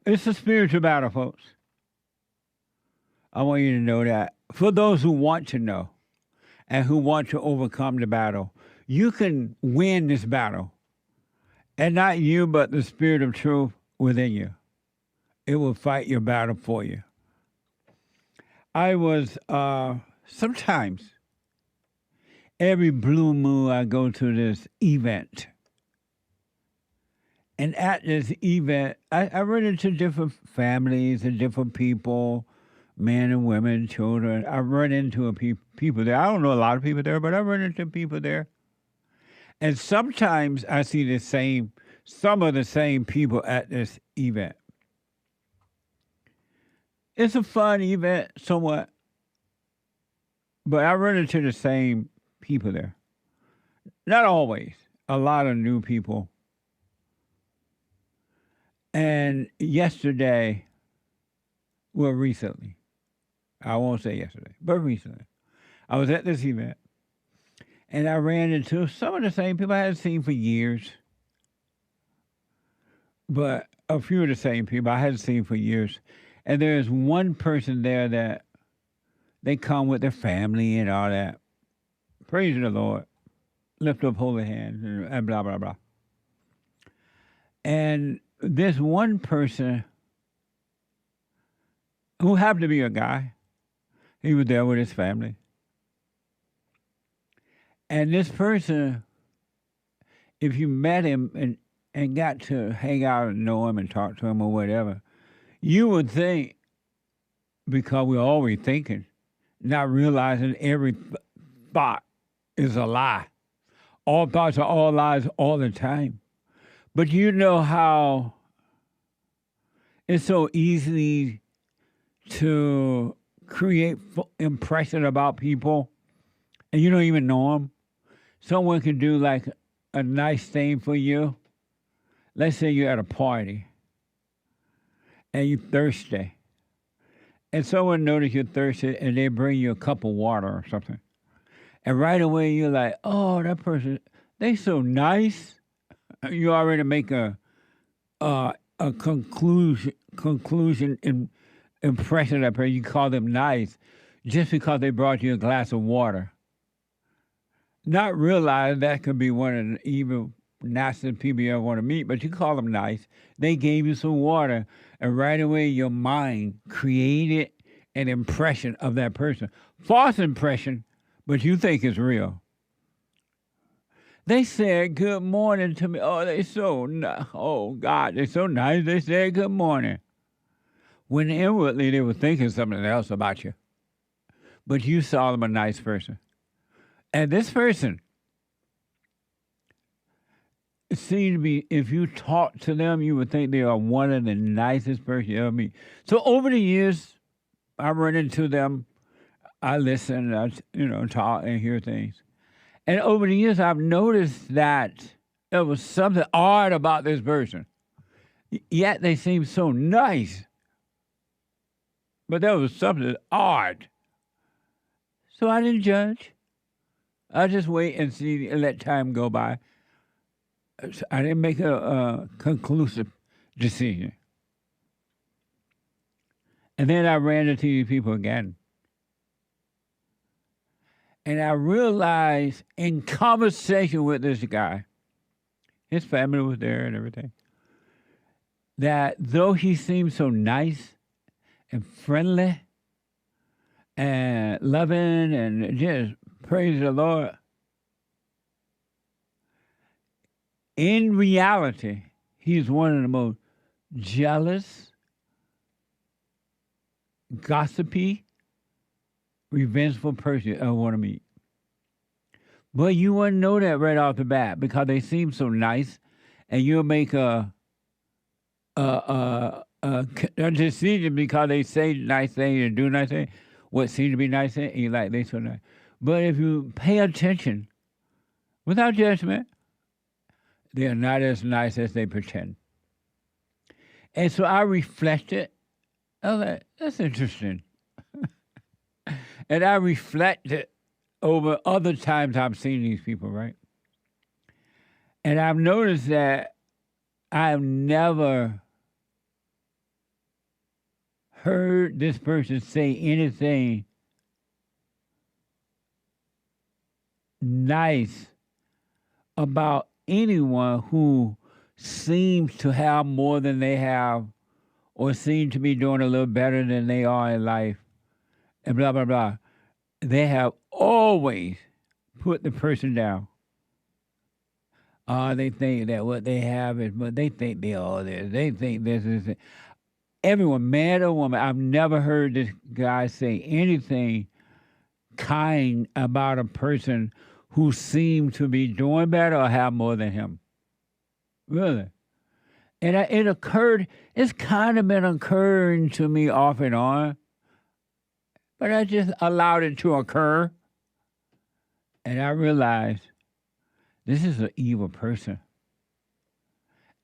It's a spiritual battle, folks. I want you to know that. For those who want to know and who want to overcome the battle, you can win this battle. And not you, but the spirit of truth within you. It will fight your battle for you. I was, sometimes, every blue moon, I go to this event. And at this event, I run into different families and different people, men and women, children. I run into people there. I don't know a lot of people there, but I run into people there. And sometimes I see some of the same people at this event. It's a fun event, somewhat, but I run into the same people there. Not always. A lot of new people. And yesterday, well, recently, I won't say yesterday, but recently, I was at this event and I ran into some of the same people I hadn't seen for years, but a few of the same people I hadn't seen for years. And there's one person there that they come with their family and all that. Praise the Lord. Lift up holy hands and blah, blah, blah. And this one person who happened to be a guy, he was there with his family. And this person, if you met him and got to hang out and know him and talk to him or whatever, you would think, because we're always thinking, not realizing every thought is a lie. All thoughts are all lies all the time. But you know how it's so easy to create impression about people and you don't even know them. Someone can do like a nice thing for you. Let's say you're at a party and you're thirsty. And someone notices you're thirsty and they bring you a cup of water or something. And right away you're like, oh, that person, they so nice. You already make a conclusion impression of that person. You call them nice just because they brought you a glass of water. Not realizing that could be one of the evil, nasty people you ever want to meet, but you call them nice. They gave you some water, and right away your mind created an impression of that person. False impression, but you think it's real. They said good morning to me. Oh, oh God, they're so nice. They said good morning. When inwardly they were thinking something else about you. But you saw them a nice person. And this person seemed to be, if you talk to them, you would think they are one of the nicest person you ever meet. So over the years, I run into them. I listen, talk and hear things. And over the years, I've noticed that there was something odd about this person. Yet they seem so nice. But there was something odd. So I didn't judge. I just wait and see and let time go by. I didn't make a conclusive decision. And then I ran into these people again. And I realized in conversation with this guy, his family was there and everything, that though he seemed so nice and friendly and loving and just praise the Lord, in reality, he's one of the most jealous, gossipy, revengeful person you ever want to meet. But you wouldn't know that right off the bat because they seem so nice, and you'll make a decision because they say nice things and do nice things. What seems to be nice things, and you're like, they so nice. But if you pay attention, without judgment, they are not as nice as they pretend. And so I reflected. I was like, that's interesting. And I reflected over other times I've seen these people, right? And I've noticed that I've never heard this person say anything nice about anyone who seems to have more than they have or seem to be doing a little better than they are in life and blah, blah, blah. They have always put the person down. They think that what they have is, but they think they all this. They think this is it. Everyone, man or woman, I've never heard this guy say anything kind about a person who seemed to be doing better or have more than him. Really. And it occurred, it's kind of been occurring to me off and on, but I just allowed it to occur. And I realized this is an evil person.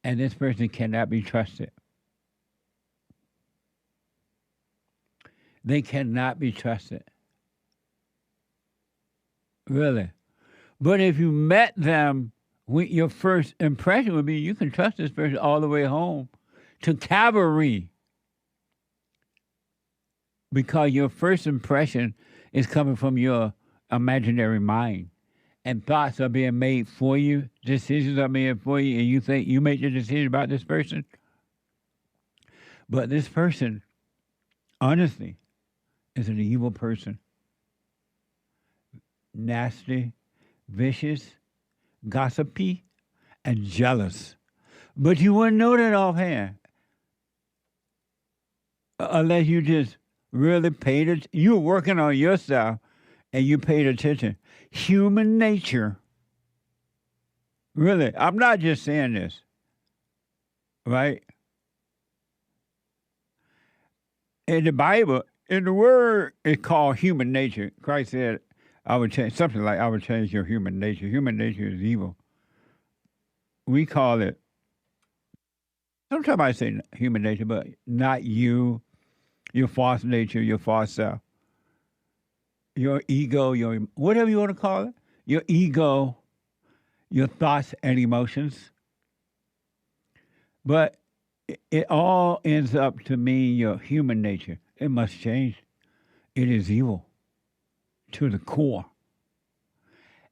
And this person cannot be trusted. They cannot be trusted. Really. But if you met them, your first impression would be you can trust this person all the way home to Calvary. Because your first impression is coming from your imaginary mind. And thoughts are being made for you, decisions are made for you, and you think you make your decision about this person. But this person, honestly, is an evil person. Nasty, vicious, gossipy, and jealous. But you wouldn't know that offhand. Unless you just really paid it. You were working on yourself and you paid attention. Human nature. Really, I'm not just saying this. Right? In the Bible, in the Word, it's called human nature. Christ said, I would change, something like, I would change your human nature. Human nature is evil. We call it, sometimes I say human nature, but not you, your false nature, your false self. Your ego, your whatever you want to call it, your ego, your thoughts and emotions. But it all ends up to mean your human nature. It must change. It is evil to the core.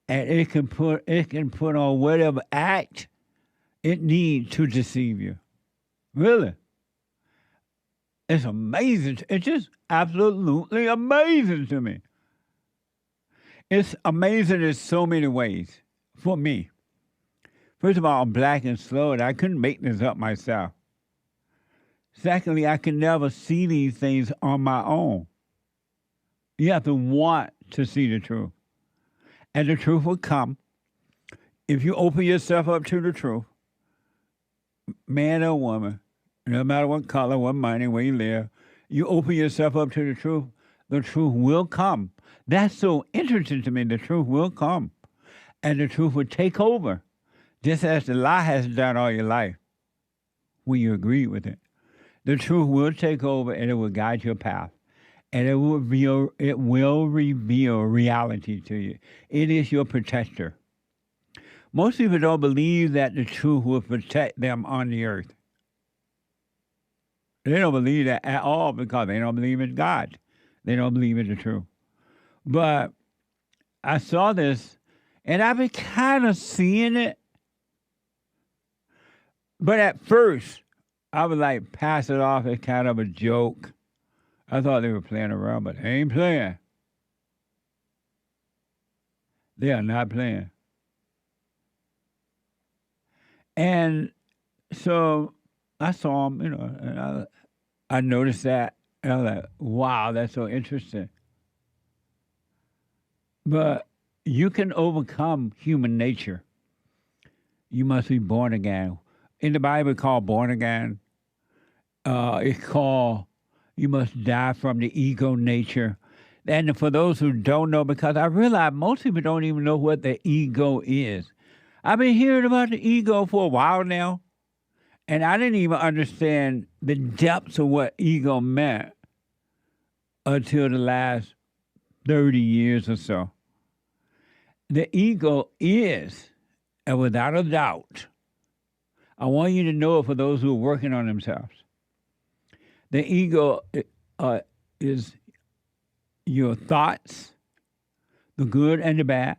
And it can put on whatever act it needs to deceive you. Really. It's amazing. It's just absolutely amazing to me. It's amazing in so many ways for me. First of all, I'm black and slow, and I couldn't make this up myself. Secondly, I can never see these things on my own. You have to want to see the truth. And the truth will come if you open yourself up to the truth, man or woman, no matter what color, what money, where you live, you open yourself up to the truth will come. That's so interesting to me. The truth will come. And the truth will take over, just as the lie has done all your life when you agree with it. The truth will take over and it will guide your path. And it will reveal reality to you. It is your protector. Most people don't believe that the truth will protect them on the earth. They don't believe that at all because they don't believe in God. They don't believe in the truth. But I saw this, and I've been kind of seeing it. But at first, I would like pass it off as kind of a joke. I thought they were playing around, but they ain't playing. They are not playing. And so I saw them, and I noticed that. And I was like, wow, that's so interesting. But you can overcome human nature. You must be born again. In the Bible, it's called born again. It's called you must die from the ego nature. And for those who don't know, because I realize most people don't even know what the ego is. I've been hearing about the ego for a while now, and I didn't even understand the depths of what ego meant until the last 30 years or so. The ego is, and without a doubt, I want you to know it for those who are working on themselves. The ego is your thoughts, the good and the bad,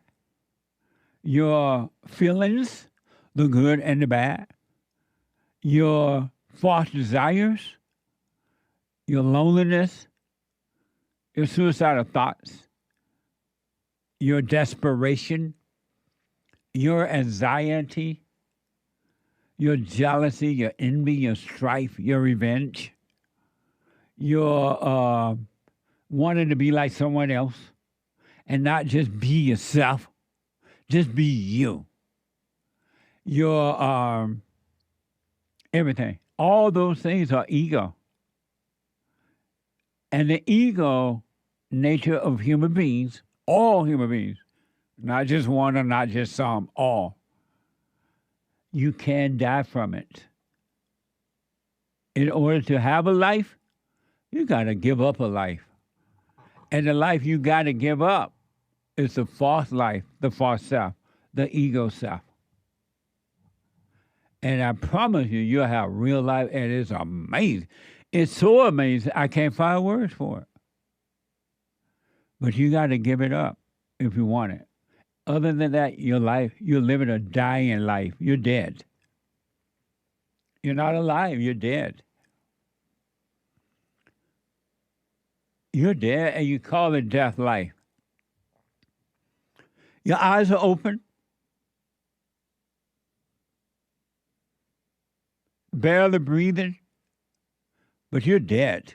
your feelings, the good and the bad, your false desires, your loneliness, your suicidal thoughts, your desperation, your anxiety, your jealousy, your envy, your strife, your revenge, your wanting to be like someone else and not just be yourself, just be you. Your everything. All those things are ego. And the ego nature of human beings, all human beings, not just one or not just some, all, you can die from it. In order to have a life, you got to give up a life. And the life you got to give up is the false life, the false self, the ego self. And I promise you, you'll have real life, and it's amazing. It's so amazing, I can't find words for it. But you got to give it up if you want it. Other than that, your life, you're living a dying life. You're dead. You're not alive, you're dead. You're dead, and you call it death life. Your eyes are open, barely breathing, but you're dead.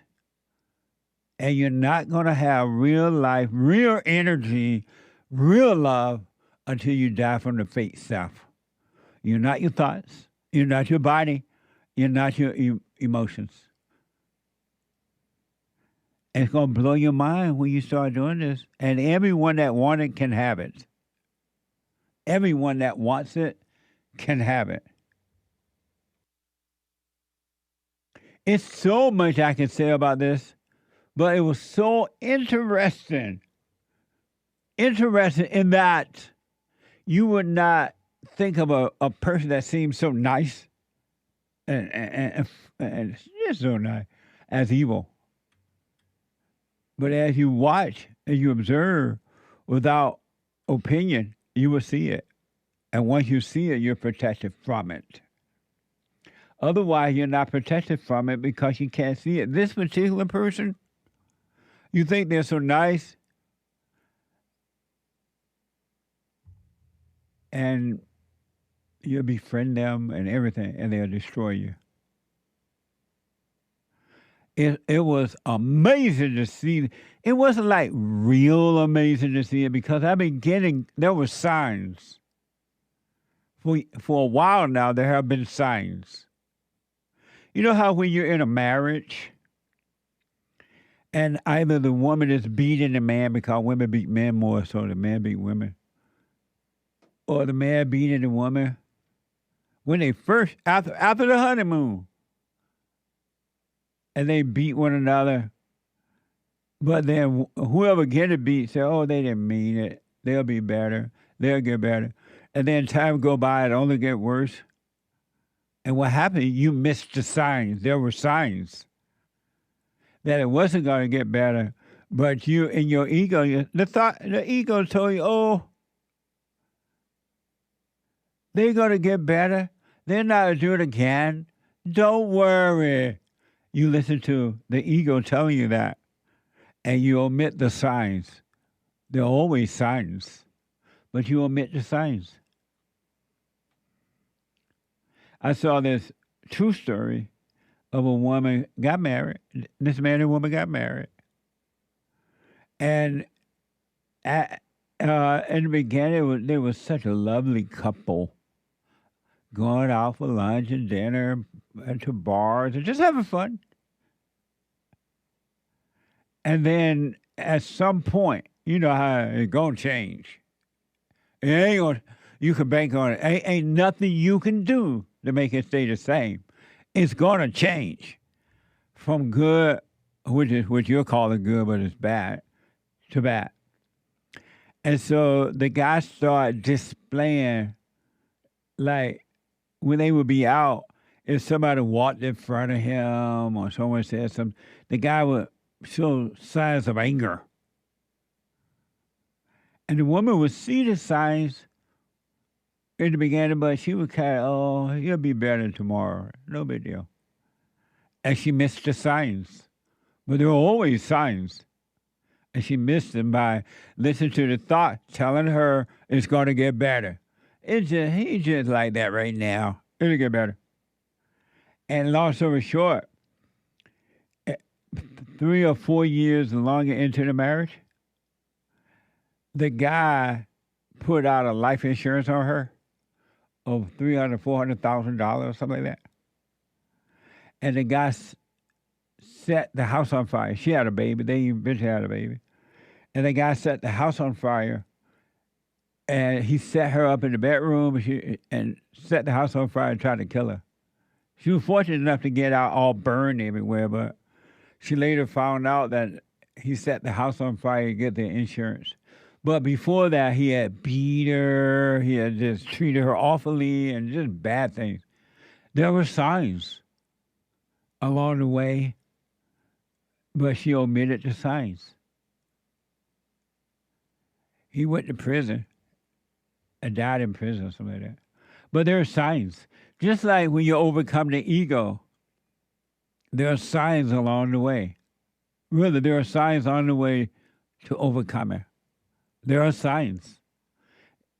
And you're not going to have real life, real energy, real love until you die from the fake self. You're not your thoughts. You're not your body. You're not your emotions. And it's going to blow your mind when you start doing this. And everyone that wants it can have it. Everyone that wants it can have it. It's so much I can say about this, but it was so interesting. Interesting in that you would not think of a person that seems so nice and just so nice as evil. But as you watch and you observe without opinion, you will see it. And once you see it, you're protected from it. Otherwise, you're not protected from it because you can't see it. This particular person, you think they're so nice, and you'll befriend them and everything, and they'll destroy you. It was amazing to see. It wasn't like real amazing to see it because I've been getting, there were signs. For a while now, there have been signs. You know how when you're in a marriage and either the woman is beating the man because women beat men more so the man beat women, or the man beating the woman when they first, after the honeymoon, and they beat one another, but then whoever get it beat say, oh, they didn't mean it. They'll be better. They'll get better. And then time go by, it only get worse. And what happened, you missed the signs. There were signs that it wasn't going to get better. But you, in your ego, the ego told you, oh, they're going to get better. They're not going to do it again. Don't worry. You listen to the ego telling you that, and you omit the signs. There are always signs, but you omit the signs. I saw this true story of a woman got married. This man and woman got married. And in the beginning, they were such a lovely couple, going out for lunch and dinner and to bars and just having fun. And then at some point, you know how it's going to change. It ain't gonna, you can bank on it. Ain't nothing you can do to make it stay the same. It's going to change from good, which you're calling good, but it's bad, to bad. And so the guy started displaying, like, when they would be out, if somebody walked in front of him or someone said something, the guy would show signs of anger. And the woman would see the signs in the beginning, but she would kind of, oh, he'll be better tomorrow. No big deal. And she missed the signs. But there were always signs. And she missed them by listening to the thought telling her it's going to get better. He's just like that right now. It'll get better. And long story short, 3 or 4 years longer into the marriage, the guy put out a life insurance on her of $300,000-$400,000, something like that. And the guy set the house on fire. She had a baby. They eventually had a baby. And the guy set the house on fire. And he set her up in the bedroom and set the house on fire and tried to kill her. She was fortunate enough to get out all burned everywhere, but she later found out that he set the house on fire to get the insurance. But before that, he had beat her. He had just treated her awfully and just bad things. There were signs along the way, but she omitted the signs. He went to prison and died in prison or something like that. But there are signs. Just like when you overcome the ego, there are signs along the way. Really, there are signs on the way to overcome it. There are signs.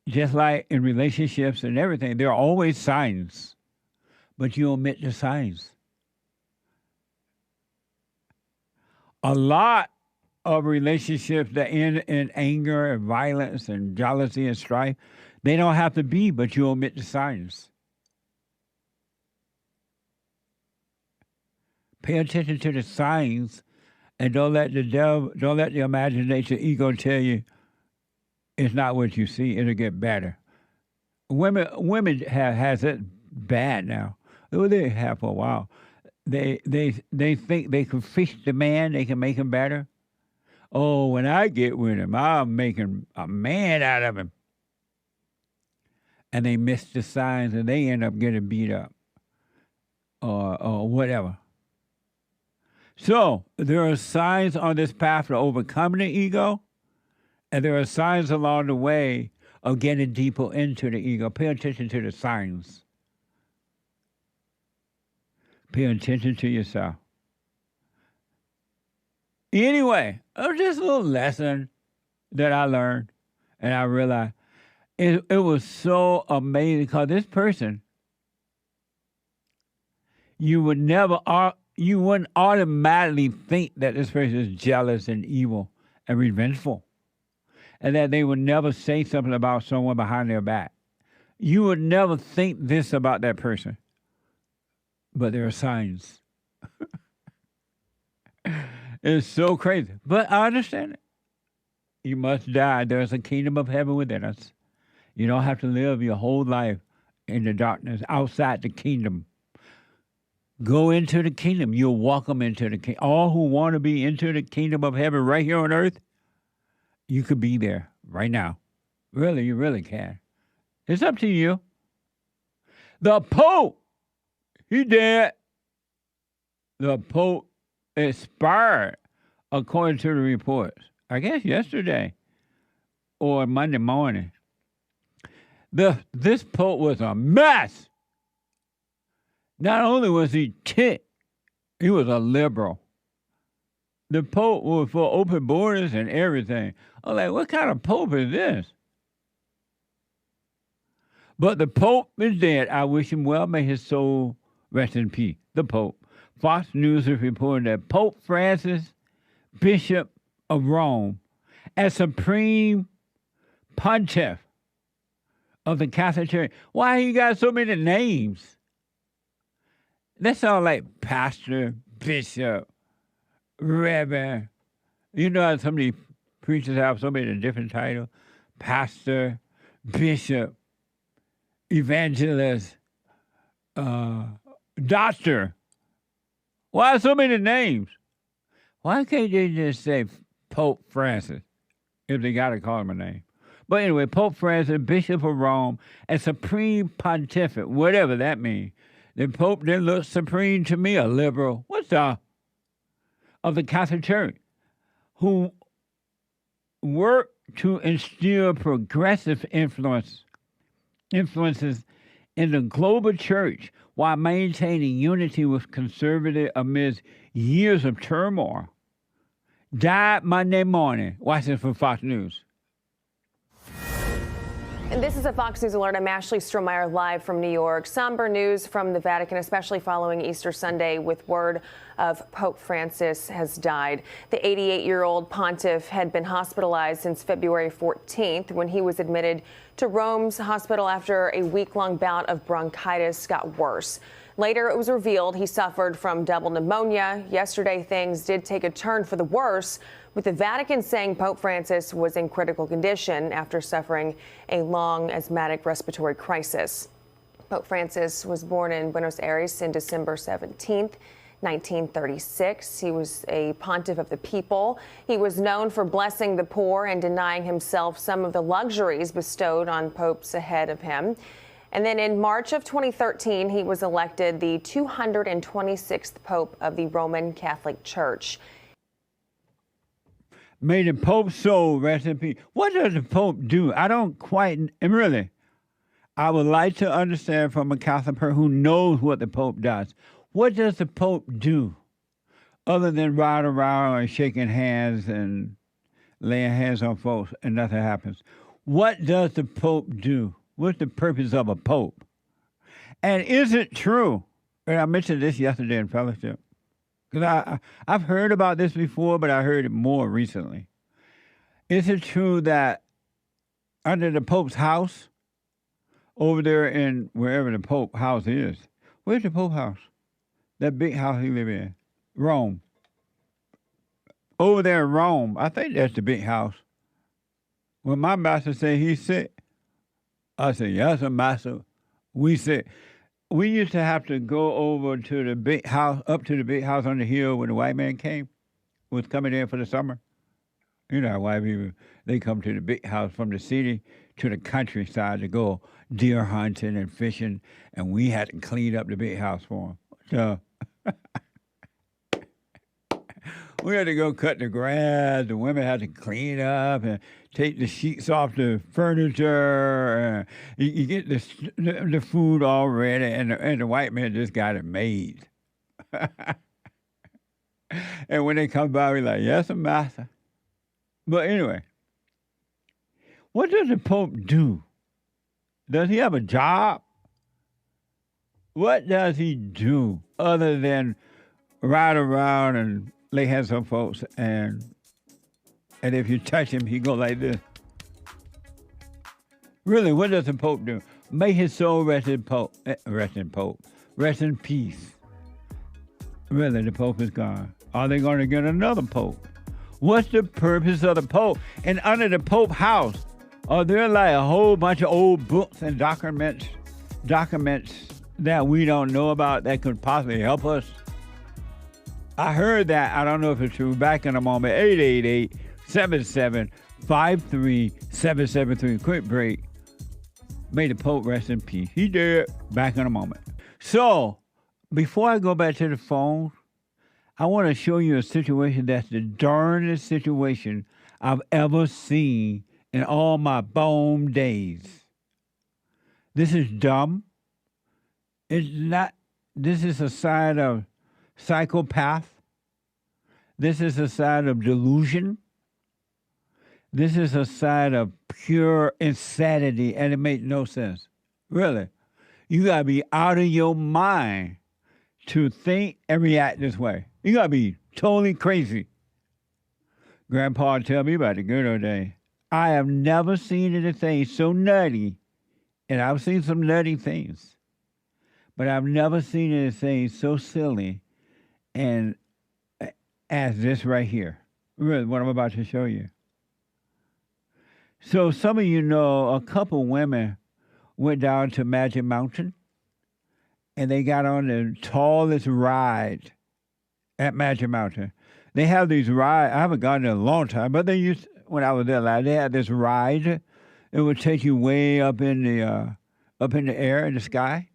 Just like in relationships and everything, there are always signs, but you omit the signs. A lot of relationships that end in anger and violence and jealousy and strife, they don't have to be, but you omit the signs. Pay attention to the signs and don't let the imagination, ego tell you it's not what you see. It'll get better. Women has it bad now. They have for a while. They think they can fix the man. They can make him better. Oh, when I get with him, I'll make him a man out of him. And they miss the signs and they end up getting beat up or whatever. So there are signs on this path to overcoming the ego, and there are signs along the way of getting deeper into the ego. Pay attention to the signs. Pay attention to yourself. Anyway, just a little lesson that I learned, and I realized it was so amazing because this person, you wouldn't automatically think that this person is jealous and evil and revengeful, and that they would never say something about someone behind their back. You would never think this about that person, but there are signs. It's so crazy, but I understand it. You must die. There's a kingdom of heaven within us. You don't have to live your whole life in the darkness outside the kingdom. Go into the kingdom. You're welcome into the kingdom. All who want to be into the kingdom of heaven right here on earth, you could be there right now. Really, you really can. It's up to you. The Pope, he dead. The Pope expired, according to the reports. I guess yesterday or Monday morning. This Pope was a mess. Not only was he ticked, he was a liberal. The Pope was for open borders and everything. I'm like, what kind of Pope is this? But the Pope is dead. I wish him well. May his soul rest in peace. The Pope. Fox News is reporting that Pope Francis, Bishop of Rome, as Supreme Pontiff of the Catholic Church. Why he got so many names? That sounds like pastor, bishop, reverend. You know how some of these preachers have so many different titles? Pastor, bishop, evangelist, doctor. Why so many names? Why can't they just say Pope Francis if they got to call him a name? But anyway, Pope Francis, Bishop of Rome, and Supreme Pontificate, whatever that means. The Pope didn't look supreme to me, a liberal. What's up? of the Catholic Church who work to instill progressive influences in the global church while maintaining unity with conservative amidst years of turmoil, died Monday morning. Watch this from Fox News. And this is a Fox News alert. I'm Ashley Strohmeyer live from New York. Somber news from the Vatican, especially following Easter Sunday, with word of Pope Francis has died. The 88-year-old pontiff had been hospitalized since February 14th when he was admitted to Rome's hospital after a week-long bout of bronchitis got worse. Later, it was revealed he suffered from double pneumonia. Yesterday, things did take a turn for the worse, with the Vatican saying Pope Francis was in critical condition after suffering a long asthmatic respiratory crisis. Pope Francis was born in Buenos Aires in December 17th, 1936. He was a pontiff of the people. He was known for blessing the poor and denying himself some of the luxuries bestowed on popes ahead of him. And then in March of 2013, he was elected the 226th Pope of the Roman Catholic Church. May the Pope's soul rest in peace. What does the Pope do? I don't quite, and really, I would like to understand from a Catholic person who knows what the Pope does. What does the Pope do other than ride around and shaking hands and laying hands on folks and nothing happens? What does the Pope do? What's the purpose of a Pope? And is it true, and I mentioned this yesterday in fellowship, because I've heard about this before, but I heard it more recently. Is it true that under the Pope's house, over there in wherever the Pope house is, where's the Pope house? That big house he live in? Rome. Over there in Rome, I think that's the big house. When my master said he's sick, I said, yes, master, we sick. We used to have to go over to the big house, up to the big house on the hill when the white man was coming in for the summer. You know how white people, they come to the big house from the city to the countryside to go deer hunting and fishing, and we had to clean up the big house for them. So we had to go cut the grass. The women had to clean up and take the sheets off the furniture. You get the food all ready, and the white man just got it made. And when they come by, we're like, yes, master. But anyway, what does the Pope do? Does he have a job? What does he do other than ride around and lay hands on folks, and if you touch him, he go like this? Really, what does the Pope do? May his soul rest in peace. Really, the Pope is gone. Are they going to get another Pope? What's the purpose of the Pope? And under the Pope house, are there like a whole bunch of old books and documents that we don't know about that could possibly help us? I heard that. I don't know if it's true. Back in a moment. 888-77-53773. Quick break. May the Pope rest in peace. He did. Back in a moment. So, before I go back to the phone, I want to show you a situation that's the darndest situation I've ever seen in all my bone days. This is dumb. It's not. This is a sign of psychopath. This is a sign of delusion. This is a sign of pure insanity, and it makes no sense. Really. You got to be out of your mind to think and react this way. You got to be totally crazy. Grandpa would tell me about the good old days. I have never seen anything so nutty, and I've seen some nutty things, but I've never seen anything so silly and as this right here. Really, what I'm about to show you. So some of you know a couple women went down to Magic Mountain, and they got on the tallest ride at Magic Mountain. They have these rides. I haven't gone there in a long time, but they used, when I was there last, they had this ride. It would take you way up in the air, in the sky.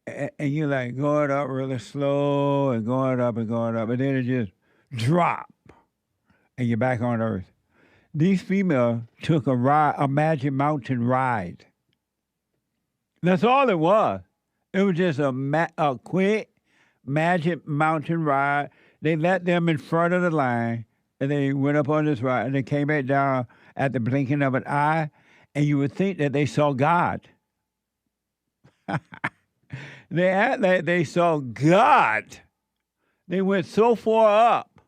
And you're like going up really slow and going up, and then it just drop, and you're back on Earth. These females took a Magic Mountain ride. That's all it was. It was just a quick Magic Mountain ride. They let them in front of the line, and they went up on this ride, and they came back down at the blinking of an eye, and you would think that they saw God. They act like they saw God. They went so far up,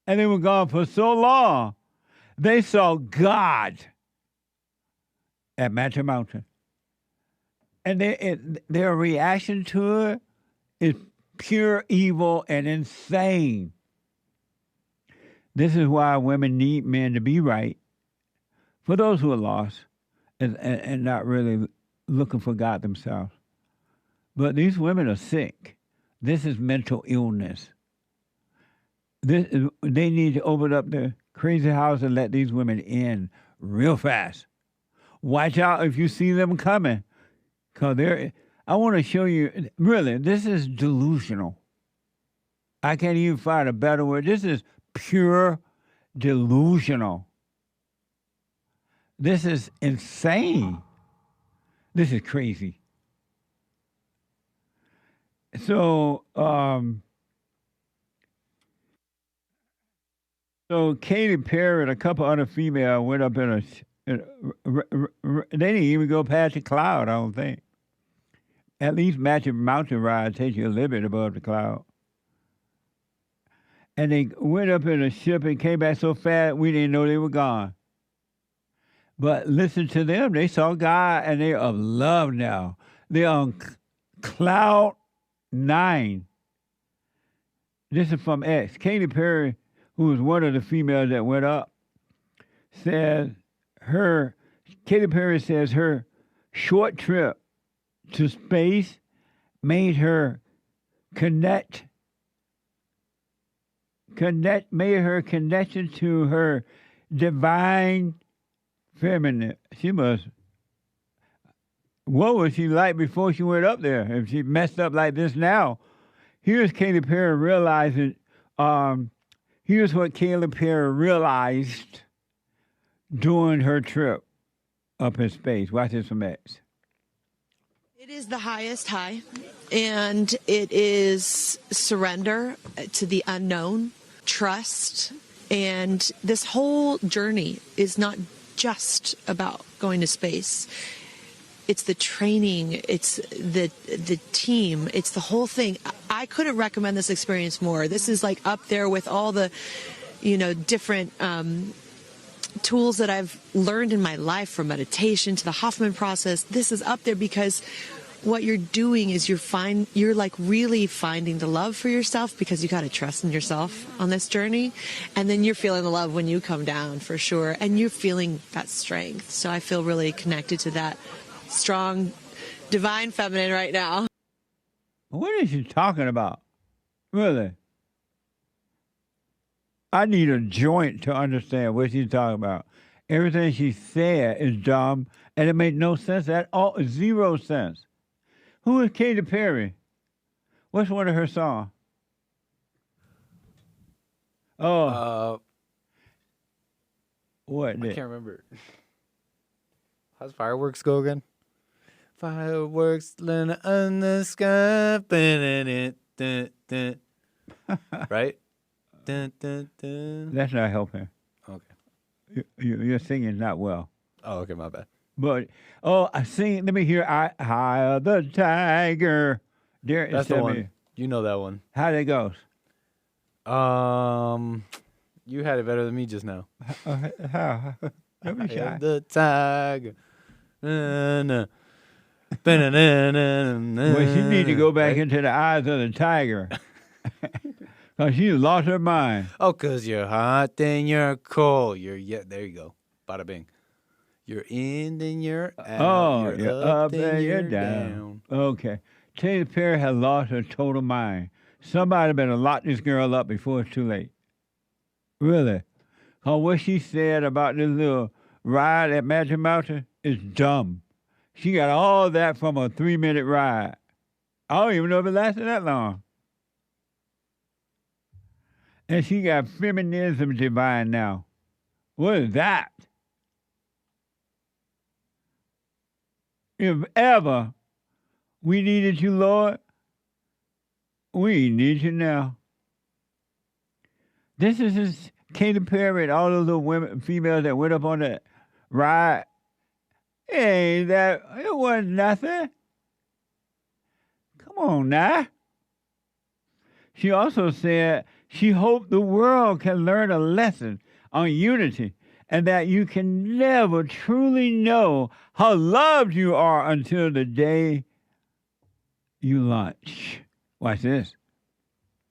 and they were gone for so long. They saw God at Magic Mountain. And their reaction to it is pure evil and insane. This is why women need men to be right. For those who are lost and not really looking for God themselves. But these women are sick. This is mental illness. They need to open up the crazy house and let these women in real fast. Watch out if you see them coming. Because I want to show you, really, this is delusional. I can't even find a better word. This is pure delusional. This is insane. This is crazy. So Katy Perry and a couple other females went up in they didn't even go past the cloud, I don't think. At least Magic Mountain ride takes you a little bit above the cloud. And they went up in a ship and came back so fast we didn't know they were gone. But listen to them. They saw God and they're of love now. They're on cloud 9. This is from X. Katy Perry, who was one of the females that went up, said Katy Perry says her short trip to space made her connection to her divine feminine. What was she like before she went up there? If she messed up like this now. Here's Katy Perry realizing, here's what Katy Perry realized during her trip up in space. Watch this from X. It is the highest high, and it is surrender to the unknown, trust, and this whole journey is not just about going to space. It's the training, it's the team, it's the whole thing. I couldn't recommend this experience more. This is like up there with all the, different tools that I've learned in my life, from meditation to the Hoffman process. This is up there because what you're doing is you're like really finding the love for yourself, because you got to trust in yourself on this journey. And then you're feeling the love when you come down, for sure. And you're feeling that strength. So I feel really connected to that strong, divine feminine right now. What is she talking about? Really? I need a joint to understand what she's talking about. Everything she said is dumb, and it made no sense at all. 0 sense. Who is Katy Perry? What's one of her songs? Oh. What? I can't remember. How's fireworks go again? Fireworks in the sky. Right? Dun, dun, dun. That's not helping. Okay. Your singing not well. Oh, okay, my bad. But I sing. Let me hear. High the tiger. There, that's the one. You know that one. How that goes? You had it better than me just now. How? Let me try. The tiger. Well, she need to go back into the eyes of the tiger. Because she lost her mind. Oh, because you're hot, then you're cold. There you go. Bada bing. You're in, then you're out. Oh, you're up, then you're down. Okay. Katy Perry has lost her total mind. Somebody better lock this girl up before it's too late. Really. Because what she said about this little ride at Magic Mountain is dumb. She got all that from a 3-minute ride. I don't even know if it lasted that long. And she got feminism divine now. What is that? If ever we needed you, Lord, we need you now. This is just Katy Perry and all those little women, females that went up on that ride. It wasn't nothing. Come on now. She also said she hoped the world can learn a lesson on unity and that you can never truly know how loved you are until the day you launch. Watch this.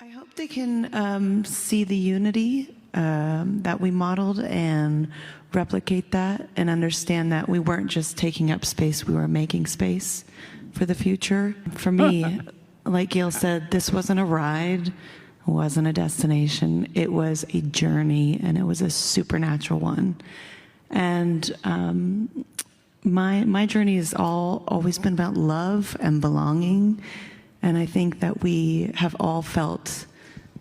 I hope they can see the unity that we modeled and replicate that and understand that we weren't just taking up space, we were making space for the future. For me, like Gayle said, this wasn't a ride, it wasn't a destination. It was a journey, and it was a supernatural one. And my journey has always been about love and belonging. And I think that we have all felt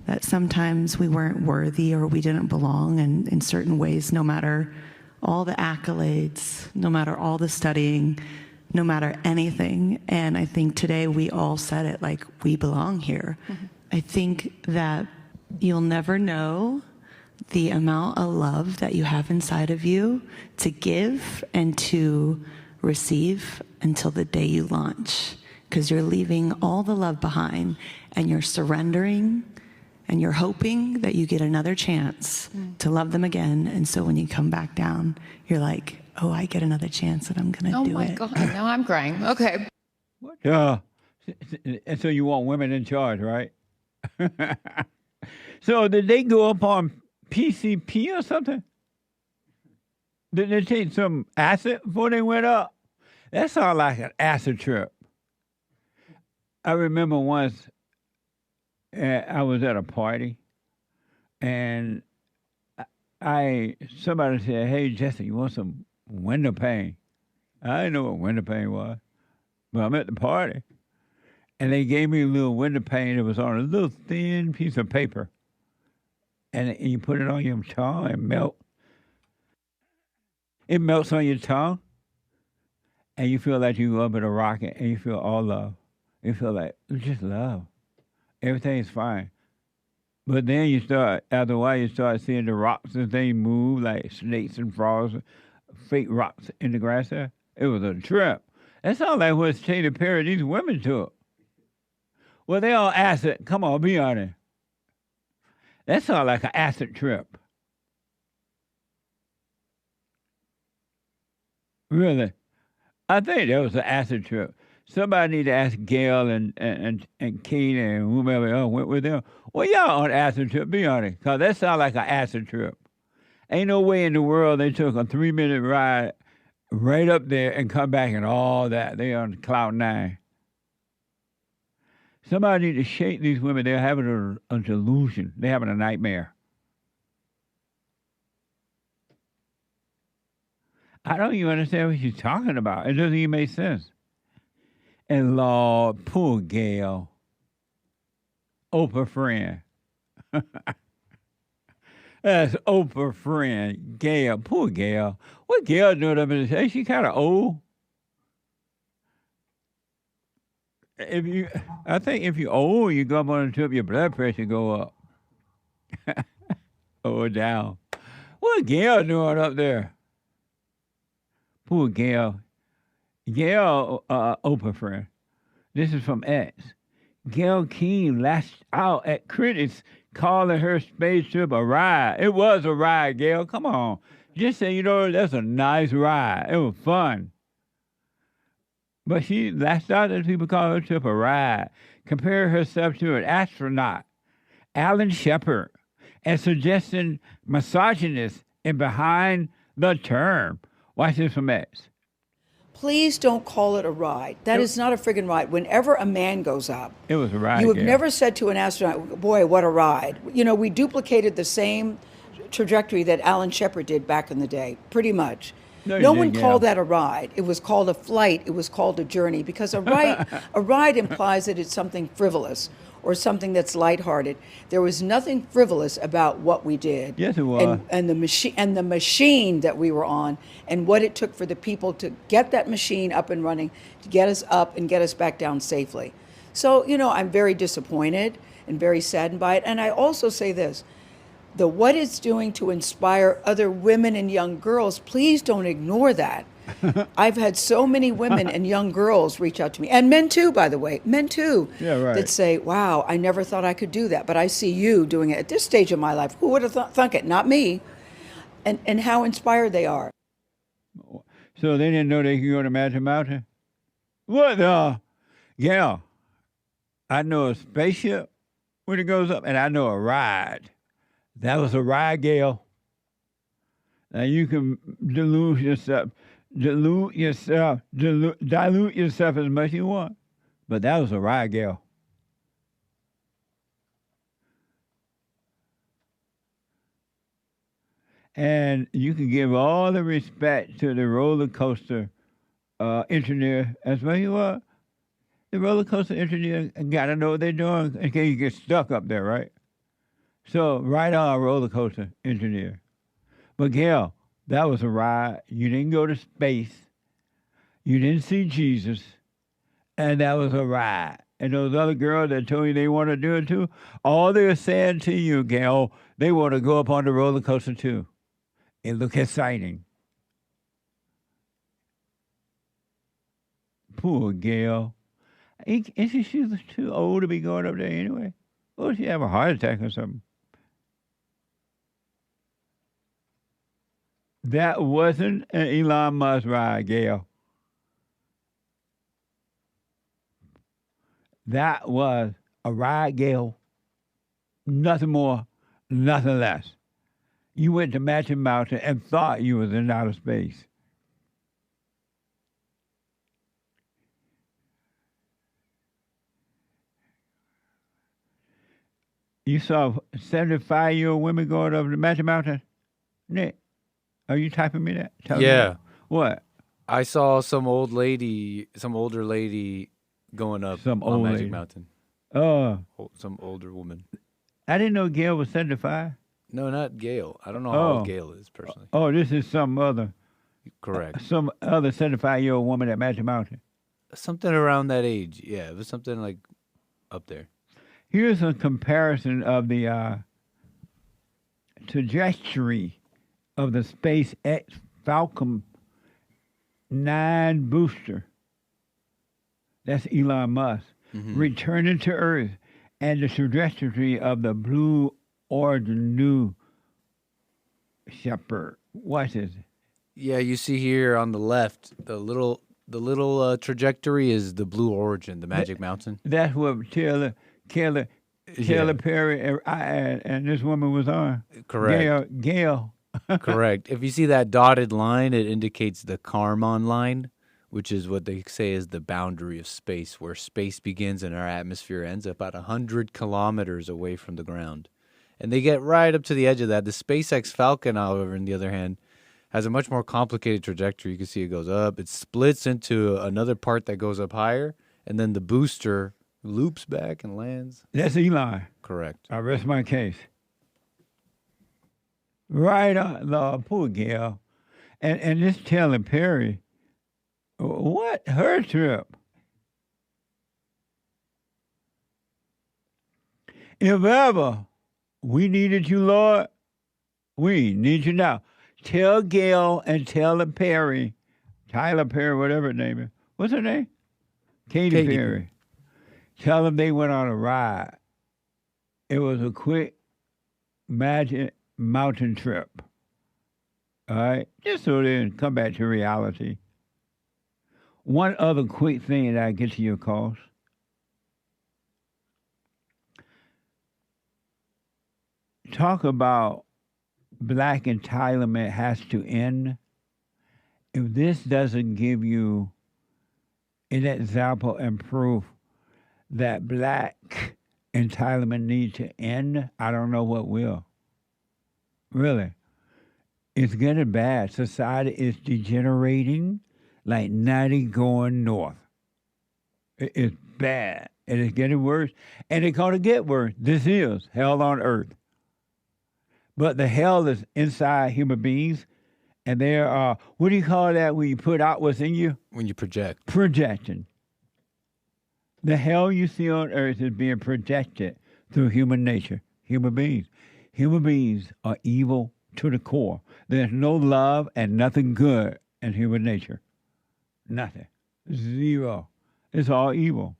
that sometimes we weren't worthy or we didn't belong in certain ways, no matter all the accolades, no matter all the studying, no matter anything. And I think today we all said it, like, we belong here. Mm-hmm. I think that you'll never know the amount of love that you have inside of you to give and to receive until the day you launch, because you're leaving all the love behind and you're surrendering and you're hoping that you get another chance to love them again. And so when you come back down, you're like, oh, I get another chance and I'm going to do it. Oh, my God. Now I'm crying. Okay. What? And so you want women in charge, right? So did they go up on PCP or something? Did they take some acid before they went up? That sounds like an acid trip. I remember once I was at a party, and somebody said, "Hey, Jesse, you want some window pane?" I didn't know what window pane was, but I'm at the party, and they gave me a little window pane that was on a little thin piece of paper, and you put it on your tongue and melt. It melts on your tongue, and you feel like you go up in a rocket, and you feel all love. You feel like it's just love. Everything's fine. But then after a while, you start seeing the rocks and things move like snakes and frogs, fake rocks in the grass there. It was a trip. That sounds like what Katy Perry these women took. Well, they all acid. Come on, be honest. That sounds like an acid trip. Really. I think that was an acid trip. Somebody need to ask Gayle and Katy and whomever else went with them. Well, y'all on acid trip, be honest, because that sounds like an acid trip. Ain't no way in the world they took a 3-minute ride right up there and come back and all that. They on cloud 9. Somebody need to shake these women. They're having a delusion. They're having a nightmare. I don't even understand what she's talking about. It doesn't even make sense. And Lord, poor Gayle. Oprah friend. That's Oprah friend, Gayle. Poor Gayle. What Gayle doing up in the Is she kind of old? I think if you're old, you go up on a trip, your blood pressure go up. Or down. What Gayle doing up there? Poor Gayle. Gayle, Oprah friend. This is from X. Gayle King lashed out at critics calling her spaceship a ride. It was a ride, Gayle. Come on. Just say, that's a nice ride. It was fun. But she lashed out at people calling her ship a ride, comparing herself to an astronaut, Alan Shepard, and suggesting misogynist and behind the term. Watch this from X. Please don't call it a ride. That is not a friggin' ride. Whenever a man goes up, it was a ride. You have never said to an astronaut, boy, what a ride. We duplicated the same trajectory that Alan Shepard did back in the day, pretty much. No one called that a ride. It was called a flight. It was called a journey, because a ride implies that it's something frivolous or something that's lighthearted. There was nothing frivolous about what we did. Yes, it was. And the machine that we were on, and what it took for the people to get that machine up and running, to get us up and get us back down safely. So, I'm very disappointed and very saddened by it. And I also say this, what it's doing to inspire other women and young girls, please don't ignore that. I've had so many women and young girls reach out to me, and men too, by the way, Yeah, right. that say, wow, I never thought I could do that, but I see you doing it at this stage of my life. Who would have thunk it? Not me. And how inspired they are. So they didn't know they could go to Magic Mountain? What the? Yeah. I know a spaceship when it goes up, and I know a ride. That was a ride, Gayle. Now you can dilute yourself as much as you want. But that was a ride, Gayle. And you can give all the respect to the roller coaster engineer as well you are. The roller coaster engineer got to know what they're doing in case you get stuck up there, right? So, right on, roller coaster engineer. But, Gayle, that was a ride. You didn't go to space. You didn't see Jesus. And that was a ride. And those other girls that told you they want to do it too, all they're saying to you, Gayle, they want to go up on the roller coaster too. It look exciting. Poor Gayle. Isn't she too old to be going up there anyway? Or she have a heart attack or something? That wasn't an Elon Musk ride, Gayle. That was a ride, Gayle. Nothing more, nothing less. You went to Magic Mountain and thought you was in outer space. You saw 75-year-old women going up to Magic Mountain? Nick, are you typing me that? Yeah. Me. What? I saw some older lady going up on Magic Mountain. Oh. Some older woman. I didn't know Gayle was 75. No, not Gayle. I don't know how old Gayle is personally. Oh, this is some other. Correct. Some other 75-year-old woman at Magic Mountain. Something around that age. Yeah, it was something like up there. Here's a comparison of the trajectory of the SpaceX Falcon 9 booster. That's Elon Musk. Returning to Earth, and the trajectory of the Blue Origin New Shepard. Watch this. Yeah, you see here on the left, the little trajectory is the Blue Origin, the Magic Mountain. That's what Taylor Perry and this woman was on. Correct. Gayle. Correct. If you see that dotted line, it indicates the Kármán line, which is what they say is the boundary of space, where space begins and our atmosphere ends, about 100 kilometers away from the ground. And they get right up to the edge of that. The SpaceX Falcon, however, on the other hand, has a much more complicated trajectory. You can see it goes up. It splits into another part that goes up higher, and then the booster loops back and lands. That's Elon. Correct. I rest my case. Right on. Lord, poor Gayle. And this Taylor Perry, what? Her trip. If ever we needed you, Lord, we need you now. Tell Gayle and Tyler Perry, whatever her name is. What's her name? Katy Perry. Tell them they went on a ride. It was a quick Magic Mountain trip. All right? Just so they can come back to reality. One other quick thing that I get to your calls. Talk about black entitlement has to end. If this doesn't give you an example and proof that black entitlement needs to end, I don't know what will. Really. It's getting bad. Society is degenerating like 90 going north. It's bad. and it's getting worse, and it's going to get worse. This is hell on earth. But the hell is inside human beings, and there are, what do you call that when you put out what's in you? When you project. Projection. The hell you see on earth is being projected through human nature, human beings. Human beings are evil to the core. There's no love and nothing good in human nature. Nothing. Zero. It's all evil.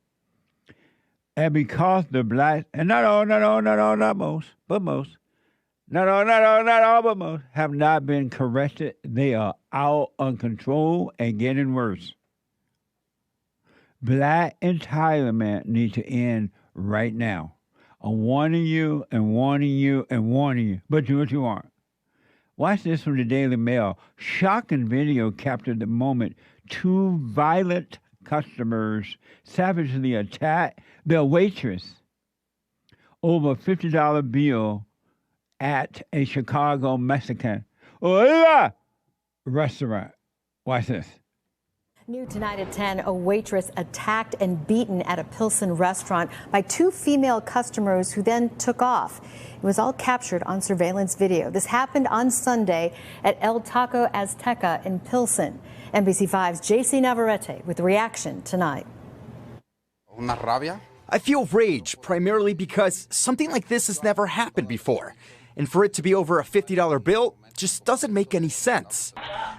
And because the blacks, and not all, not most, but most, not all, but most, have not been corrected, they are out of control and getting worse. Black entitlement needs to end right now. I'm warning you and warning you and warning you, but do what you want. Watch this from the Daily Mail. Shocking video captured the moment two violent customers savagely attacked their waitress over a $50 bill at a Chicago Mexican restaurant. Watch this. New tonight at 10, a waitress attacked and beaten at a Pilsen restaurant by two female customers who then took off. It was all captured on surveillance video. This happened on Sunday at El Taco Azteca in Pilsen. NBC5's JC Navarrete with the reaction tonight. Una rabia? I feel rage, primarily because something like this has never happened before. And for it to be over a $50 bill just doesn't make any sense.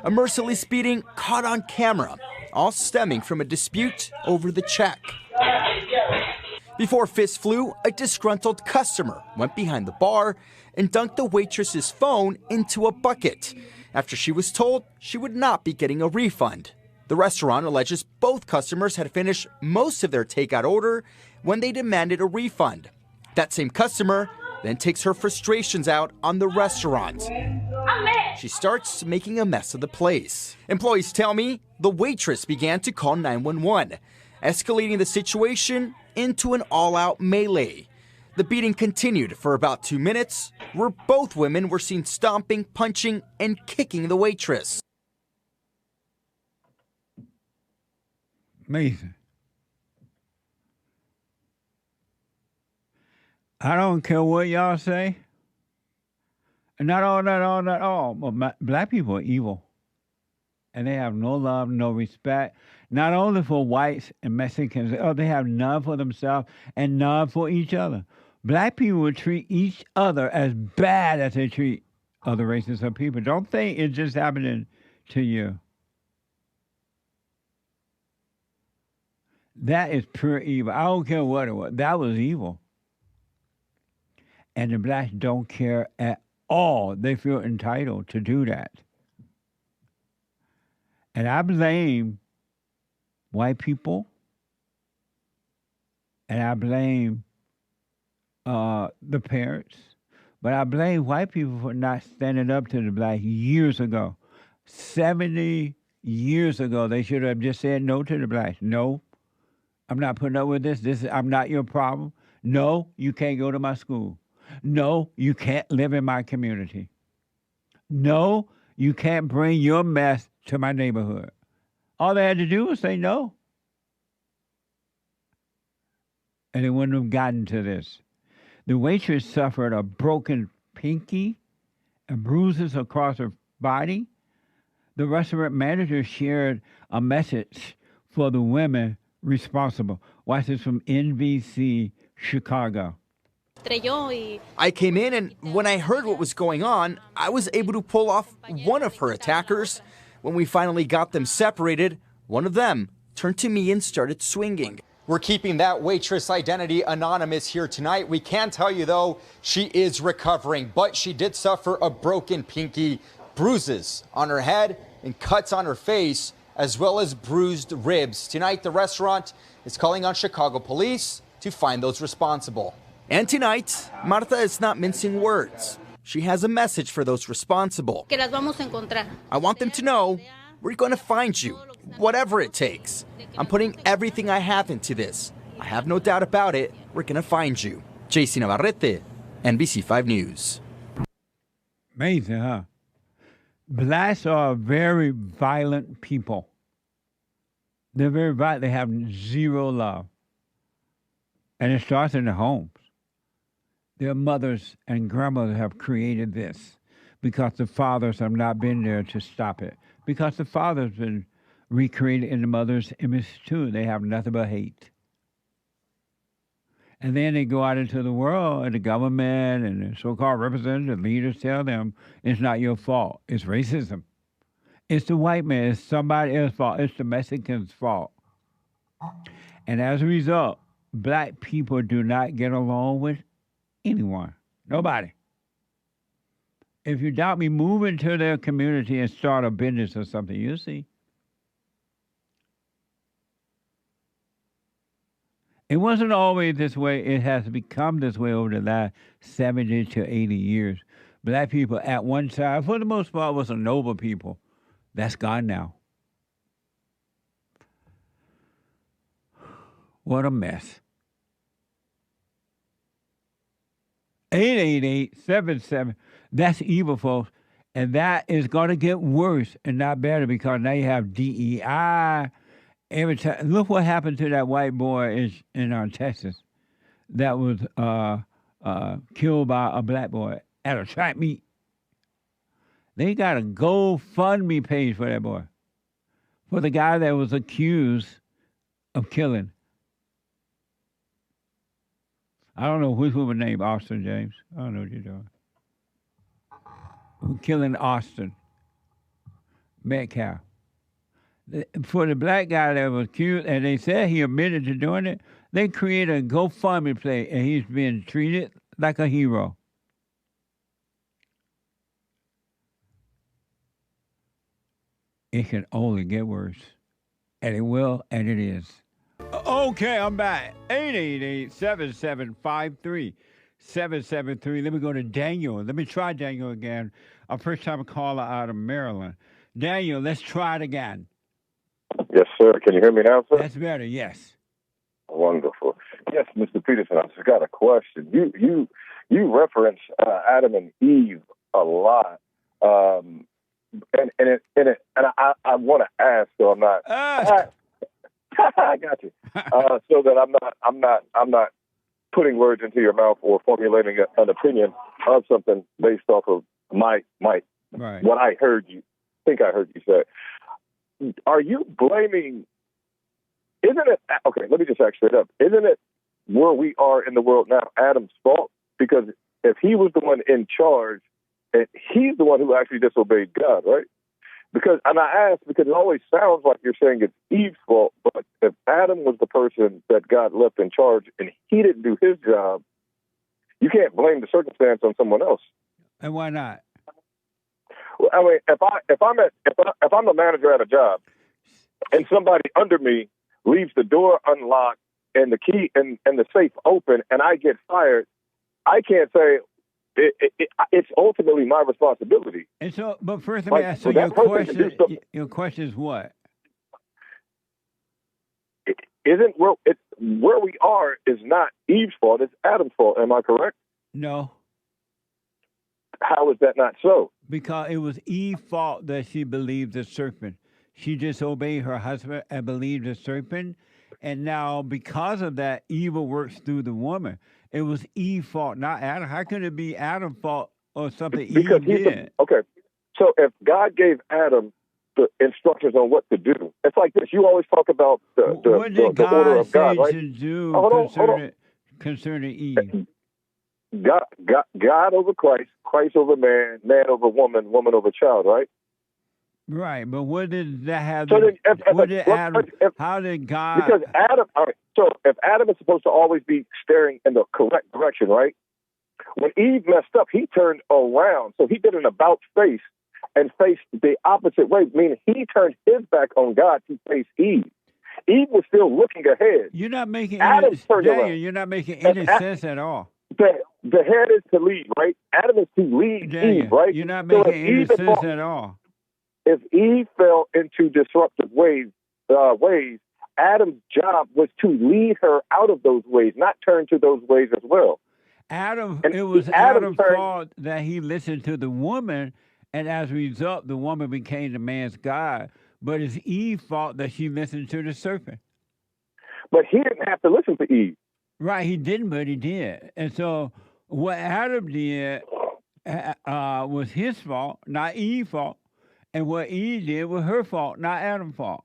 A merciless beating caught on camera, all stemming from a dispute over the check. Before fists flew, a disgruntled customer went behind the bar and dunked the waitress's phone into a bucket after she was told she would not be getting a refund. The restaurant alleges both customers had finished most of their takeout order when they demanded a refund. That same customer then takes her frustrations out on the restaurant. She starts making a mess of the place. Employees tell me the waitress began to call 911, escalating the situation into an all-out melee. The beating continued for about 2 minutes, where both women were seen stomping, punching, and kicking the waitress. Amazing. I don't care what y'all say. Not all. But black people are evil. And they have no love, no respect. Not only for whites and Mexicans, they have none for themselves and none for each other. Black people will treat each other as bad as they treat other races or people. Don't think it's just happening to you. That is pure evil. I don't care what it was. That was evil. And the blacks don't care at all. They feel entitled to do that. And I blame white people, and I blame the parents, but I blame white people for not standing up to the blacks years ago. 70 years ago, they should have just said no to the blacks. No, I'm not putting up with this. I'm not your problem. No, you can't go to my school. No, you can't live in my community. No, you can't bring your mess to my neighborhood. All they had to do was say no. And they wouldn't have gotten to this. The waitress suffered a broken pinky and bruises across her body. The restaurant manager shared a message for the women responsible. Watch this from NBC Chicago. I came in, and when I heard what was going on, I was able to pull off one of her attackers. When we finally got them separated, one of them turned to me and started swinging. We're keeping that waitress identity anonymous here tonight. We can tell you, though, she is recovering, but she did suffer a broken pinky, bruises on her head, and cuts on her face, as well as bruised ribs. Tonight, the restaurant is calling on Chicago police to find those responsible. And tonight, Marta is not mincing words. She has a message for those responsible. I want them to know we're going to find you, whatever it takes. I'm putting everything I have into this. I have no doubt about it. We're going to find you. JC Navarrete, NBC5 News. Amazing, huh? Blacks are very violent people. They're very violent. They have zero love. And it starts in the homes. Their mothers and grandmothers have created this because the fathers have not been there to stop it. Because the fathers been recreated in the mother's image too. They have nothing but hate. And then they go out into the world, and the government and the so-called representative leaders tell them it's not your fault. It's racism. It's the white man. It's somebody else's fault. It's the Mexican's fault. And as a result, black people do not get along with anyone. Nobody. If you doubt me, move into their community and start a business or something. You'll see. It wasn't always this way. It has become this way over the last 70 to 80 years. Black people at one time, for the most part, was a noble people. That's gone now. What a mess. 888-77. That's evil, folks. And that is going to get worse and not better because now you have DEI. Every time, look what happened to that white boy in Texas that was killed by a black boy at a track meet. They got a GoFundMe page for that boy, for the guy that was accused of killing. I don't know which one was named Austin James. I don't know what you're doing. Killing Austin Metcalf. For the black guy that was accused, and they said he admitted to doing it, they created a GoFundMe page, and he's being treated like a hero. It can only get worse. And it will, and it is. Okay, I'm back. 888-7753-773. Let me go to Daniel. Let me try Daniel again. A first-time caller out of Maryland. Daniel, let's try it again. Yes, sir. Can you hear me now, sir? That's better, yes. Wonderful. Yes, Mr. Peterson, I just got a question. You reference Adam and Eve a lot, and I want to ask, so I'm not. I got you. So that I'm not putting words into your mouth or formulating an opinion of something based off of my right. What I heard you say. Are you blaming? Isn't it okay? Let me just ask straight up. Isn't it where we are in the world now Adam's fault? Because if he was the one in charge, and he's the one who actually disobeyed God, right? And I ask because it always sounds like you're saying it's Eve's fault, but if Adam was the person that God left in charge and he didn't do his job, you can't blame the circumstance on someone else. And why not? Well, I mean, if I'm a manager at a job and somebody under me leaves the door unlocked and the key and the safe open and I get fired, I can't say it's ultimately my responsibility. And so, but first let me ask, so your question is what? Isn't where we are is not Eve's fault, it's Adam's fault. Am I correct? No. How is that not so? Because it was Eve's fault that she believed the serpent. She disobeyed her husband and believed the serpent. And now, because of that, evil works through the woman. It was Eve's fault, not Adam. How could it be Adam's fault or something Eve did? Okay. So if God gave Adam the instructions on what to do, it's like this. You always talk about the order of God, right? To do concerning Eve? God over Christ, Christ over man, man over woman, woman over child, right? Right, but what did that have? So how did God? Because Adam. All right. So if Adam is supposed to always be staring in the correct direction, right? When Eve messed up, he turned around. So he did an about face and faced the opposite way, meaning he turned his back on God to face Eve. Eve was still looking ahead. You're not making Adam any, Daniel, you're not making any sense at all. The head is to lead, right? Adam is to lead Daniel, Eve, right? You're not making any sense at all. If Eve fell into disruptive ways, Adam's job was to lead her out of those ways, not turn to those ways as well. It was Adam's fault that he listened to the woman, and as a result, the woman became the man's God. But it's Eve's fault that she listened to the serpent. But he didn't have to listen to Eve. Right, he didn't, but he did. And so what Adam did was his fault, not Eve's fault. And what Eve did was her fault, not Adam's fault.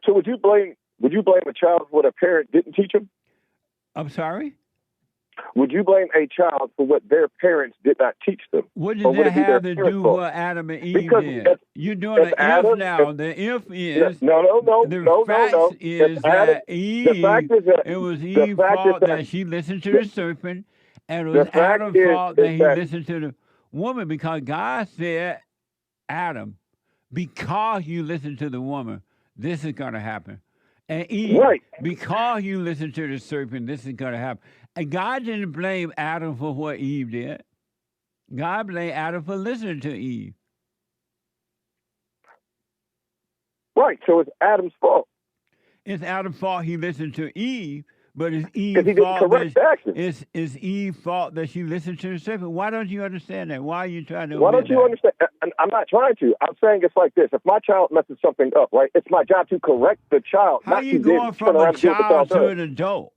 So would you blame a child for what a parent didn't teach him? I'm sorry? Would you blame a child for what their parents did not teach them? What Or does would that it be their have to parents' do with fault? what Adam and Eve Because did? You're doing if an if Adam- now. if- The if is No. the fact is If that Adam- Eve. the fact is that It was the Eve's fact is fault that she listened to the serpent, and it the was fact Adam's is fault that he that- listened to the woman, because God said, Adam, because you listen to the woman, this is going to happen. And Eve, Right. because you listen to the serpent, this is going to happen. And God didn't blame Adam for what Eve did. God blamed Adam for listening to Eve. Right, so it's Adam's fault. It's Adam's fault he listened to Eve, but it's Because he Eve's didn't fault correct the action. it's Eve's fault that she listened to the serpent. Why don't you understand that? Why are you trying to Why omit don't you that? understand? And I'm not trying to. I'm saying it's like this. If my child messes something up, right, it's my job to correct the child. How not you to then going turn from around a and do what the child to does. an adult?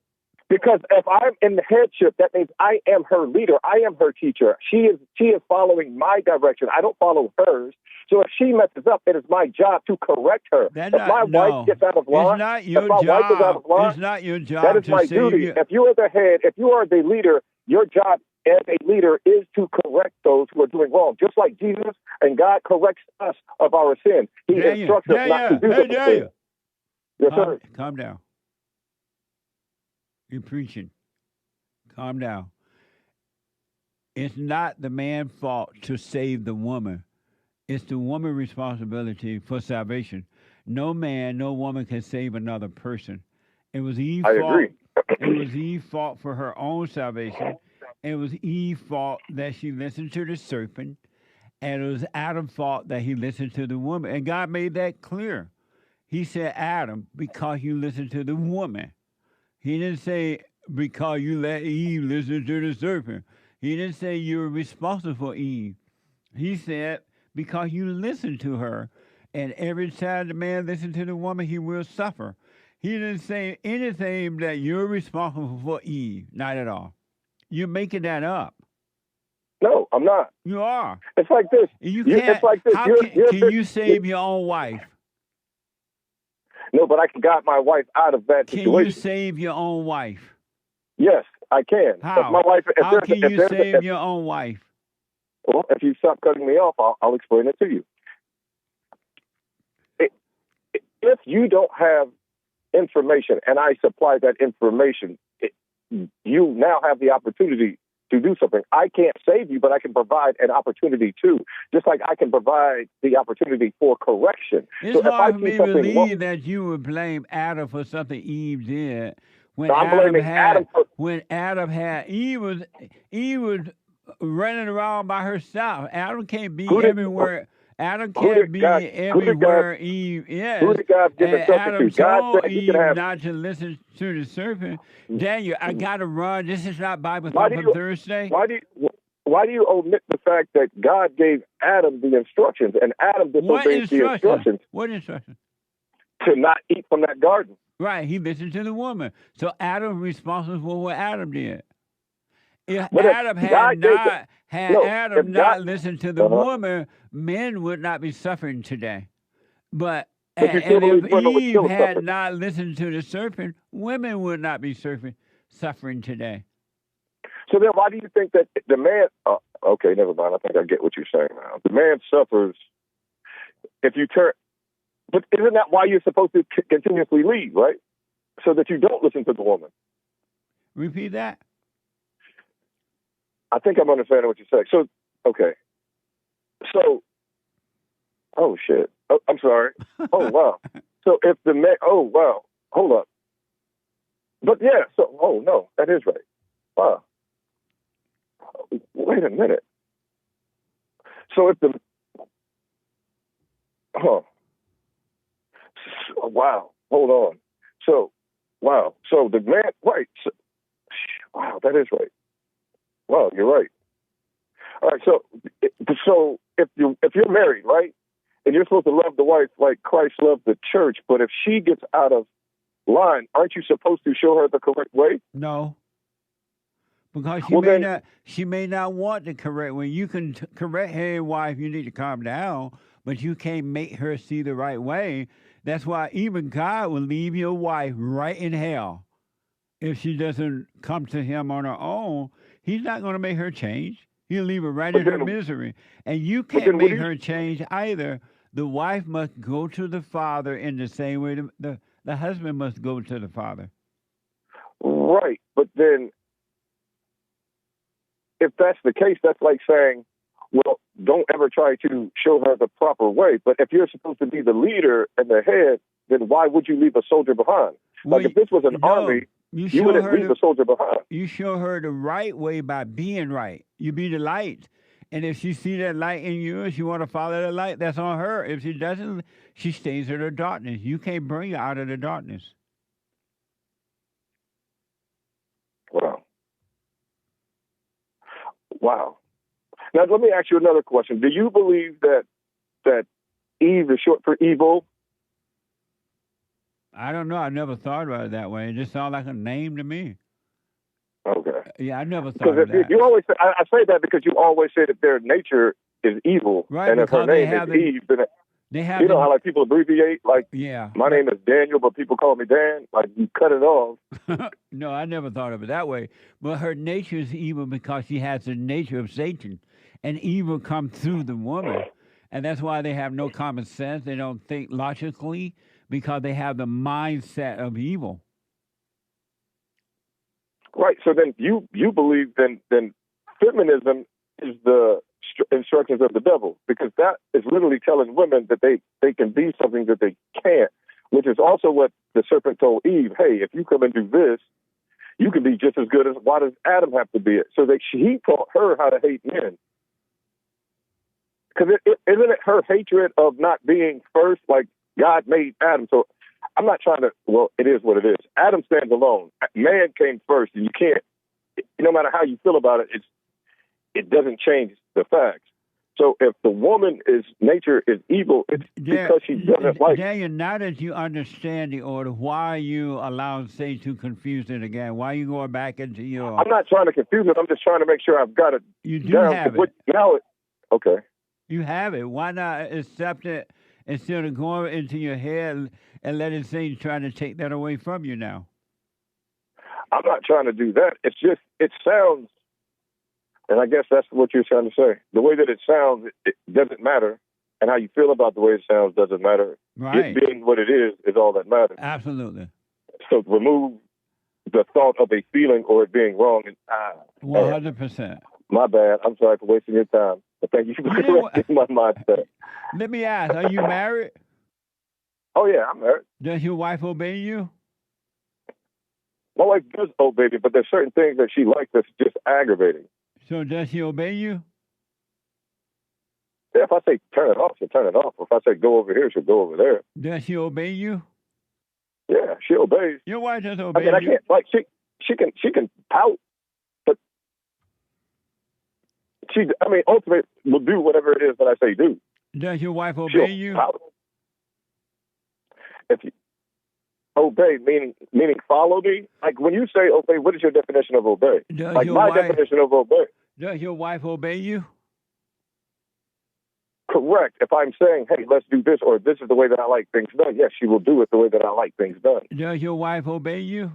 Because if I'm in the headship, that means I am her leader. I am her teacher. She is following my direction. I don't follow hers. So if she messes up, it is my job to correct her. That's If not- my no. wife gets out of line, It's not your if my wife is out of job. line, It's not your job that is to my save duty. you. If you are the head, if you are the leader, your job as a leader is to correct those who are doing wrong. Just like Jesus and God corrects us of our sin. He Daniel, instructs us not to do Hey, those Daniel. things. Yes, sir. Calm down. You're preaching. Calm down. It's not the man's fault to save the woman. It's the woman's responsibility for salvation. No man, no woman can save another person. It was Eve's I fault. agree. It was Eve's fault for her own salvation. It was Eve's fault that she listened to the serpent. And it was Adam's fault that he listened to the woman. And God made that clear. He said, Adam, because you listened to the woman. He didn't say, because you let Eve listen to the serpent. He didn't say you were responsible for Eve. He said, because you listened to her. And every time the man listened to the woman, he will suffer. He didn't say anything that you're responsible for Eve. Not at all. You're making that up. No, I'm not. You are. It's like this. You can't. It's like this. How You're- can you save your own wife? No, but I can guide my wife out of that Can situation. you save your own wife? Yes, I can. How? If my wife, if How there's- can if you there's- save if- your own wife? Well, if you stop cutting me off, I'll explain it to you. If you don't have information and I supply that information, you now have the opportunity to do something. I can't save you, but I can provide an opportunity too. Just like I can provide the opportunity for correction. It's so if I hard for see me to something believe wrong, that you would blame Adam for something Eve did. When No, I'm Adam blaming had, Adam for- when Adam had, Eve was running around by herself. Adam can't be Who did- everywhere. Adam who can't did be God- who did everywhere Eve is. who did God give And instruction Adam to? God told said you Eve can have- not to listen to the serpent. Daniel, I got to run. This is not Bible Why Thump do on you- Thursday. Why do you omit the fact that God gave Adam the instructions and Adam What disobeyed the instructions What instructions? to not eat from that garden? Right, he listened to the woman. So Adam was responsible for what Adam did. If But if Adam God had gave the- not had No, Adam if not God- listened to the Uh-huh. woman, men would not be suffering today. But But you still and believe if women would Eve still had suffer. not listened to the serpent, women would not be suffering today. So then why do you think that the man, okay, never mind. I think I get what you're saying now. The man suffers if you turn, but isn't that why you're supposed to continuously lead, right? So that you don't listen to the woman. Repeat that. I think I'm understanding what you're saying. So, okay. So, oh, shit. Oh, I'm sorry. Oh, wow. So if the man, oh, wow. Hold up. But yeah, so, oh, no, that is right. Wow. Wait a minute. So if the, wow, hold on. So, wow. So the man, right. So, wow, that is right. Wow, you're right. All right. So if you're married, right, and you're supposed to love the wife like Christ loved the church. But if she gets out of line, aren't you supposed to show her the correct way? No. Because she may not want the correct way. You can correct, hey, wife, you need to calm down, but you can't make her see the right way. That's why even God will leave your wife right in hell if she doesn't come to him on her own. He's not going to make her change. He'll leave her right in her misery. And you can't make her change either. The wife must go to the father in the same way the husband must go to the father. Right. But then if that's the case, that's like saying, well, don't ever try to show her the proper way. But if you're supposed to be the leader and the head, then why would you leave a soldier behind? Well, like if this was an army, you wouldn't leave a soldier behind. You show her the right way by being right. You be the light. And if she see that light in you and she want to follow the light, that's on her. If she doesn't, she stays in the darkness. You can't bring her out of the darkness. Wow. Now, let me ask you another question. Do you believe that Eve is short for evil? I don't know. I never thought about it that way. It just sounds like a name to me. Okay. Yeah, I never thought of that. You always say, I say that because you always say that their nature is evil. Right, and if her name is Eve, then you know how like people abbreviate? Like, my name is Daniel, but people call me Dan. Like, you cut it off. No, I never thought of it that way. But her nature is evil because she has the nature of Satan. And evil comes through the woman. And that's why they have no common sense. They don't think logically because they have the mindset of evil. Right. So then you believe then feminism is the instructions of the devil, because that is literally telling women that they can be something that they can't, which is also what the serpent told Eve. Hey, if you come and do this, you can be just as good as, why does Adam have to be it? So that he taught her how to hate men. Because isn't it her hatred of not being first, like God made Adam? So I'm not trying to, well, it is what it is. Adam stands alone. Man came first, and you can't, no matter how you feel about it, it doesn't change the facts. So if the woman nature is evil, it's because she doesn't like. Daniel, now that you understand the order, why are you allowing Satan to confuse it again? Why are you going back into your... I'm not trying to confuse it. I'm just trying to make sure I've got it. You do have it. Okay. You have it. Why not accept it instead of going into your head and letting Satan try to take that away from you now? I'm not trying to do that. It's just, it sounds, and I guess that's what you're trying to say. The way that it sounds, it doesn't matter. And how you feel about the way it sounds doesn't matter. Right. It being what it is all that matters. Absolutely. So remove the thought of a feeling or it being wrong. And 100%. My bad. I'm sorry for wasting your time. But thank you for correcting my mindset. Let me ask, are you married? Oh, yeah, I'm married. Does your wife obey you? My wife does obey me, but there's certain things that she likes that's just aggravating. So does she obey you? Yeah, if I say turn it off, she'll turn it off. If I say go over here, she'll go over there. Does she obey you? Yeah, she obeys. Your wife does obey you. I can't, like, she can pout, but ultimately will do whatever it is that I say do. Does your wife obey you? Pout. If you obey, meaning follow me? Like, when you say obey, what is your definition of obey? Definition of obey. Does your wife obey you? Correct. If I'm saying, hey, let's do this, or this is the way that I like things done, yes, she will do it the way that I like things done. Does your wife obey you?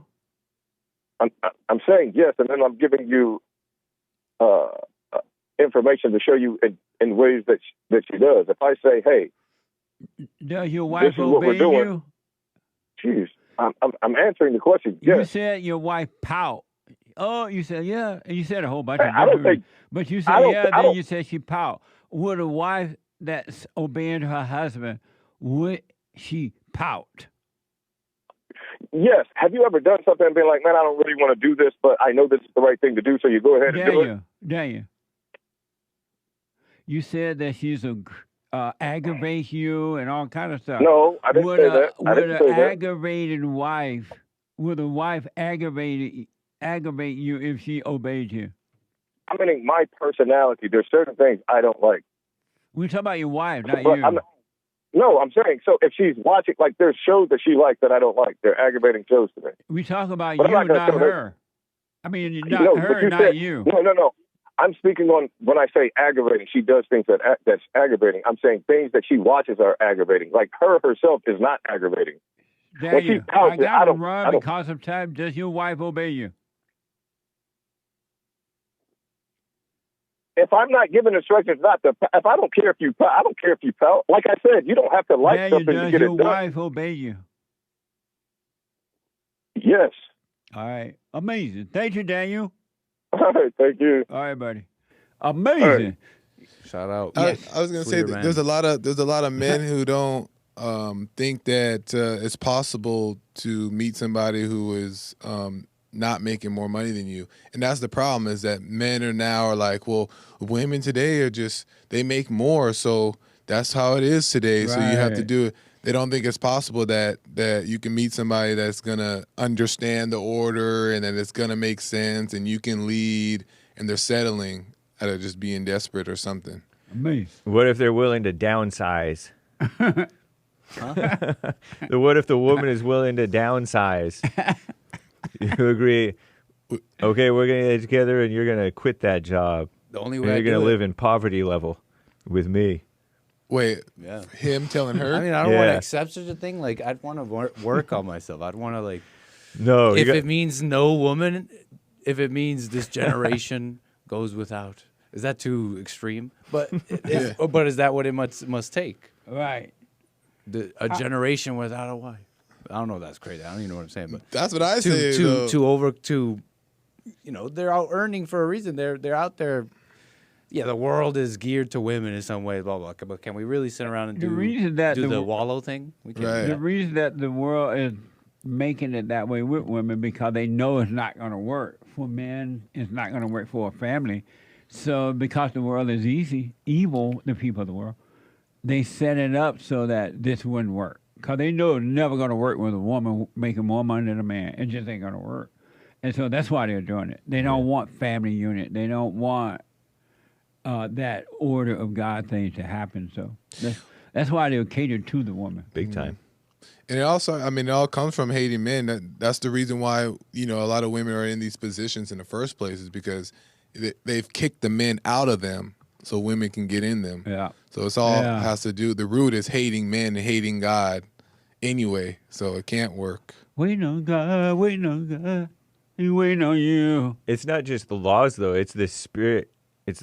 I'm saying yes, and then I'm giving you information to show you in ways that she does. If I say, hey, does your wife obey what we're doing, you? Jeez, I'm answering the question. Yes. You said your wife pout. Oh, you said yeah, and you said a whole bunch of I don't different. think, but you said yeah, then you said she pout. Would a wife that's obeying her husband, would she pout? Yes. Have you ever done something and been like, man, I don't really want to do this, but I know this is the right thing to do, so you go ahead and do it? Daniel, you said that she's aggravate you and all kind of stuff. No, I didn't say that. Would an aggravated wife, would a wife aggravate you if she obeyed you? I mean, my personality, there's certain things I don't like. We're talking about your wife, not you. No, I'm saying, so if she's watching, like, there's shows that she likes that I don't like. They're aggravating shows to me. We talk about But I'm you, not gonna not tell her. I mean, not No, her, but you not said, you. No. I'm speaking on when I say aggravating. She does things that's aggravating. I'm saying things that she watches are aggravating. Like her herself is not aggravating. Daniel, pouts, I got to don't- run I don't- because of time. Does your wife obey you? If I'm not giving instructions not to, if I don't care if you, I don't care if you pout. Like I said, you don't have to like Daniel, something to does get your it done. wife obey you? Yes. All right. Amazing. Thank you, Daniel. All right. Thank you. All right, buddy. Amazing. Shout out. I was gonna say Sweeter that man. there's a lot of men who don't think that it's possible to meet somebody who is not making more money than you, and that's the problem. Is that men are like, well, women today are just they make more, so that's how it is today. So you have to Right. do it. They don't think it's possible that you can meet somebody that's gonna understand the order and that it's gonna make sense and you can lead, and they're settling out of just being desperate or something. Amazing. What if they're willing to downsize? What if the woman is willing to downsize? You agree? Okay, we're gonna get together, and you're gonna quit that job. The only And way I you're do gonna it- live in poverty level with me. Wait, Yeah. him telling her? I mean, I don't want to Yeah. accept such a thing. Like, I'd want to work on myself. I'd want to, like, No, if it means no woman, if it means this generation goes without. Is that too extreme? But but is that what it must take? Right. A generation without a wife. I don't know if that's crazy. I don't even know what I'm saying, but That's what I say. though. They're out earning for a reason. They're out there. Yeah, the world is geared to women in some way, blah blah. But can we really sit around and The reason that do the- the wallow thing? We can't do Right. The that. reason that the world is making it that way with women because they know it's not going to work for men. It's not going to work for a family. So because the world is evil, the people of the world, they set it up so that this wouldn't work. Because they know it's never going to work with a woman making more money than a man. It just ain't going to work. And so that's why they're doing it. They don't want family unit. They don't want that order of God thing to happen. So that's why they'll cater to the woman. big time. And it also, I mean, it all comes from hating men. That's the reason why, a lot of women are in these positions in the first place is because they've kicked the men out of them so women can get in them. Yeah. So it's all has to do, the root is hating men and hating God anyway. So it can't work. Waiting on God, waiting on God, he waiting on you. It's not just the laws, though. It's the spirit. It's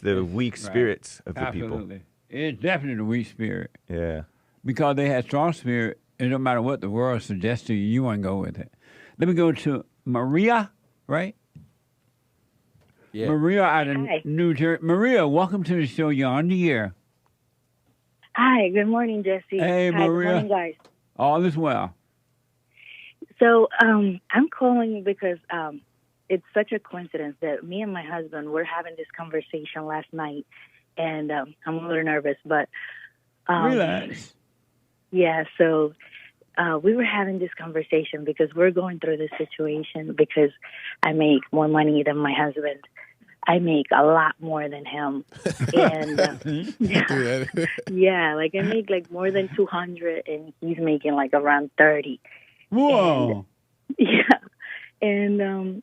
the weak spirits of the people. Absolutely. It's definitely the weak spirit. Yeah. Because they had strong spirit, it don't matter what the world suggests to you, you want to go with it. Let me go to Maria, right? Yeah. Maria out of Hi. New Jersey. Maria, welcome to the show. You're on the air. Hi, good morning, Jesse. Hey, Hi, Maria. Good morning, guys. All is well. So I'm calling because it's such a coincidence that me and my husband were having this conversation last night, and I'm a little nervous, but Relax. yeah. So we were having this conversation because we're going through this situation because I make more money than my husband. I make a lot more than him, and yeah, like I make like more than 200, and he's making like around 30. Whoa. Yeah, and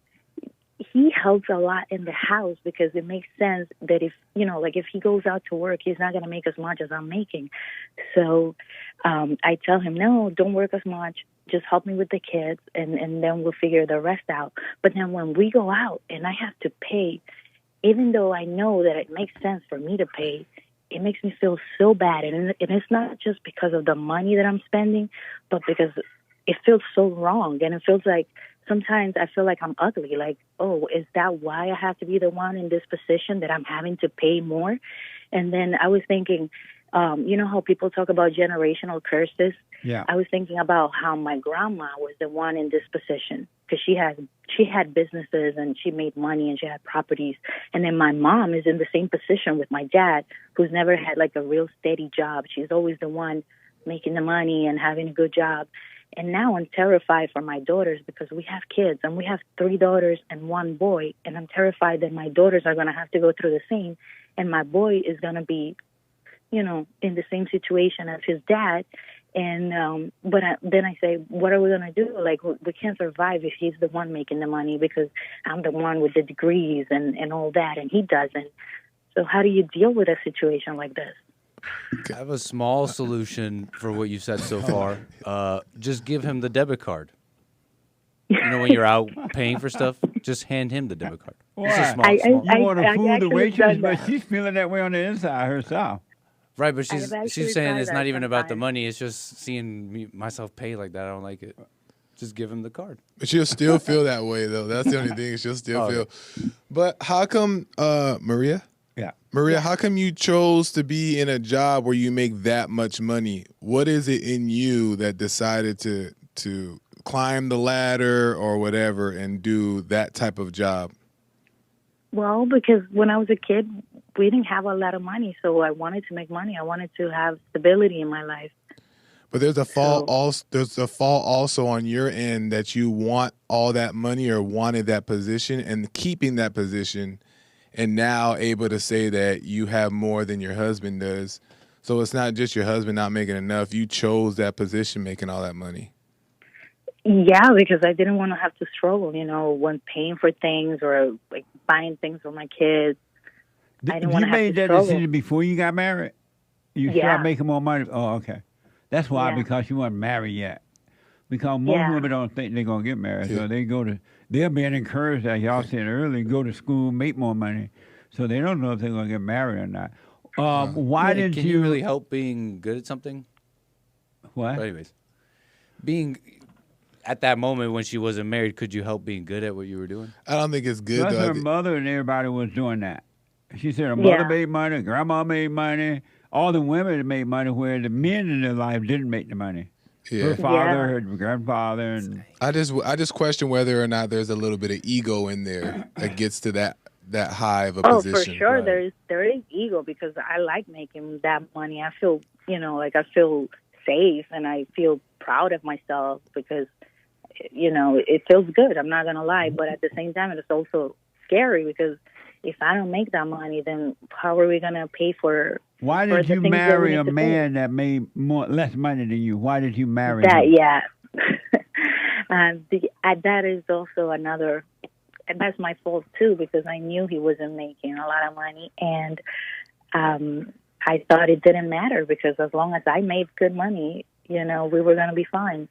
he helps a lot in the house because it makes sense that if if he goes out to work, he's not going to make as much as I'm making. So I tell him, no, don't work as much. Just help me with the kids, and then we'll figure the rest out. But then when we go out and I have to pay, even though I know that it makes sense for me to pay, it makes me feel so bad. And it's not just because of the money that I'm spending, but because it feels so wrong. And it feels like sometimes I feel like I'm ugly. Like, oh, is that why I have to be the one in this position that I'm having to pay more? And then I was thinking, you know how people talk about generational curses? Yeah. I was thinking about how my grandma was the one in this position because she had businesses and she made money and she had properties. And then my mom is in the same position with my dad, who's never had like a real steady job. She's always the one making the money and having a good job. And now I'm terrified for my daughters because we have kids and we have 3 daughters and 1 boy. And I'm terrified that my daughters are going to have to go through the same. And my boy is going to be in the same situation as his dad. And then I say, what are we going to do? Like, we can't survive if he's the one making the money, because I'm the one with the degrees and all that, and he doesn't. So how do you deal with a situation like this? I have a small solution for what you've said so far. Just give him the debit card. When you're out paying for stuff, just hand him the debit card. It's a small. You want to fool the waitress, done but that. she's feeling that way on the inside herself. Right, but I've she's actually saying tried it's that not even about the sometimes. money. It's just seeing myself pay like that. I don't like it. Just give him the card. But she'll still feel that way, though. That's the only thing. She'll still feel. But how come, Maria? Yeah. Maria, how come you chose to be in a job where you make that much money? What is it in you that decided to climb the ladder or whatever and do that type of job? Well, because when I was a kid, we didn't have a lot of money, so I wanted to make money. I wanted to have stability in my life. But there's a fall also on your end that you want all that money or wanted that position and keeping that position, and now able to say that you have more than your husband does. So it's not just your husband not making enough. You chose that position making all that money. Yeah, because I didn't want to have to struggle, when paying for things or like buying things for my kids. I didn't want to You have made to that struggle. decision before you got married? You Yeah. started making more money? Oh, okay. That's why, Yeah. because you weren't married yet. Because most Yeah. women don't think they're going to get married. So they're being encouraged, as y'all said earlier, go to school, make more money. So they don't know if they're going to get married or not. Why didn't Can you really help being good at something? What? But anyways, being at that moment when she wasn't married, could you help being good at what you were doing? I don't think it's good, Plus though. her mother and everybody was doing that. She said her mother made money, grandma made money, all the women made money, where the men in their life didn't make the money. Yeah. Her father, her grandfather, and I just question whether or not there's a little bit of ego in there that gets to that high of a position. For sure, there is ego, because I like making that money. I feel, like I feel safe, and I feel proud of myself because, it feels good. I'm not gonna lie, but at the same time, it's also scary, because if I don't make that money, then how are we gonna pay for? Why for did the you things that we marry need a to pay? man that made less money than you? Why did you marry That? him? Yeah, that is also another, and that's my fault too, because I knew he wasn't making a lot of money, and I thought it didn't matter, because as long as I made good money, we were gonna be fine.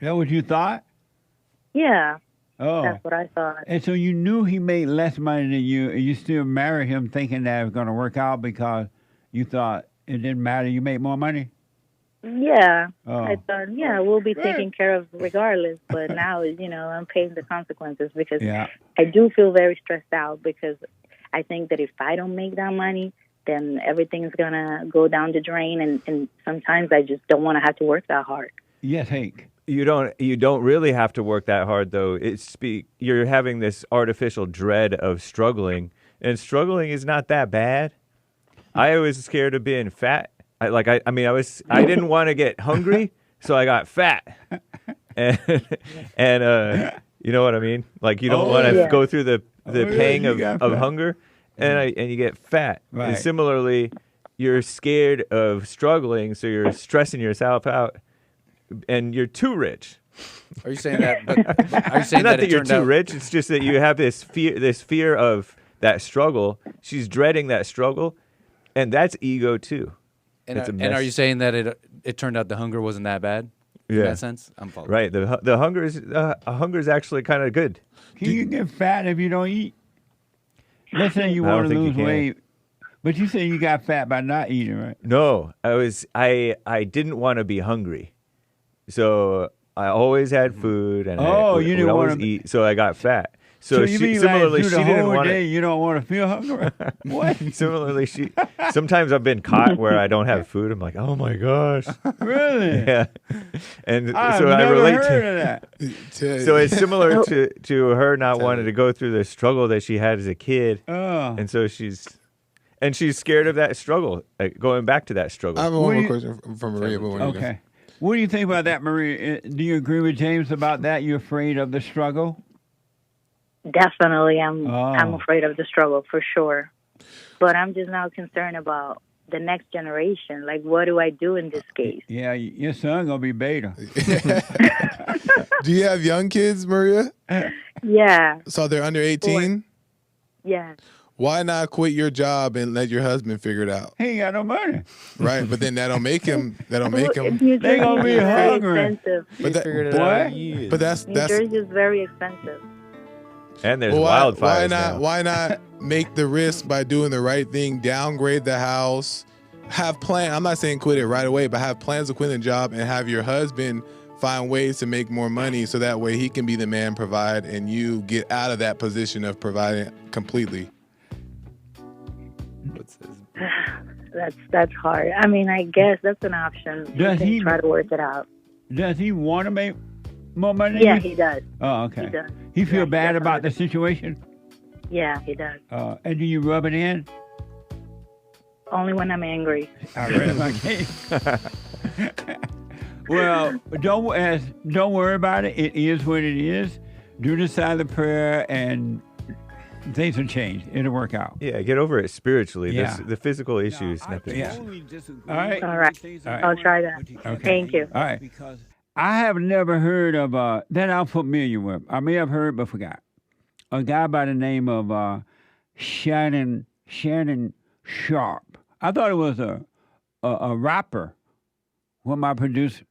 Is that what you thought? Yeah. Oh. That's what I thought. And so you knew he made less money than you, and you still married him thinking that it was going to work out because you thought it didn't matter, you made more money? Yeah. Oh. I thought, we'll be taken care of regardless. But now, I'm paying the consequences, because I do feel very stressed out, because I think that if I don't make that money, then everything's going to go down the drain. And sometimes I just don't want to have to work that hard. Yes, Hank. You don't really have to work that hard, though. You're having this artificial dread of struggling, and struggling is not that bad. I was scared of being fat. I didn't want to get hungry, so I got fat. And you know what I mean? Like, you don't want to go through the pang of hunger, and you get fat. Right. And similarly, you're scared of struggling, so you're stressing yourself out. And you're too rich. Are you saying that? Are you saying not that it you're turned too out- rich? It's just that you have this fear of that struggle. She's dreading that struggle, and that's ego too. And, It's a and are mess. you saying that it turned out the hunger wasn't that bad? In that sense, I'm following. Right. The hunger is actually kind of good. Can you get fat if you don't eat? Let's say you I don't want to think you lose can. weight, but you say you got fat by not eating, right? No, I didn't want to be hungry, so I always had food, and I you would didn't always wanna- eat. So I got fat. So you mean similarly, like through she the didn't whole want day to. you don't want to feel hungry? What? Similarly, sometimes I've been caught where I don't have food. I'm like, oh my gosh. Really? Yeah. And I've so I never relate heard to of that. So it's similar to her not wanting to go through the struggle that she had as a kid. Oh. And so she's scared of that struggle, going back to that struggle. I have one more question from Maria. But when you're done. Okay. What do you think about that, Maria? Do you agree with James about that? You're afraid of the struggle? Definitely, I'm afraid of the struggle for sure. But I'm just now concerned about the next generation. Like, what do I do in this case? Yeah, your son gonna be beta. Do you have young kids, Maria? Yeah. So they're under 18? Yeah. Why not quit your job and let your husband figure it out? He ain't got no money. Right, but then that'll make him. New Jersey They gonna be is very hungry. expensive. But that, Figured it out in years. but that's New Jersey is very expensive. And there's Well, wildfires now. Why not make the risk by doing the right thing? Downgrade the house. Have plan. I'm not saying quit it right away, but have plans to quit the job and have your husband find ways to make more money so that way he can be the man, provide, and you get out of that position of providing completely. That's hard. I mean, I guess that's an option. Does You he- can try to work it out. Does he want to make more money? Yeah, he does. Oh, okay. He does. He feel Yeah, bad he about the situation? Yeah, he does. And do you rub it in? Only when I'm angry. I rest my case. Well, don't worry about it. It is what it is. Do the silent prayer and things will change. It'll work out. Yeah, get over it spiritually. Yeah. The physical issue is nothing. Yeah. All right. All right. I'll try that. Okay. Thank you. All right. I have never heard of that I'm familiar with. I may have heard but forgot. A guy by the name of Shannon Sharpe. I thought it was a rapper. When my producer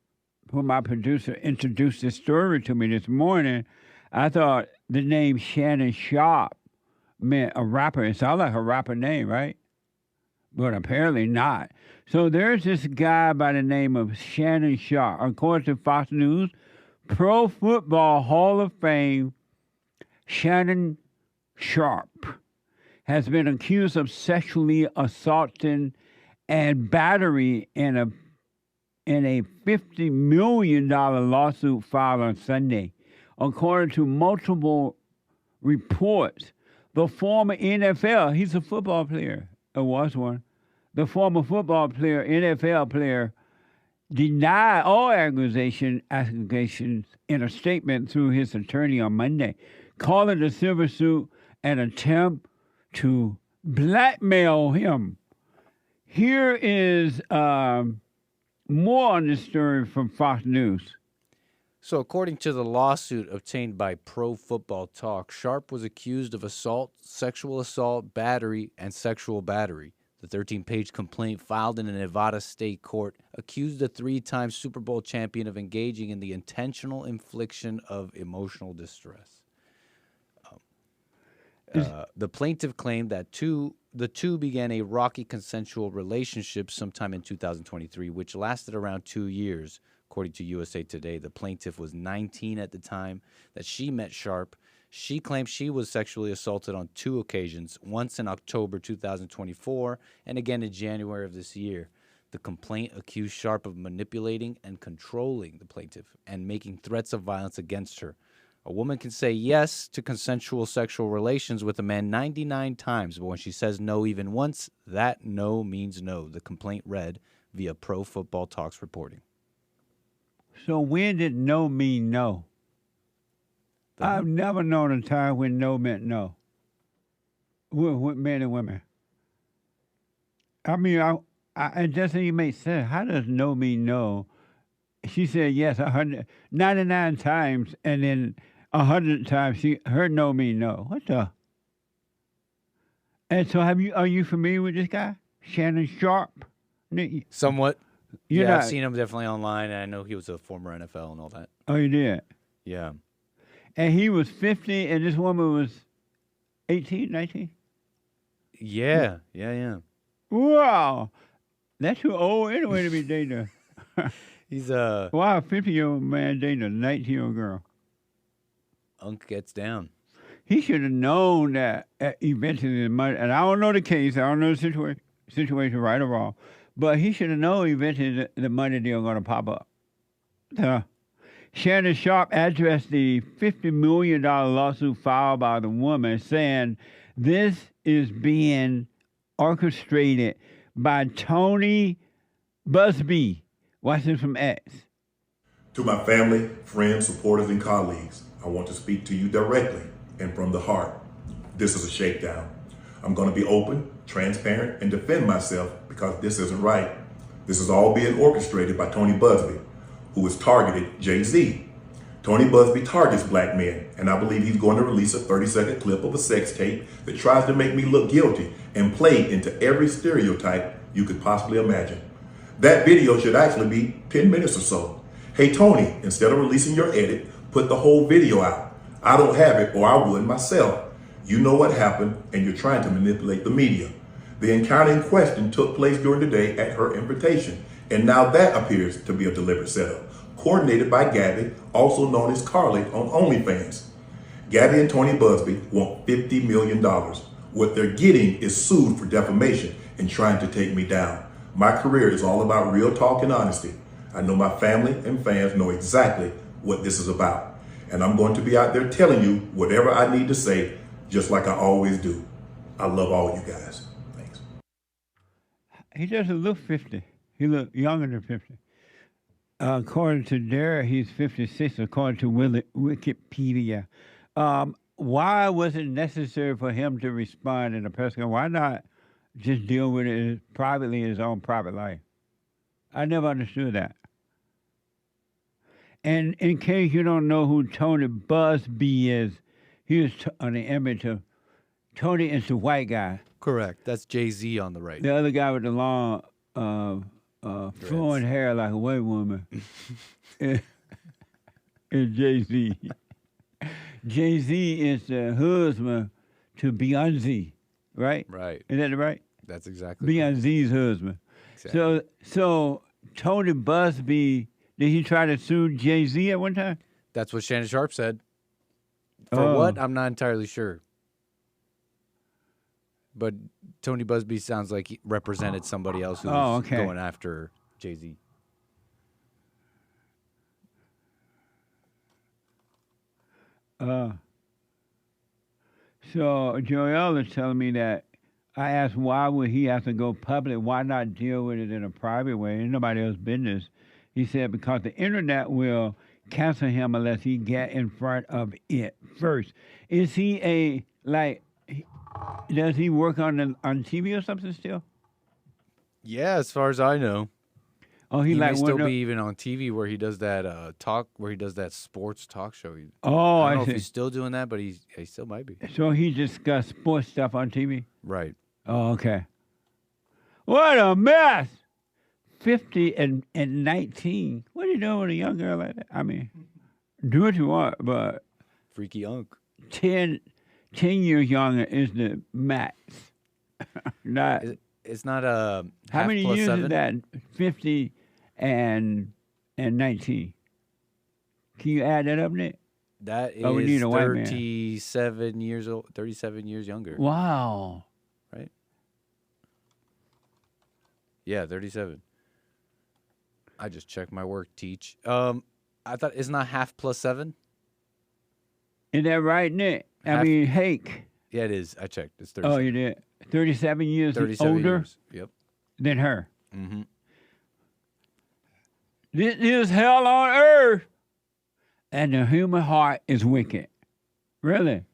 introduced this story to me this morning, I thought the name Shannon Sharpe meant a rapper. It sounds like a rapper name, right? But apparently not. So there's this guy by the name of Shannon Sharpe. According to Fox News, Pro Football Hall of Fame Shannon Sharpe has been accused of sexually assaulting and battery in a $50 million lawsuit filed on Sunday. According to multiple reports, the former NFL, he's a football player, or was one, the former football player, NFL player, denied all accusations in a statement through his attorney on Monday, calling the civil suit an attempt to blackmail him. Here is more on this story from Fox News. So according to the lawsuit obtained by Pro Football Talk, Sharpe was accused of assault, sexual assault, battery, and sexual battery. The 13-page complaint filed in a Nevada state court accused the three-time Super Bowl champion of engaging in the intentional infliction of emotional distress. The plaintiff claimed that the two began a rocky consensual relationship sometime in 2023, which lasted around 2 years. According to USA Today, the plaintiff was 19 at the time that she met Sharpe. She claims she was sexually assaulted on 2 occasions, once in October 2024 and again in January of this year. The complaint accused Sharpe of manipulating and controlling the plaintiff and making threats of violence against her. A woman can say yes to consensual sexual relations with a man 99 times, but when she says no even once, that no means no, the complaint read via Pro Football Talk's reporting. So when did no mean no? I've never known a time when no meant no. With men and women. I mean, it doesn't even make sense. How does no mean no? She said yes 99 times, and then 100 times her no mean no. What the? And so are you familiar with this guy, Shannon Sharpe? Somewhat. You're I've not- seen him definitely online, and I know he was a former NFL and all that. Oh, you did? Yeah. And he was 50, and this woman was 18, 19? Yeah. Wow. That's too old anyway to be dating her. He's Wow, a 50-year-old man dating a 19-year-old girl. Unk gets down. He should have known that eventually the money, and I don't know the case, I don't know the situation right or wrong, but he should have known eventually the money deal going to pop up. Shannon Sharpe addressed the $50 million lawsuit filed by the woman, saying this is being orchestrated by Tony Busby. Watch this from X. To my family, friends, supporters, and colleagues, I want to speak to you directly and from the heart. This is a shakedown. I'm going to be open, transparent, and defend myself because this isn't right. This is all being orchestrated by Tony Busby, who has targeted Jay-Z. Tony Busby targets black men, and I believe he's going to release a 30-second clip of a sex tape that tries to make me look guilty and play into every stereotype you could possibly imagine. That video should actually be 10 minutes or so. Hey Tony, instead of releasing your edit, put the whole video out. I don't have it, or I would myself. You know what happened, and you're trying to manipulate the media. The encounter in question took place during the day at her invitation, and now that appears to be a deliberate setup, coordinated by Gabby, also known as Carly on OnlyFans. Gabby and Tony Busby want $50 million. What they're getting is sued for defamation and trying to take me down. My career is all about real talk and honesty. I know my family and fans know exactly what this is about. And I'm going to be out there telling you whatever I need to say, just like I always do. I love all you guys. Thanks. He doesn't look 50. He looks younger than 50. According to Derek, he's 56, according to Wikipedia. Why was it necessary for him to respond in a press conference? Why not just deal with it privately in his own private life? I never understood that. And in case you don't know who Tony Busby is, he was on the image of Tony is the white guy. Correct. That's Jay-Z on the right. The other guy with the long, flowing hair like a white woman is Jay-Z. Jay-Z is the husband to Beyonce, right? Right. Is that right? That's exactly Beyonce's husband. Exactly. So Tony Busby, did he try to sue Jay-Z at one time? That's what Shannon Sharpe said. For what? I'm not entirely sure. But Tony Busby sounds like he represented somebody else who was going after Jay-Z. So Joel is telling me that I asked why would he have to go public? Why not deal with it in a private way? Ain't nobody else's business. He said because the internet will cancel him unless he get in front of it first. Is he does he work on TV or something still? Yeah, as far as I know. Oh, he may still be even on TV where he does that that sports talk show. I don't know if he's still doing that, but he still might be. So he discussed sports stuff on TV? Right. Oh, okay. What a mess! 50 and 19. What are you doing with a young girl like that? I mean, do what you want, but freaky unk. 10 years younger is the max. Not. It's not a. How many years 7? is that? 50 and 19. Can you add that up, Nick? That is we need a white man. 37 years old. 37 years younger. Wow. Right. Yeah, 37. I just checked my work teach. I thought it's not half plus 7. Is that right, Nick? Hake. Yeah, it is. I checked. It's 37. Oh, you did. 37 years 37 older years. Yep. than her. Mm-hmm. This is hell on earth. And the human heart is wicked. Really.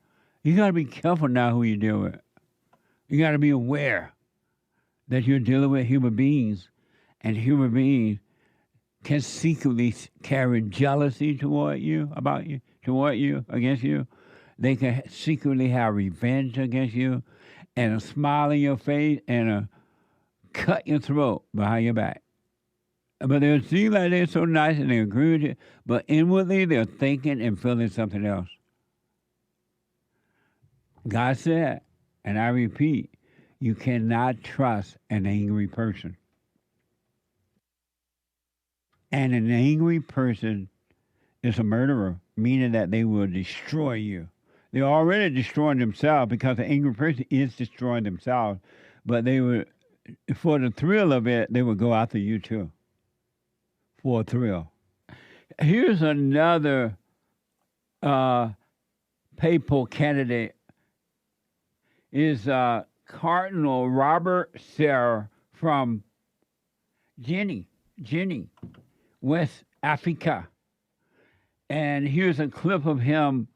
You got to be careful now who you deal with. You got to be aware that you're dealing with human beings. And human beings can secretly carry jealousy toward you, against you. They can secretly have revenge against you, and a smile in your face, and a cut your throat behind your back. But they'll seem like they're so nice and they agree with you, but inwardly they're thinking and feeling something else. God said, and I repeat, you cannot trust an angry person. And an angry person is a murderer, meaning that they will destroy you. They're already destroying themselves because the angry person is destroying themselves. But they would, for the thrill of it, they would go after you too. For a thrill. Here's another papal candidate. Is Cardinal Robert Serra from Guinea, West Africa. And here's a clip of him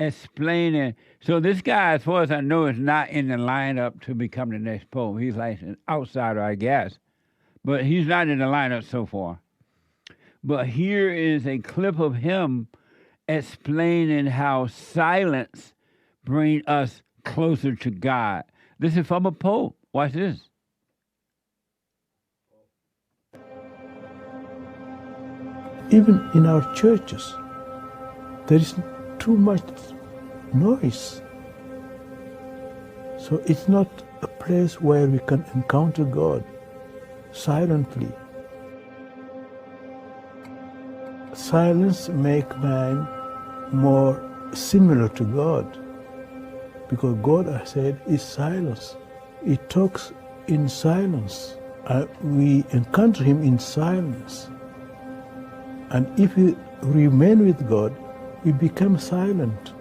explaining. So this guy, as far as I know, is not in the lineup to become the next pope. He's like an outsider, I guess. But he's not in the lineup so far. But here is a clip of him explaining how silence brings us closer to God. This is from a pope. Watch this. Even in our churches, there is too much noise. So it's not a place where we can encounter God silently. Silence makes man more similar to God, because God, I said, is silence. He talks in silence. We encounter him in silence. And if we remain with God, we become silent.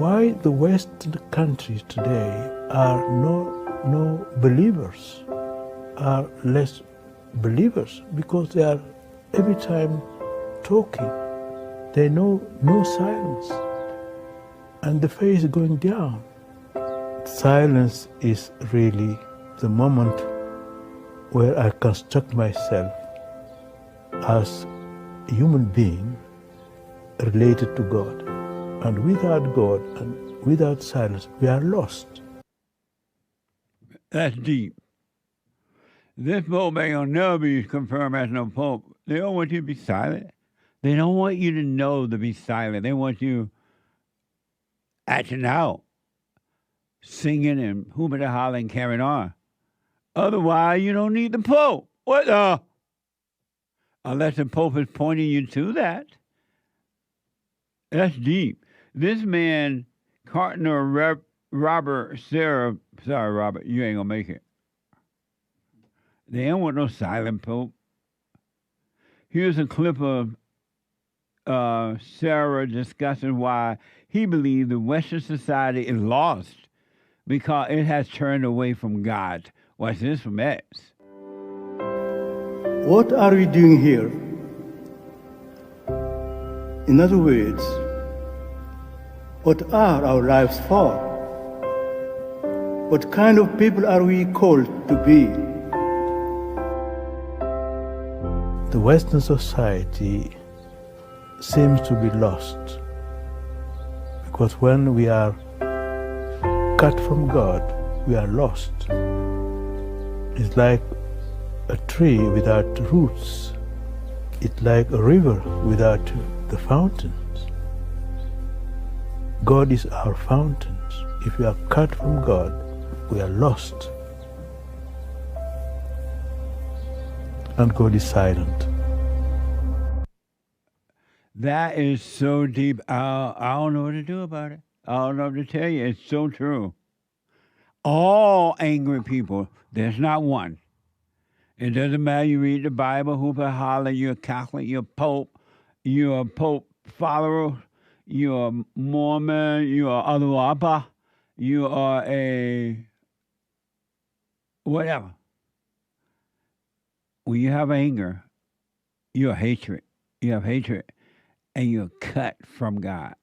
Why the Western countries today are no believers, are less believers, because they are every time talking. They know no silence, and the faith is going down. Silence is really the moment where I construct myself as a human being related to God. And without God and without silence, we are lost. That's deep. This pope ain't gonna never be confirmed as no pope. They don't want you to be silent. They don't want you to know to be silent. They want you acting out, singing and hooping and hollering, carrying on. Otherwise, you don't need the pope. What the? Unless the pope is pointing you to that. That's deep. This man, Cardinal Robert Sarah, sorry, Robert, you ain't gonna make it. They don't want no silent pope. Here's a clip of Sarah discussing why he believes the Western society is lost because it has turned away from God. Watch this from X. What are we doing here? In other words, what are our lives for? What kind of people are we called to be? The Western society seems to be lost, because when we are cut from God, we are lost. It's like a tree without roots. It's like a river without the fountains. God is our fountains. If we are cut from God, we are lost. And God is silent. That is so deep. I don't know what to do about it. I don't know what to tell you. It's so true. All angry people, there's not one. It doesn't matter. You read the Bible, hoop and holler, you're a Catholic, you're a Pope, you're a Pope follower, you're a Mormon, you're a Aluapa, you are a whatever. When you have anger, you're hatred. You have hatred, and you're cut from God.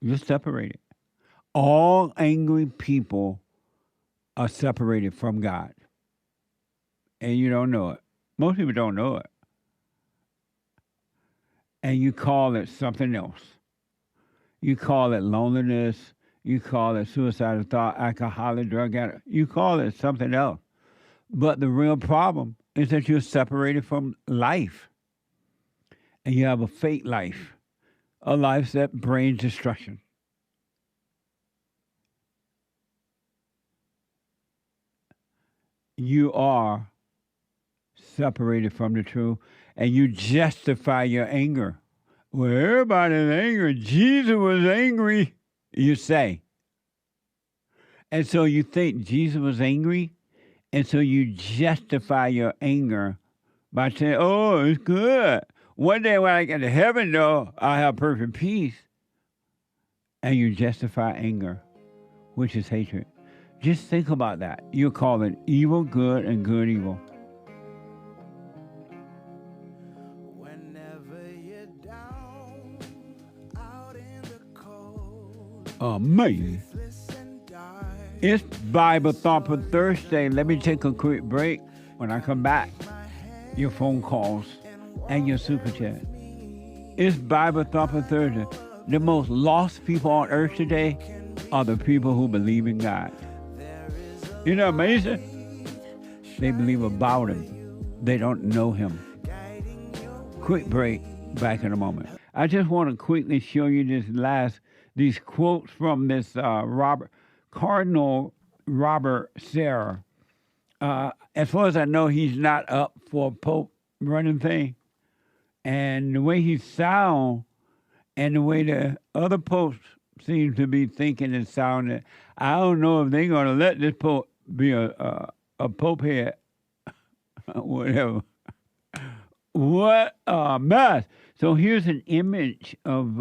You're separated. All angry people are separated from God. And you don't know it. Most people don't know it. And you call it something else. You call it loneliness. You call it suicidal thought, alcoholic, drug addict. You call it something else. But the real problem is that you're separated from life. And you have a fake life. A life that brings destruction. You are separated from the truth, and you justify your anger. Well, everybody's angry. Jesus was angry, you say. And so you think Jesus was angry, and so you justify your anger by saying, oh, it's good. One day when I get to heaven, though, I'll have perfect peace. And you justify anger, which is hatred. Just think about that. You're calling evil good and good evil. Whenever you're down, out in the cold. Amazing. It's Bible Thought for Thursday. Let me take a quick break. When I come back, your phone calls and your super chat. It's Bible Thought for Thursday. The most lost people on earth today are the people who believe in God. Isn't that amazing? They believe about Him. They don't know Him. Quick break. Back in a moment. I just want to quickly show you these quotes from this Cardinal Robert Sarah. As far as I know, he's not up for Pope running thing. And the way he sounds and the way the other popes seem to be thinking and sounding, I don't know if they're going to let this pope be a pope head. Whatever. What a mess. So here's an image of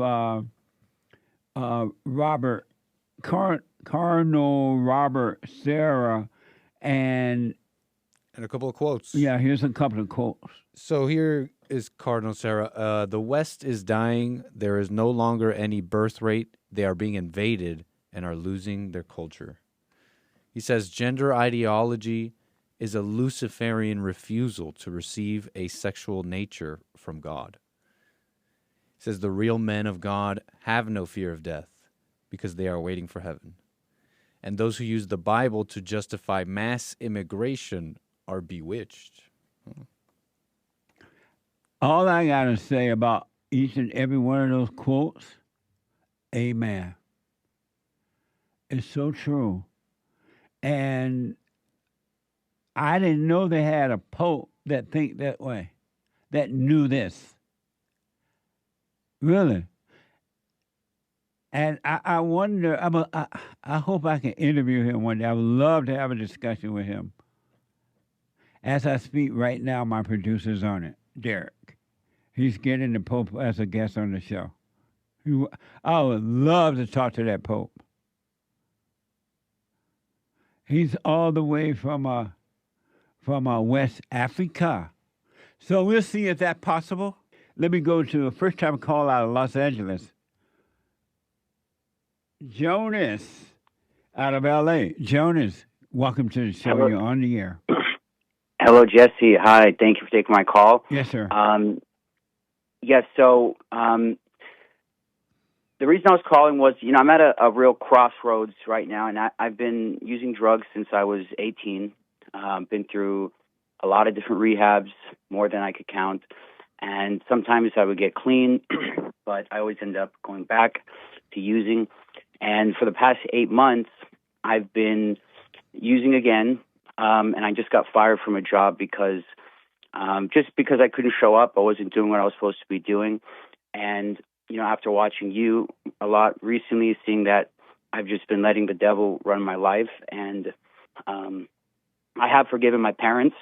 Cardinal Robert Sarah and a couple of quotes. Yeah, here's a couple of quotes. So here is Cardinal Sarah. The West is dying. There is no longer any birth rate. They are being invaded and are losing their culture. He says gender ideology is a Luciferian refusal to receive a sexual nature from God. He says the real men of God have no fear of death because they are waiting for heaven. And those who use the Bible to justify mass immigration are bewitched. All I got to say about each and every one of those quotes, amen. It's so true. And I didn't know they had a pope that think that way, that knew this. Really. And I wonder, I hope I can interview him one day. I would love to have a discussion with him. As I speak right now, my producer's on it, Derek. He's getting the Pope as a guest on the show. I would love to talk to that Pope. He's all the way from West Africa. So we'll see if that's possible. Let me go to a first-time call out of Los Angeles. Jonas out of L.A. Jonas, welcome to the show. Hello. You're on the air. Hello, Jesse. Hi. Thank you for taking my call. Yes, sir. Yes, so the reason I was calling was, I'm at a real crossroads right now, and I've been using drugs since I was 18. Been through a lot of different rehabs, more than I could count. And sometimes I would get clean, but I always end up going back to using. And for the past 8 months, I've been using again, and I just got fired from a job because I couldn't show up. I wasn't doing what I was supposed to be doing. And, after watching you a lot recently, seeing that I've just been letting the devil run my life. And I have forgiven my parents,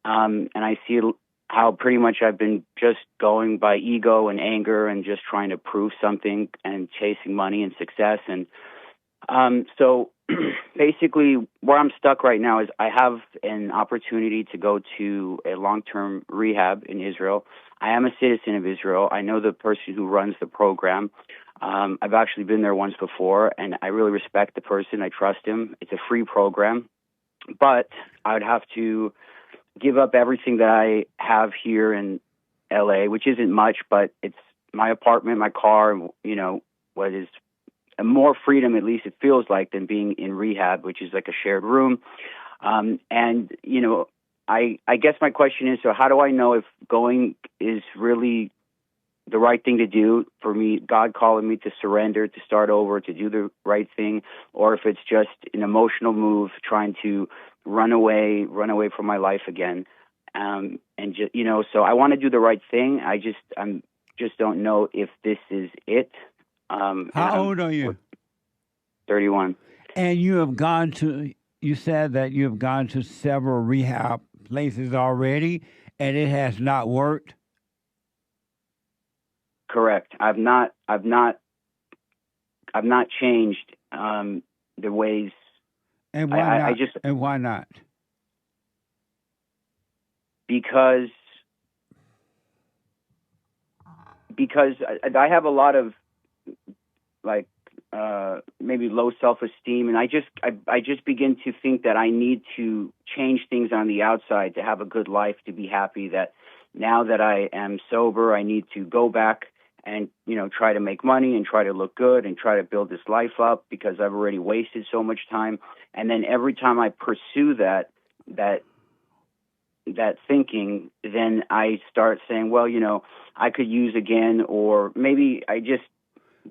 and I see how pretty much I've been just going by ego and anger and just trying to prove something and chasing money and success. And so basically where I'm stuck right now is I have an opportunity to go to a long-term rehab in Israel. I am a citizen of Israel. I know the person who runs the program. I've actually been there once before, and I really respect the person. I trust him. It's a free program. But I would have to give up everything that I have here in L.A., which isn't much, but it's my apartment, my car, what is more freedom, at least it feels like, than being in rehab, which is like a shared room. I guess my question is, so how do I know if going is really the right thing to do for me, God calling me to surrender, to start over, to do the right thing, or if it's just an emotional move trying to run away from my life again. So I want to do the right thing. I just don't know if this is it. How old are you? 31. And you said that you have gone to several rehab places already, and it has not worked? Correct. I've not changed the ways. And why not? And why not? Because I have a lot of maybe low self-esteem, and I just begin to think that I need to change things on the outside to have a good life, to be happy. That now that I am sober, I need to go back and try to make money and try to look good and try to build this life up because I've already wasted so much time. And then every time I pursue that thinking, then I start saying, well, I could use again, or maybe I just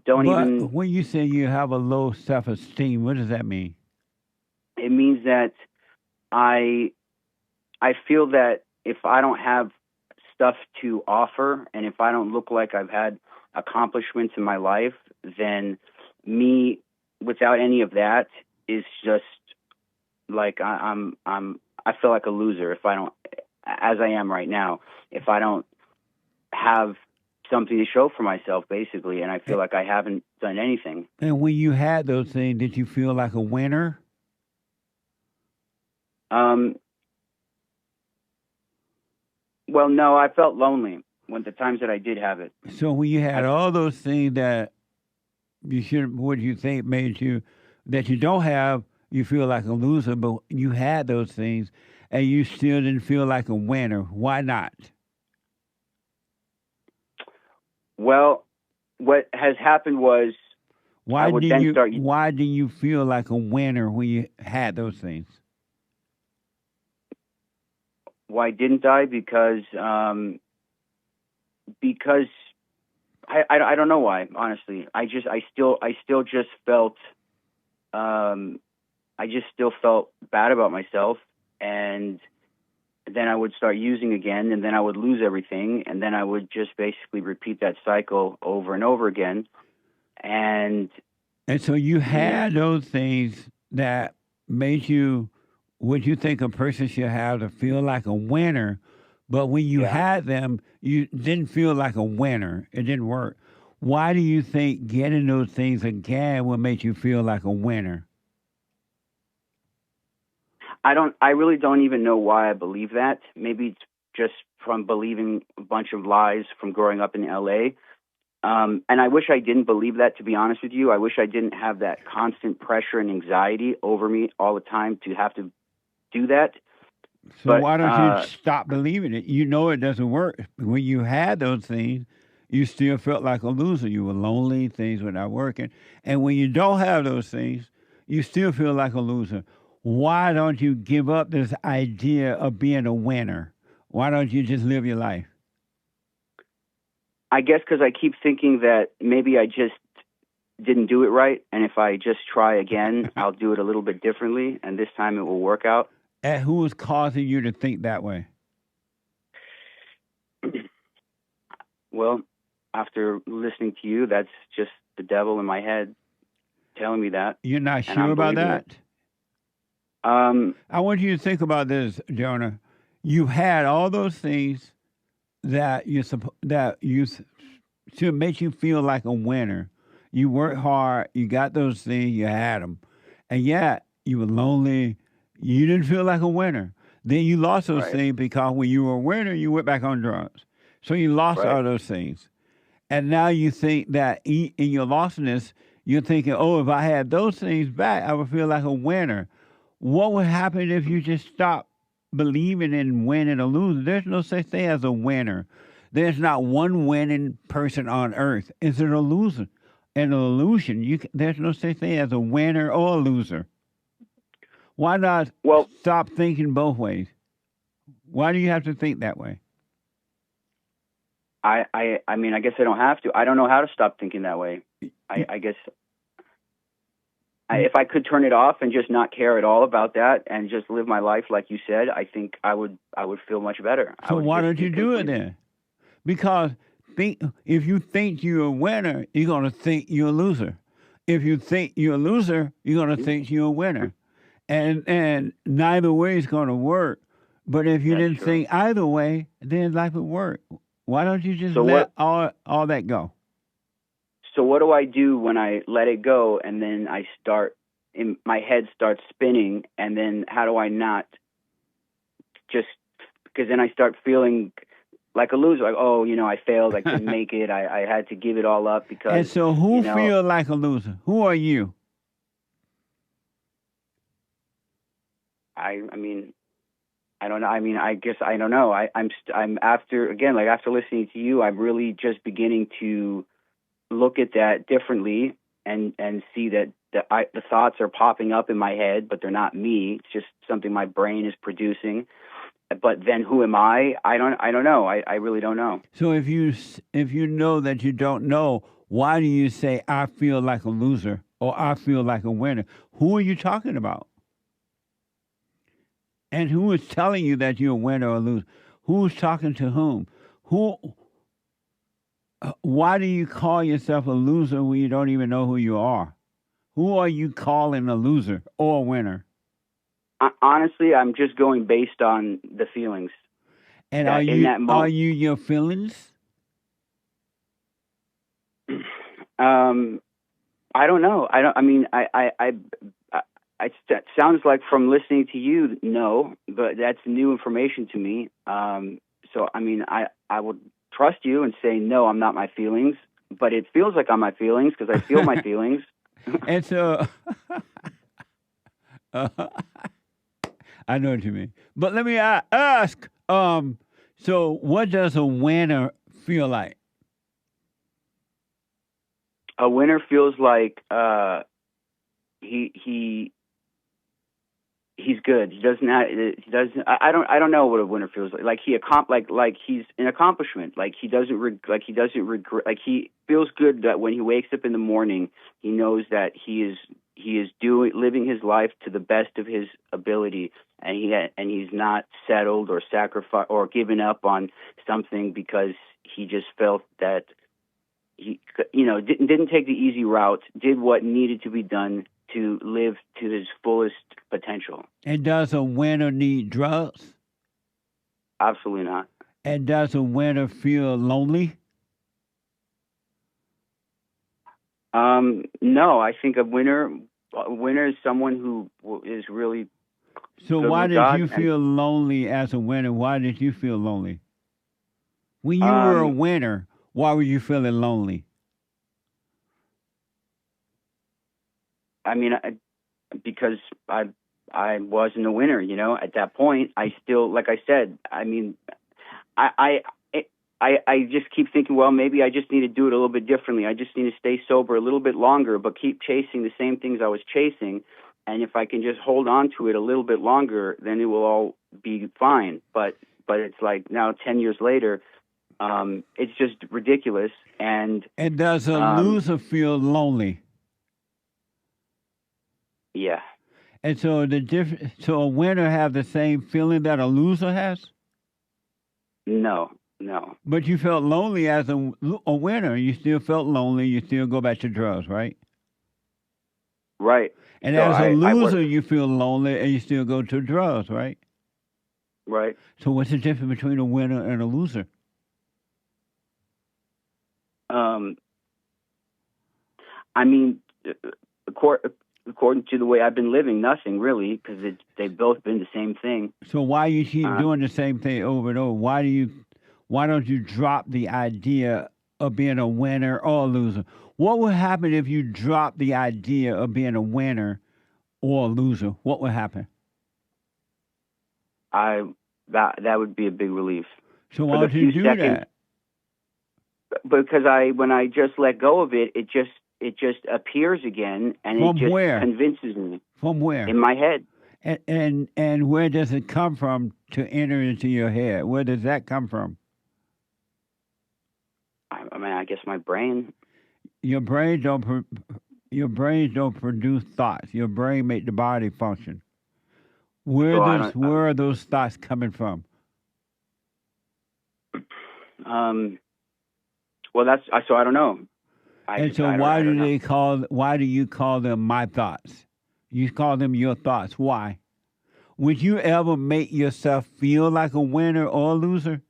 don't even. When you say you have a low self-esteem, what does that mean? It means that I feel that if I don't have stuff to offer, and if I don't look like I've had accomplishments in my life, then me without any of that is just like I feel like a loser if I don't, as I am right now, if I don't have something to show for myself, basically, and I feel like I haven't done anything. And when you had those things, did you feel like a winner? Well, no, I felt lonely when the times that I did have it. So when you had all those things that you should, what you think made you, that you don't have, you feel like a loser, but you had those things and you still didn't feel like a winner. Why not? Well, what has happened was why did you feel like a winner when you had those things? Why didn't I? Because I don't know why, honestly. I still just felt I just still felt bad about myself, and then I would start using again, and then I would lose everything, and then I would just basically repeat that cycle over and over again. And so you had those things that made you what you think a person should have to feel like a winner, but when you had them, you didn't feel like a winner. It didn't work. Why do you think getting those things again will make you feel like a winner? I really don't even know why I believe that. Maybe it's just from believing a bunch of lies from growing up in LA. And I wish I didn't believe that, to be honest with you. I wish I didn't have that constant pressure and anxiety over me all the time to have to do that. So why don't you stop believing it? You know it doesn't work. When you had those things, you still felt like a loser. You were lonely, things were not working. And when you don't have those things, you still feel like a loser. Why don't you give up this idea of being a winner? Why don't you just live your life? I guess because I keep thinking that maybe I just didn't do it right. And if I just try again, I'll do it a little bit differently. And this time it will work out. And who is causing you to think that way? Well, after listening to you, that's just the devil in my head telling me that. You're not sure about that? I want you to think about this, Jonah. You had all those things that should make you feel like a winner. You worked hard. You got those things. You had them. And yet, you were lonely. You didn't feel like a winner. Then you lost those things because when you were a winner, you went back on drugs. So you lost all those things. And now you think that in your lostness, you're thinking, oh, if I had those things back, I would feel like a winner. What would happen if you just stopped believing in winning or losing? There's no such thing as a winner. There's not one winning person on earth. It's an illusion. An illusion. There's no such thing as a winner or a loser. Why not stop thinking both ways? Why do you have to think that way? I mean, I guess I don't have to. I don't know how to stop thinking that way. I guess if I could turn it off and just not care at all about that and just live my life like you said, I think I would feel much better. So why don't you do it then? Because if you think you're a winner, you're going to think you're a loser. If you think you're a loser, you're going to think you're a winner. And neither way is going to work. But if you didn't think either way, then life would work. Why don't you just let all that go? So what do I do when I let it go and then my head starts spinning, and then how do I not just, because then I start feeling like a loser. Like, oh, I failed. I couldn't make it. I had to give it all up because. And so who feel like a loser? Who are you? I mean, I don't know. I mean, I guess I don't know. I'm after listening to you, I'm really just beginning to look at that differently and see that the thoughts are popping up in my head, but they're not me. It's just something my brain is producing. But then who am I? I don't know. I really don't know. So if you know that you don't know, why do you say I feel like a loser or I feel like a winner? Who are you talking about? And who is telling you that you're a winner or a loser? Who's talking to whom? Why do you call yourself a loser when you don't even know who you are? Who are you calling a loser or a winner? Honestly, I'm just going based on the feelings. And are you your feelings? I don't know. It sounds like from listening to you, no, but that's new information to me. So, I mean, I would trust you and say, no, I'm not my feelings, but it feels like I'm my feelings because I feel my feelings. And so, I know what you mean. But let me ask, so what does a winner feel like? A winner feels like he's good. He doesn't. I don't know what a winner feels like. Like he's an accomplishment. Like he doesn't regret. Like he feels good that when he wakes up in the morning, he knows that he is living his life to the best of his ability, and he's not settled or sacrificed or given up on something because he just felt that he didn't take the easy route, did what needed to be done to live to his fullest potential. And does a winner need drugs? Absolutely not. And does a winner feel lonely? No, I think a winner is someone who is really. So why did you feel lonely as a winner? Why did you feel lonely? When you were a winner, why were you feeling lonely? I mean, because I wasn't a winner, at that point. I still, like I said, I mean, I just keep thinking, well, maybe I just need to do it a little bit differently. I just need to stay sober a little bit longer, but keep chasing the same things I was chasing. And if I can just hold on to it a little bit longer, then it will all be fine. But it's like now 10 years later, it's just ridiculous. And does a loser feel lonely? Yeah. And so so a winner have the same feeling that a loser has? No. But you felt lonely as a winner. You still felt lonely. You still go back to drugs, right? Right. And so as a loser, you feel lonely and you still go to drugs, right? Right. So what's the difference between a winner and a loser? I mean, according to the way I've been living, nothing really, because they've both been the same thing. So why you keep doing the same thing over and over? Why don't you drop the idea of being a winner or a loser? What would happen if you dropped the idea of being a winner or a loser? What would happen? That would be a big relief. So why don't you do that? Because when I just let go of it, it just appears again, and From it just where? convinces me. From where? In my head. And where does it come from to enter into your head? Where does that come from? I mean, I guess my brain. Your brain don't produce thoughts. Your brain make the body function. Where are those thoughts coming from? Well, so I don't know. Why do you call them my thoughts? You call them your thoughts. Why? Would you ever make yourself feel like a winner or a loser?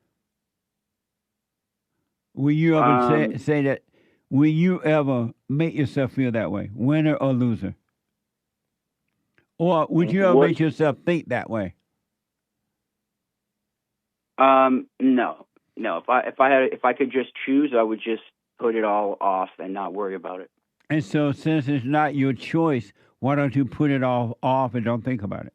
Will you ever say that? Will you ever make yourself feel that way, winner or loser? Or would you ever make yourself think that way? No. No, if I could just choose, I would just put it all off and not worry about it. And so, since it's not your choice, why don't you put it all off and don't think about it?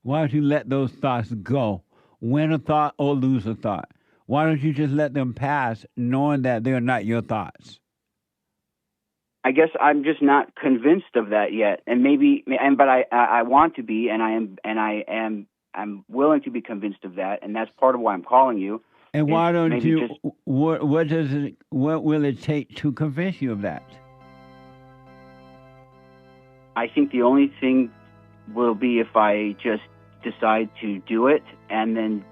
Why don't you let those thoughts go? Win a thought or lose a thought. Why don't you just let them pass, knowing that they're not your thoughts? I guess I'm just not convinced of that yet, but I want to be, I'm willing to be convinced of that, and that's part of why I'm calling you. And why don't you? What will it take to convince you of that? I think the only thing will be if I just decide to do it, and then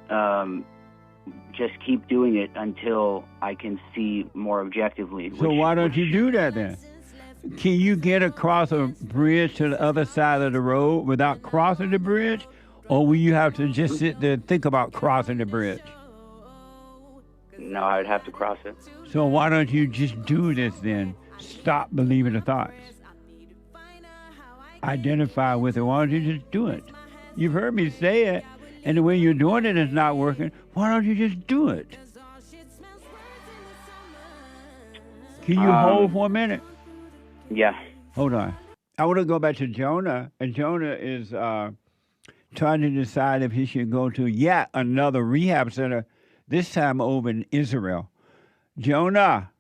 just keep doing it until I can see more objectively. So why don't you do that then? Can you get across a bridge to the other side of the road without crossing the bridge? Or will you have to just sit there and think about crossing the bridge? No, I'd have to cross it. So why don't you just do this then? Stop believing the thoughts. Identify with it. Why don't you just do it? You've heard me say it, and the way you're doing it is not working. Why don't you just do it? Can you hold for a minute? Yeah. Hold on. I want to go back to Jonah, and Jonah is trying to decide if he should go to yet another rehab center, this time over in Israel. Jonah.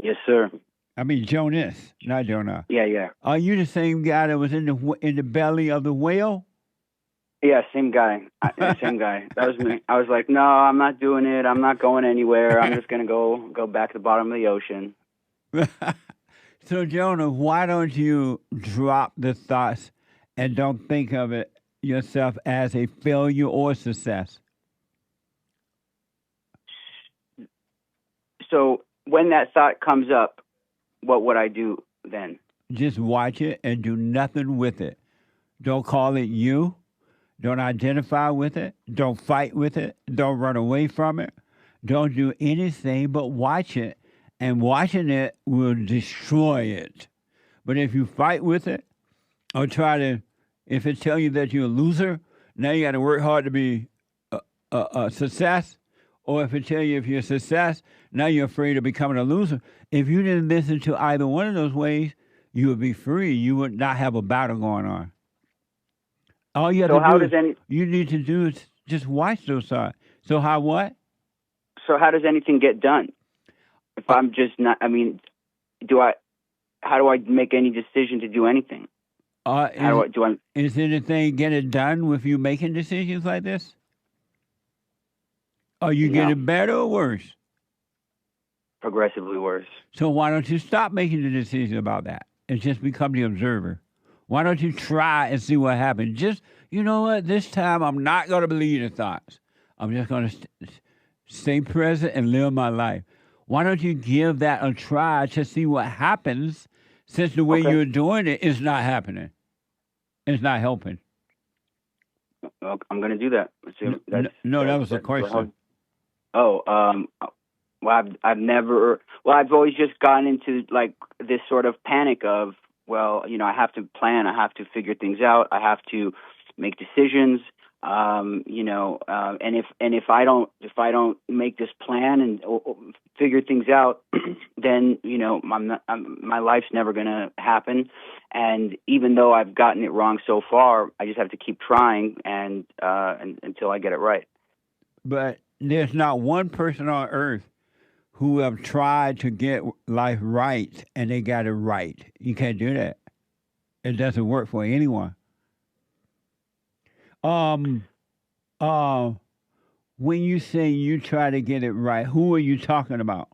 Yes, sir. I mean Jonas, not Jonah. Yeah. Are you the same guy that was in the belly of the whale? Yeah, same guy. Same guy. That was me. I was like, no, I'm not doing it. I'm not going anywhere. I'm just gonna go back to the bottom of the ocean. So, Jonah, why don't you drop the thoughts and don't think of it yourself as a failure or success? So, when that thought comes up, what would I do then? Just watch it and do nothing with it. Don't call it you. Don't identify with it. Don't fight with it. Don't run away from it. Don't do anything but watch it. And watching it will destroy it. But if you fight with it or if it tells you that you're a loser, now you got to work hard to be a success. Or if it tells you if you're a success, now you're afraid of becoming a loser. If you didn't listen to either one of those ways, you would be free. You would not have a battle going on. All you have you need to do is just watch those thoughts. So how what? So how does anything get done? If I'm just not, how do I make any decision to do anything? Is anything getting done with you making decisions like this? Are you getting better or worse? Progressively worse. So why don't you stop making the decision about that and just become the observer? Why don't you try and see what happens? Just, you know what, this time I'm not going to believe the thoughts. I'm just going to stay present and live my life. Why don't you give that a try to see what happens, since the way you're doing it is not happening? It's not helping. Well, I'm going to do that. That was a question. I've always just gotten into like this sort of panic of, I have to plan, I have to figure things out, I have to make decisions. And if I don't make this plan and figure things out, then my life's never going to happen. And even though I've gotten it wrong so far, I just have to keep trying and until I get it right. But there's not one person on earth who have tried to get life right and they got it right. You can't do that. It doesn't work for anyone. When you say you try to get it right, who are you talking about?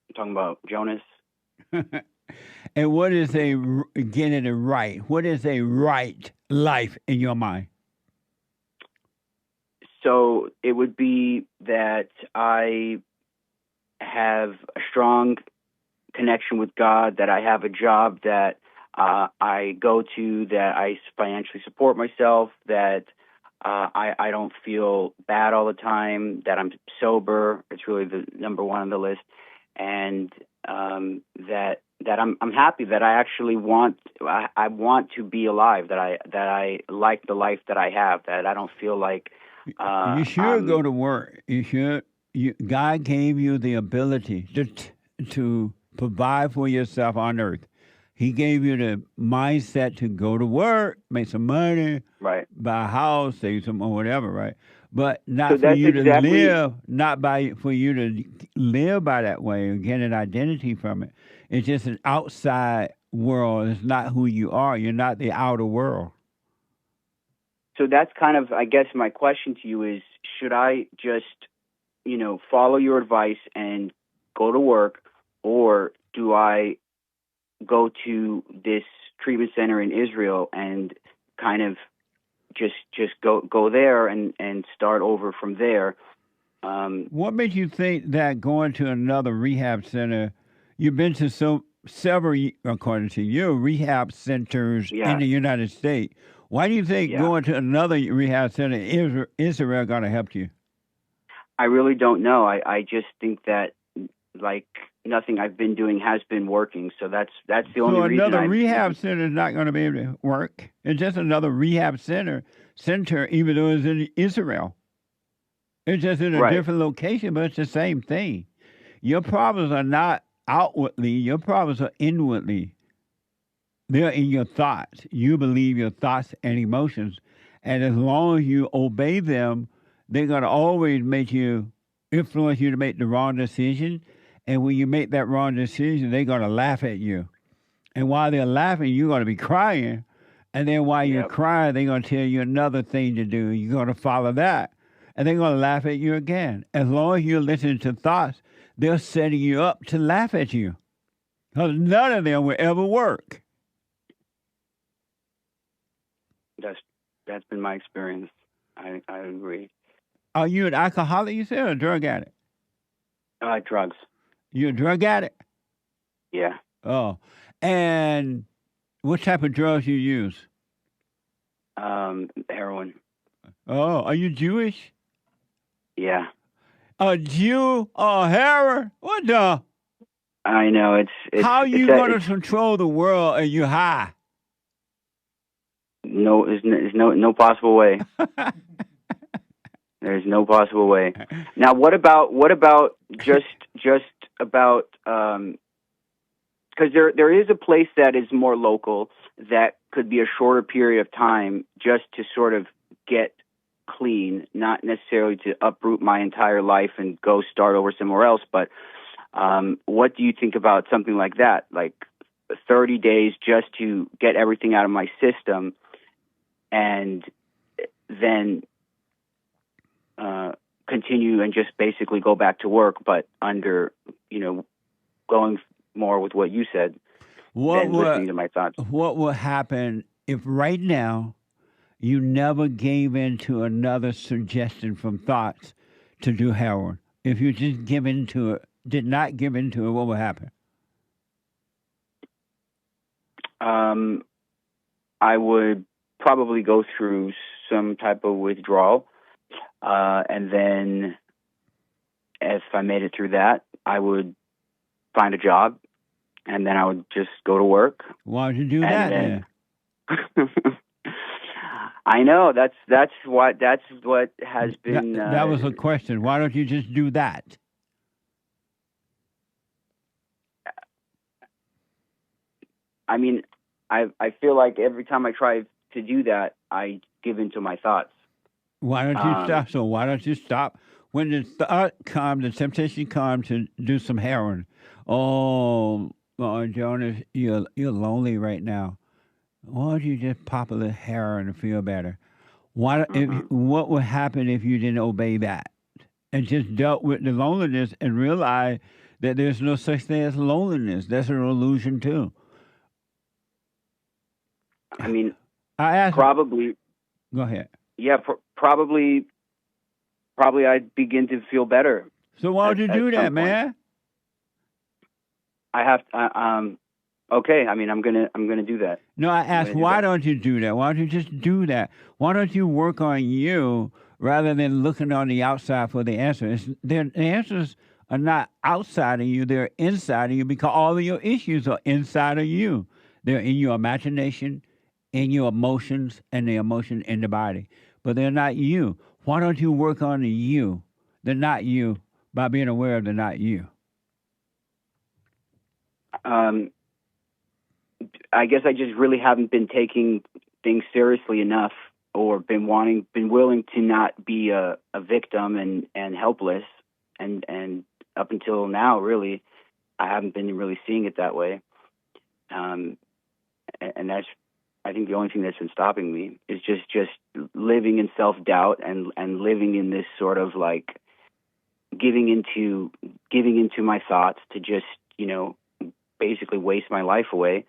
I'm talking about Jonas. And what is getting it right? What is a right life in your mind? So it would be that I have a strong connection with God, that I have a job that I go to, that I financially support myself, that I don't feel bad all the time, that I'm sober. It's really the number one on the list. And that I'm happy, that I actually want to be alive, that I like the life that I have, that I don't feel like You should go to work. You should. God gave you the ability to provide for yourself on earth. He gave you the mindset to go to work, make some money, right, buy a house, save some or whatever, right? But not So for that's you to exactly- live, for you to live by that way and get an identity from it. It's just an outside world. It's not who you are. You're not the outer world. So that's kind of, I guess, my question to you is: should I just, follow your advice and go to work, or do I go to this treatment center in Israel and kind of just go there and start over from there? What made you think that going to another rehab center? You've been to several, according to you, rehab centers in the United States. Why do you think going to another rehab center in Israel going to help you? I really don't know. I just think that nothing I've been doing has been working. So that's the only reason. So another rehab center is not going to be able to work. It's just another rehab center, even though it's in Israel. It's just in a different location, but it's the same thing. Your problems are not outwardly. Your problems are inwardly. They're in your thoughts. You believe your thoughts and emotions. And as long as you obey them, they're going to always influence you to make the wrong decision. And when you make that wrong decision, they're going to laugh at you. And while they're laughing, you're going to be crying. And then while you're crying, they're going to tell you another thing to do. You're going to follow that. And they're going to laugh at you again. As long as you're listening to thoughts, they're setting you up to laugh at you. Because none of them will ever work. That's been my experience. I agree. Are you an alcoholic, you said, or a drug addict? Drugs. You're a drug addict? Yeah. Oh. And what type of drugs you use? Heroin. Oh, are you Jewish? Yeah. A Jew or heroin? What the? I know. It's how are you going to control the world and you high? No, there's no possible way. There's no possible way. Now, what about just about because there is a place that is more local that could be a shorter period of time just to sort of get clean, not necessarily to uproot my entire life and go start over somewhere else. But what do you think about something like that? Like 30 days just to get everything out of my system and then continue and just basically go back to work, but under, going more with what you said and listening to my thoughts. What will happen if right now you never gave in to another suggestion from thoughts to do heroin? If you just did not give into it, what would happen? I would probably go through some type of withdrawal. And then if I made it through that, I would find a job and then I would just go to work. Why would you do that then? I know that's what has been. That was a question. Why don't you just do that? I mean, I feel like every time I try to do that, I give into my thoughts. Why don't you stop? So why don't you stop when the thought comes, the temptation comes to do some heroin? Oh, Jonas, you're lonely right now. Why don't you just pop a little heroin and feel better? What would happen if you didn't obey that and just dealt with the loneliness and realized that there's no such thing as loneliness? That's an illusion too. I mean, I asked probably. Go ahead. Yeah, probably I'd begin to feel better. So why don't you do that, man? I have okay. I mean, I'm gonna do that. No, I asked, why don't you do that? Why don't you just do that? Why don't you work on you rather than looking on the outside for the answers? The answers are not outside of you; they're inside of you because all of your issues are inside of you. They're in your imagination, in your emotions, and the emotion in the body. But they're not you. Why don't you work on the you, the not you, by being aware of the not you? I guess I just really haven't been taking things seriously enough, or been willing to not be a victim and helpless, and up until now, really, I haven't been really seeing it that way. And that's, I think, the only thing that's been stopping me is just living in self-doubt and living in this sort of like giving into my thoughts to just, basically waste my life away.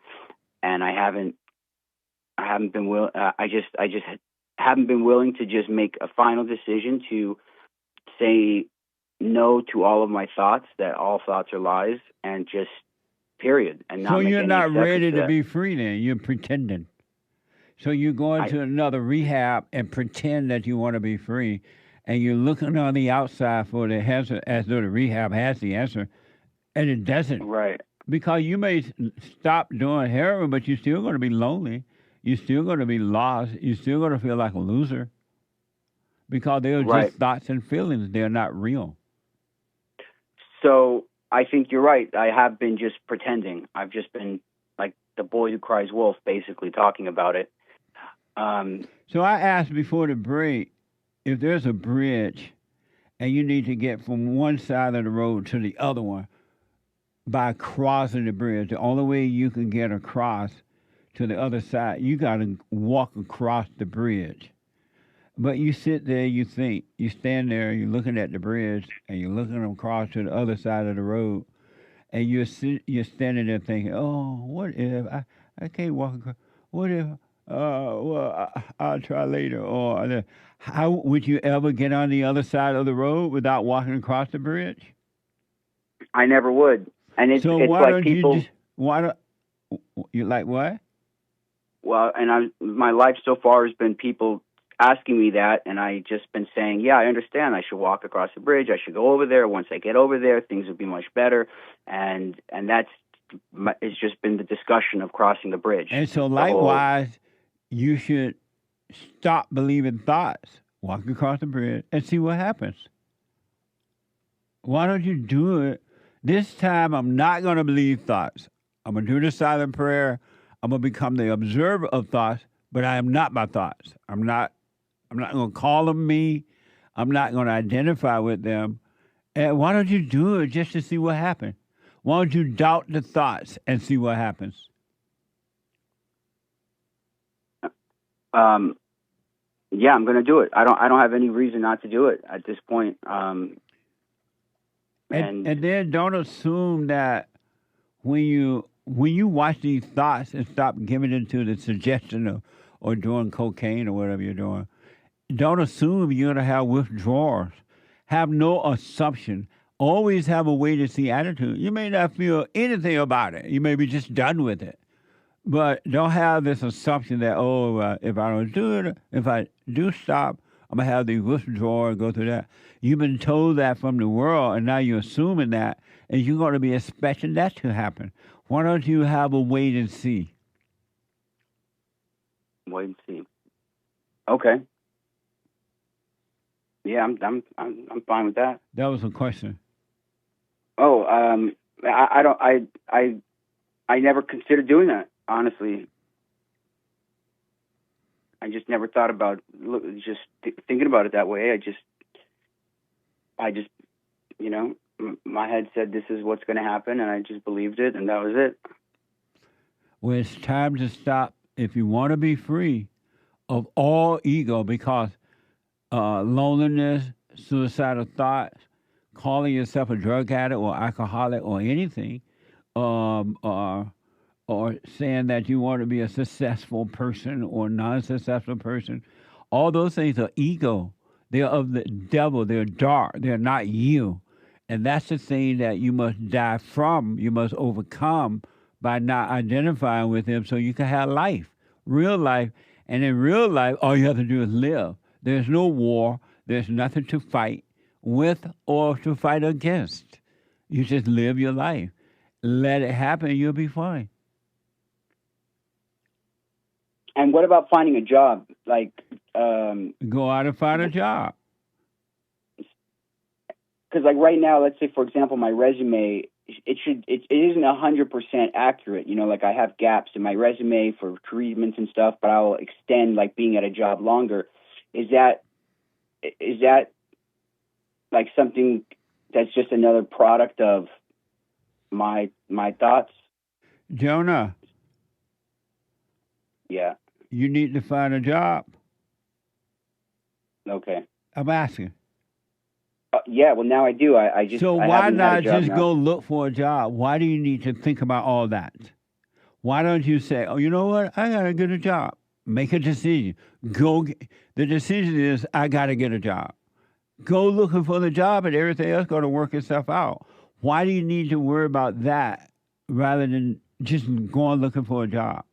And I just haven't been willing to just make a final decision to say no to all of my thoughts, that all thoughts are lies, and just period. And not So make you're any not exceptions ready to that. be free then. You're pretending. So you go into another rehab and pretend that you want to be free, and you're looking on the outside for the answer as though the rehab has the answer, and it doesn't. Right. Because you may stop doing heroin, but you're still going to be lonely. You're still going to be lost. You're still going to feel like a loser. Because they're just thoughts and feelings. They're not real. So I think you're right. I have been just pretending. I've just been like the boy who cries wolf, basically talking about it. So I asked before the break, if there's a bridge and you need to get from one side of the road to the other one by crossing the bridge, the only way you can get across to the other side, you got to walk across the bridge. But you sit there, you think, you stand there, you're looking at the bridge, and you're looking across to the other side of the road, and you're standing there thinking, oh, what if I can't walk across? What if, I'll try later. Or how would you ever get on the other side of the road without walking across the bridge? I never would. And it's why like don't people. You like what? Well, and my life so far has been people asking me that, and I just been saying, yeah, I understand. I should walk across the bridge. I should go over there. Once I get over there, things will be much better. And it's just been the discussion of crossing the bridge. And so likewise, you should stop believing thoughts, walk across the bridge, and see what happens. Why don't you do it? This time, I'm not going to believe thoughts. I'm going to do the silent prayer. I'm going to become the observer of thoughts, but I am not my thoughts. I'm not going to call them me. I'm not going to identify with them. And why don't you do it just to see what happens? Why don't you doubt the thoughts and see what happens? Yeah, I'm going to do it. I don't have any reason not to do it at this point. And then don't assume that when you watch these thoughts and stop giving into the suggestion or doing cocaine or whatever you're doing, don't assume you're going to have withdrawals. Have no assumption. Always have a wait-and-see attitude. You may not feel anything about it. You may be just done with it. But don't have this assumption that, if I don't do it, if I do stop, I'm going to have the withdrawal and go through that. You've been told that from the world, and now you're assuming that, and you're going to be expecting that to happen. Why don't you have a wait and see? Wait and see. Okay. Yeah, I'm fine with that. That was a question. Oh, I never considered doing that, honestly. I just never thought about thinking about it that way. I just, my head said this is what's going to happen, and I just believed it, and that was it. Well, it's time to stop. If you want to be free of all ego, because loneliness, suicidal thoughts, calling yourself a drug addict or alcoholic or anything, or saying that you want to be a successful person or non-successful person, all those things are ego. They're of the devil. They're dark. They're not you. And that's the thing that you must die from. You must overcome by not identifying with them so you can have life, real life. And in real life, all you have to do is live. There's no war. There's nothing to fight with or to fight against. You just live your life. Let it happen. You'll be fine. And what about finding a job? Go out and find a job. because like right now, let's say for example, my resume, it isn't 100% accurate. You know, like I have gaps in my resume for treatments and stuff, but I'll extend like being at a job longer. Is that like something that's just another product of my thoughts? Jonah. Yeah. You need to find a job. Okay. I'm asking. Yeah, well, now I do. I just So I why haven't had a not job just now. go look for a job? Why do you need to think about all that? Why don't you say, oh, you know what? I got to get a job. Make a decision. The decision is, I got to get a job. Go looking for the job and everything else going to work itself out. Why do you need to worry about that rather than just going looking for a job?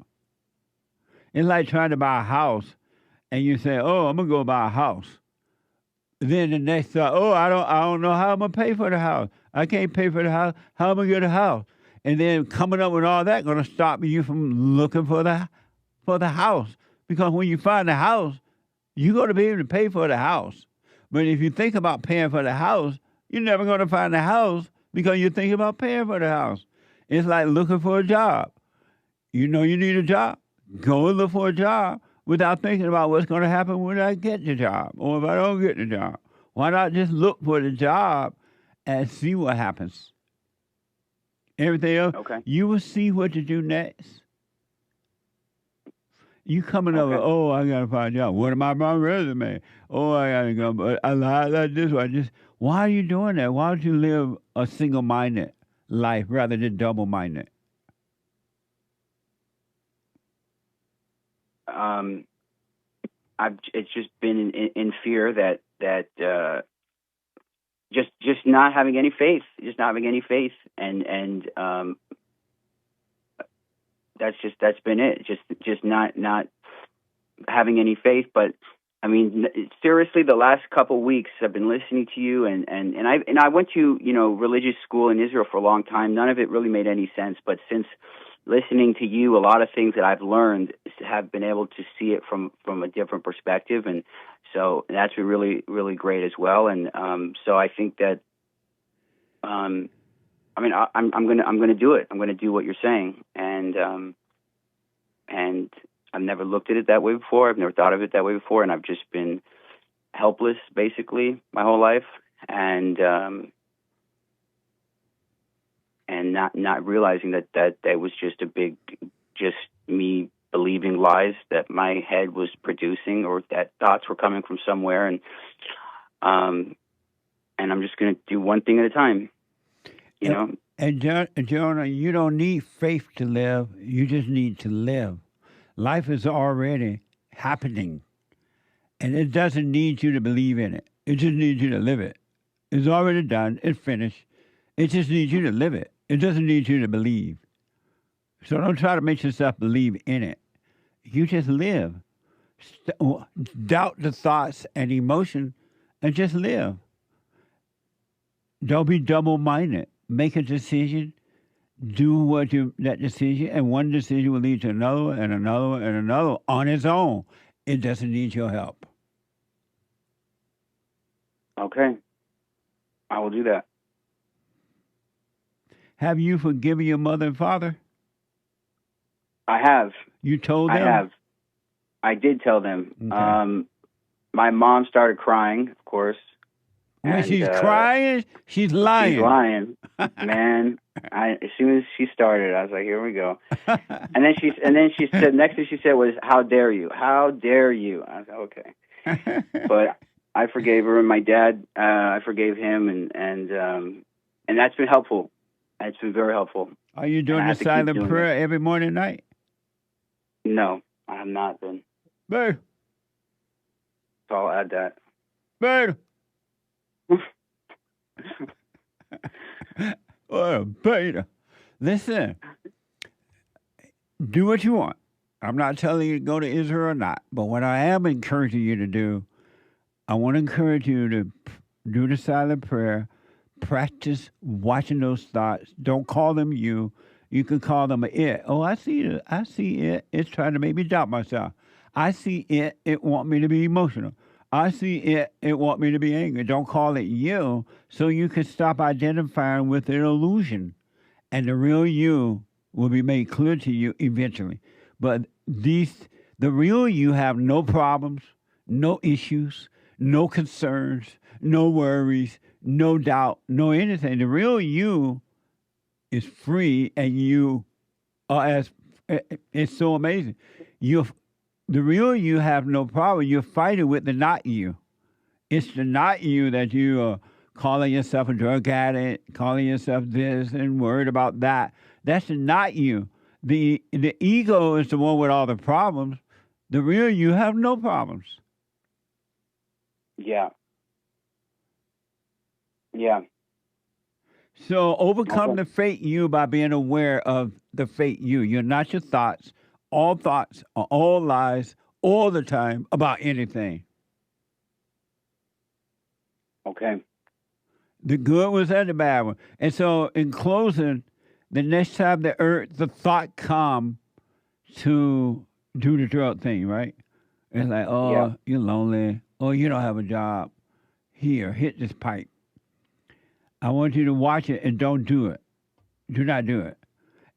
It's like trying to buy a house and you say, oh, I'm going to go buy a house. Then the next thought, oh, I don't know how I'm going to pay for the house. I can't pay for the house. How am I going to get a house? And then coming up with all that going to stop you from looking for the house. Because when you find the house, you're going to be able to pay for the house. But if you think about paying for the house, you're never going to find the house because you're thinking about paying for the house. It's like looking for a job. You know you need a job. Go and look for a job without thinking about what's going to happen when I get the job or if I don't get the job. Why not just look for the job and see what happens? Everything else, okay. You will see what to do next. You coming over, oh, I got to find a job. What about my resume? Oh, I got to go, but I lied like this. Why are you doing that? Why don't you live a single-minded life rather than double-minded? It's just been in fear that just not having any faith, and that's been it. Just not having any faith. But I mean, seriously, the last couple weeks I've been listening to you, and I went to religious school in Israel for a long time. None of it really made any sense, but since listening to you, a lot of things that I've learned have been able to see it from a different perspective, and so that's been really, really great as well. And so I think that, I'm gonna do it. I'm gonna do what you're saying, and I've never looked at it that way before. I've never thought of it that way before, and I've just been helpless basically my whole life, and not realizing that was just me believing lies that my head was producing, or that thoughts were coming from somewhere, and I'm just going to do one thing at a time, you know. And Jonah, you don't need faith to live. You just need to live. Life is already happening, and it doesn't need you to believe in it. It just needs you to live it. It's already done. It's finished. It just needs you to live it. It doesn't need you to believe. So don't try to make yourself believe in it. You just live. Doubt the thoughts and emotion and just live. Don't be double-minded. Make a decision. Do that decision, and one decision will lead to another and another and another on its own. It doesn't need your help. Okay. I will do that. Have you forgiven your mother and father? I have. You told them? I have. I did tell them. Okay. My mom started crying, of course. When she's crying, she's lying. She's lying, man. As soon as she started, I was like, "Here we go." and then she said, next thing she said was, "How dare you? How dare you?" I was like, "Okay," but I forgave her, and my dad, I forgave him, and that's been helpful. It's been very helpful. Are you doing the silent prayer every morning and night? No, I have not been. Bird. So I'll add that. Bird. Oh, beta. Listen, do what you want. I'm not telling you to go to Israel or not, but what I am encouraging you to do, I want to encourage you to do the silent prayer, practice watching those thoughts. Don't call them you. You can call them it. Oh, I see it. I see it. It's trying to make me doubt myself. I see it. It want me to be emotional. I see it want me to be angry. Don't call it you, so you can stop identifying with an illusion. And the real you will be made clear to you eventually. But the real you have no problems, no issues, no concerns, no worries, no doubt, no anything. The real you is free, and you are as it's so amazing. The real you have no problem. You're fighting with the not you. It's the not you that you are calling yourself a drug addict, calling yourself this and worried about that. That's the not you. The ego is the one with all the problems. The real you have no problems. Yeah. Yeah. So overcome the fake you by being aware of the fake you. You're not your thoughts. All thoughts are all lies all the time about anything. Okay. The good ones and the bad one. And so in closing, the next time the thought come to do the drug thing, right? It's like, oh, you're lonely. Oh, you don't have a job. Here, hit this pipe. I want you to watch it and don't do it. Do not do it.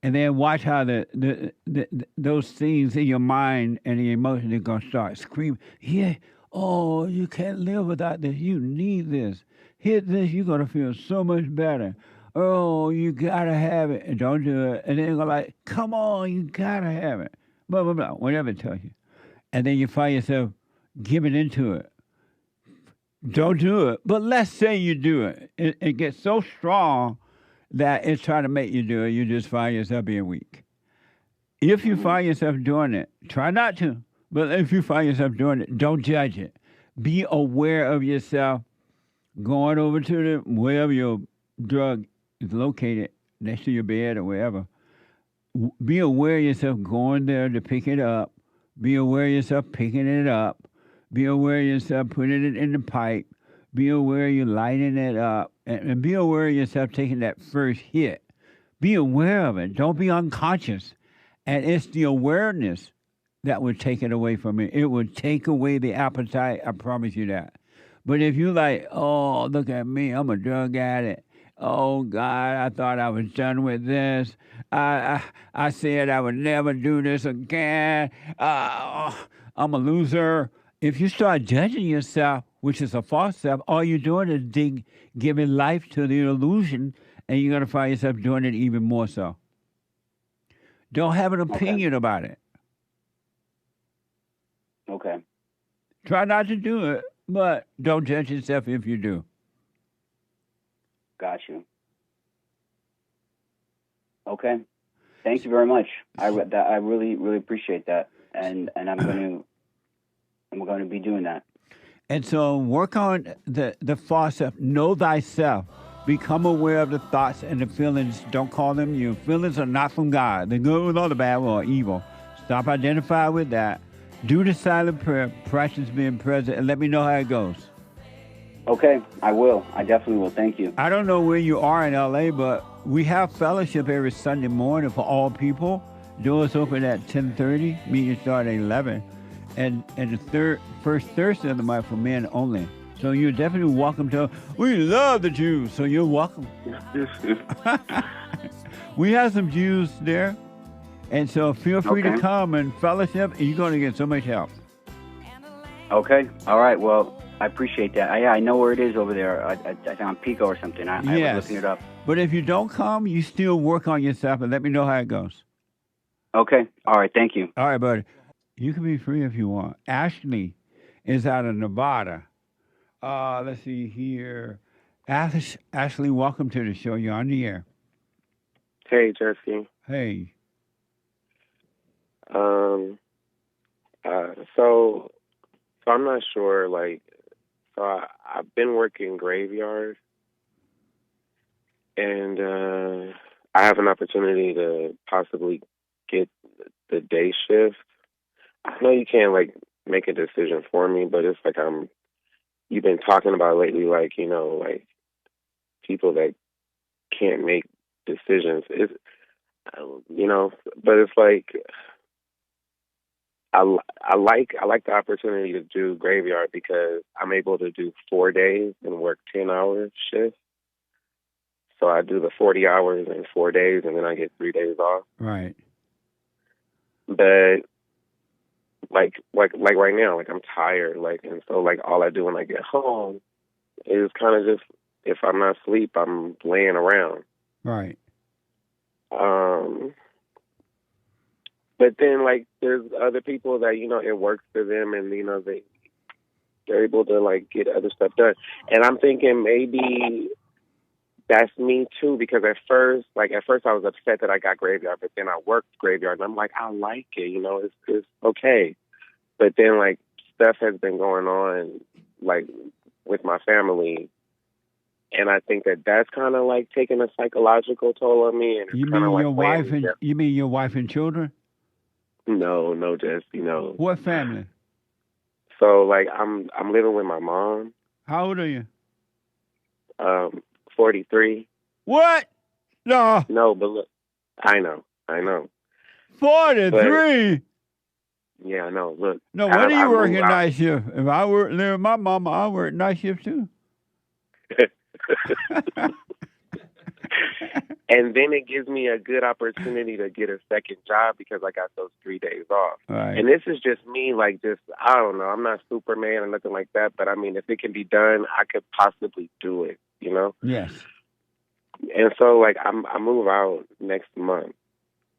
And then watch how those things in your mind and the emotions are going to start screaming. Yeah, oh, you can't live without this. You need this. Hit this, you're going to feel so much better. Oh, you got to have it. And don't do it. And then go like, come on, you got to have it. Blah, blah, blah, whatever it tells you. And then you find yourself giving into it. Don't do it. But let's say you do it. It gets so strong that it's trying to make you do it. You just find yourself being weak. If you find yourself doing it, try not to. But if you find yourself doing it, don't judge it. Be aware of yourself going over to wherever your drug is located, next to your bed or wherever. Be aware of yourself going there to pick it up. Be aware of yourself picking it up. Be aware of yourself putting it in the pipe. Be aware you lighting it up. And be aware of yourself taking that first hit. Be aware of it. Don't be unconscious. And it's the awareness that would take it away from you. It would take away the appetite. I promise you that. But if you like, oh, look at me, I'm a drug addict. Oh, God, I thought I was done with this. I said I would never do this again. I'm a loser. If you start judging yourself, which is a false self, all you're doing is giving life to the illusion, and you're going to find yourself doing it even more so. Don't have an opinion about it. Okay. Try not to do it, but don't judge yourself if you do. Got you. Okay. Thank you very much. I really, really appreciate that, and I'm going to be doing that. And so work on the false self. Know thyself. Become aware of the thoughts and the feelings. Don't call them you. Feelings are not from God. The good or the bad or evil. Stop identifying with that. Do the silent prayer. Practice being present, and let me know how it goes. Okay, I will. I definitely will. Thank you. I don't know where you are in L.A., but we have fellowship every Sunday morning for all people. Doors open at 10:30. Meetings start at 11. And the first Thursday of the month for men only. So you're definitely welcome to. We love the Jews, so you're welcome. We have some Jews there, and so feel free to come and fellowship, and you're going to get so much help. Okay. All right. Well, I appreciate that. I know where it is over there. I think on Pico or something. I was looking it up. But if you don't come, you still work on yourself, and let me know how it goes. Okay. All right. Thank you. All right, buddy. You can be free if you want. Ashley is out of Nevada. Let's see here. Ashley, welcome to the show. You're on the air. Hey, Jesse. Hey. So I'm not sure, I've been working graveyard, and I have an opportunity to possibly get the day shift. I know you can't, make a decision for me, but it's like you've been talking about lately, people that can't make decisions. But it's like, I like the opportunity to do graveyard because I'm able to do 4 days and work 10-hour shifts. So I do the 40 hours in 4 days, and then I get 3 days off. Right. But like right now, like I'm tired, like, and so like all I do when I get home is kind of just, if I'm not asleep, I'm laying around. Right. But then like there's other people that, you know, it works for them, and you know they're able to like get other stuff done. And I'm thinking maybe that's me too, because at first I was upset that I got graveyard, but then I worked graveyard, and I'm like, I like it, you know, it's okay. But then like stuff has been going on like with my family, and I think that's kind of like taking a psychological toll on me. And You kind of mean like your wife and you mean your wife and children? No, just, you know. What family? So like I'm living with my mom. How old are you? 43. What? No. No, but look, I know. 43. Yeah, I know. Look. No, when are you working night shift? If I work there with my mama, I work night shift too. And then it gives me a good opportunity to get a second job because I got those 3 days off. Right. And this is just me, like, just, I don't know. I'm not Superman or nothing like that, but I mean, if it can be done, I could possibly do it, you know? Yes. And so, like, I move out next month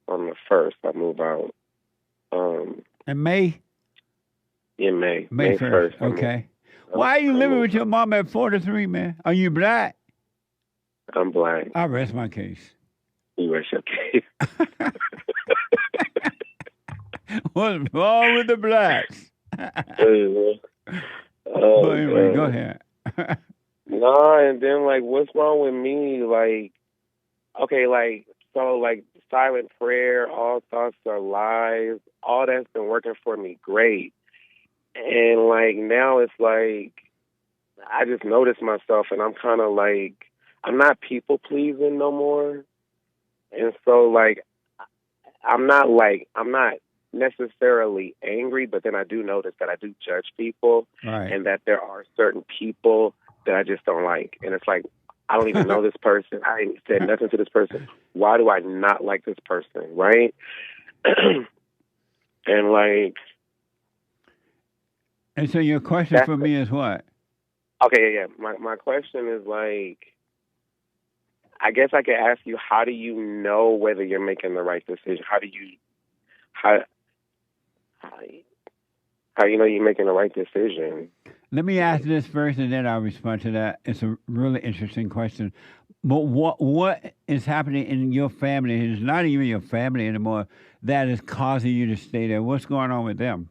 on the 1st. I move out. In May? In May. May 1st. Okay. Why are you living with your mom at 43, man? Are you black? I'm black. I rest my case. You rest your case. What's wrong with the blacks? But anyway, go ahead. No, and then, like, what's wrong with me? Like, okay, like, so, like, silent prayer, all thoughts are lies, all that's been working for me great. And, like, now it's like, I just notice myself, and I'm kind of like, I'm not people-pleasing no more. And so, like, I'm not necessarily angry, but then I do notice that I do judge people, right, and that there are certain people that I just don't like. And it's like, I don't even know this person. I ain't said nothing to this person. Why do I not like this person, right? And like... And so your question for me is what? Okay, yeah. My question is like, I guess I could ask you, how do you know whether you're making the right decision? How you know you're making the right decision? Let me ask this first, and then I'll respond to that. It's a really interesting question. But what is happening in your family? It's not even your family anymore that is causing you to stay there. What's going on with them?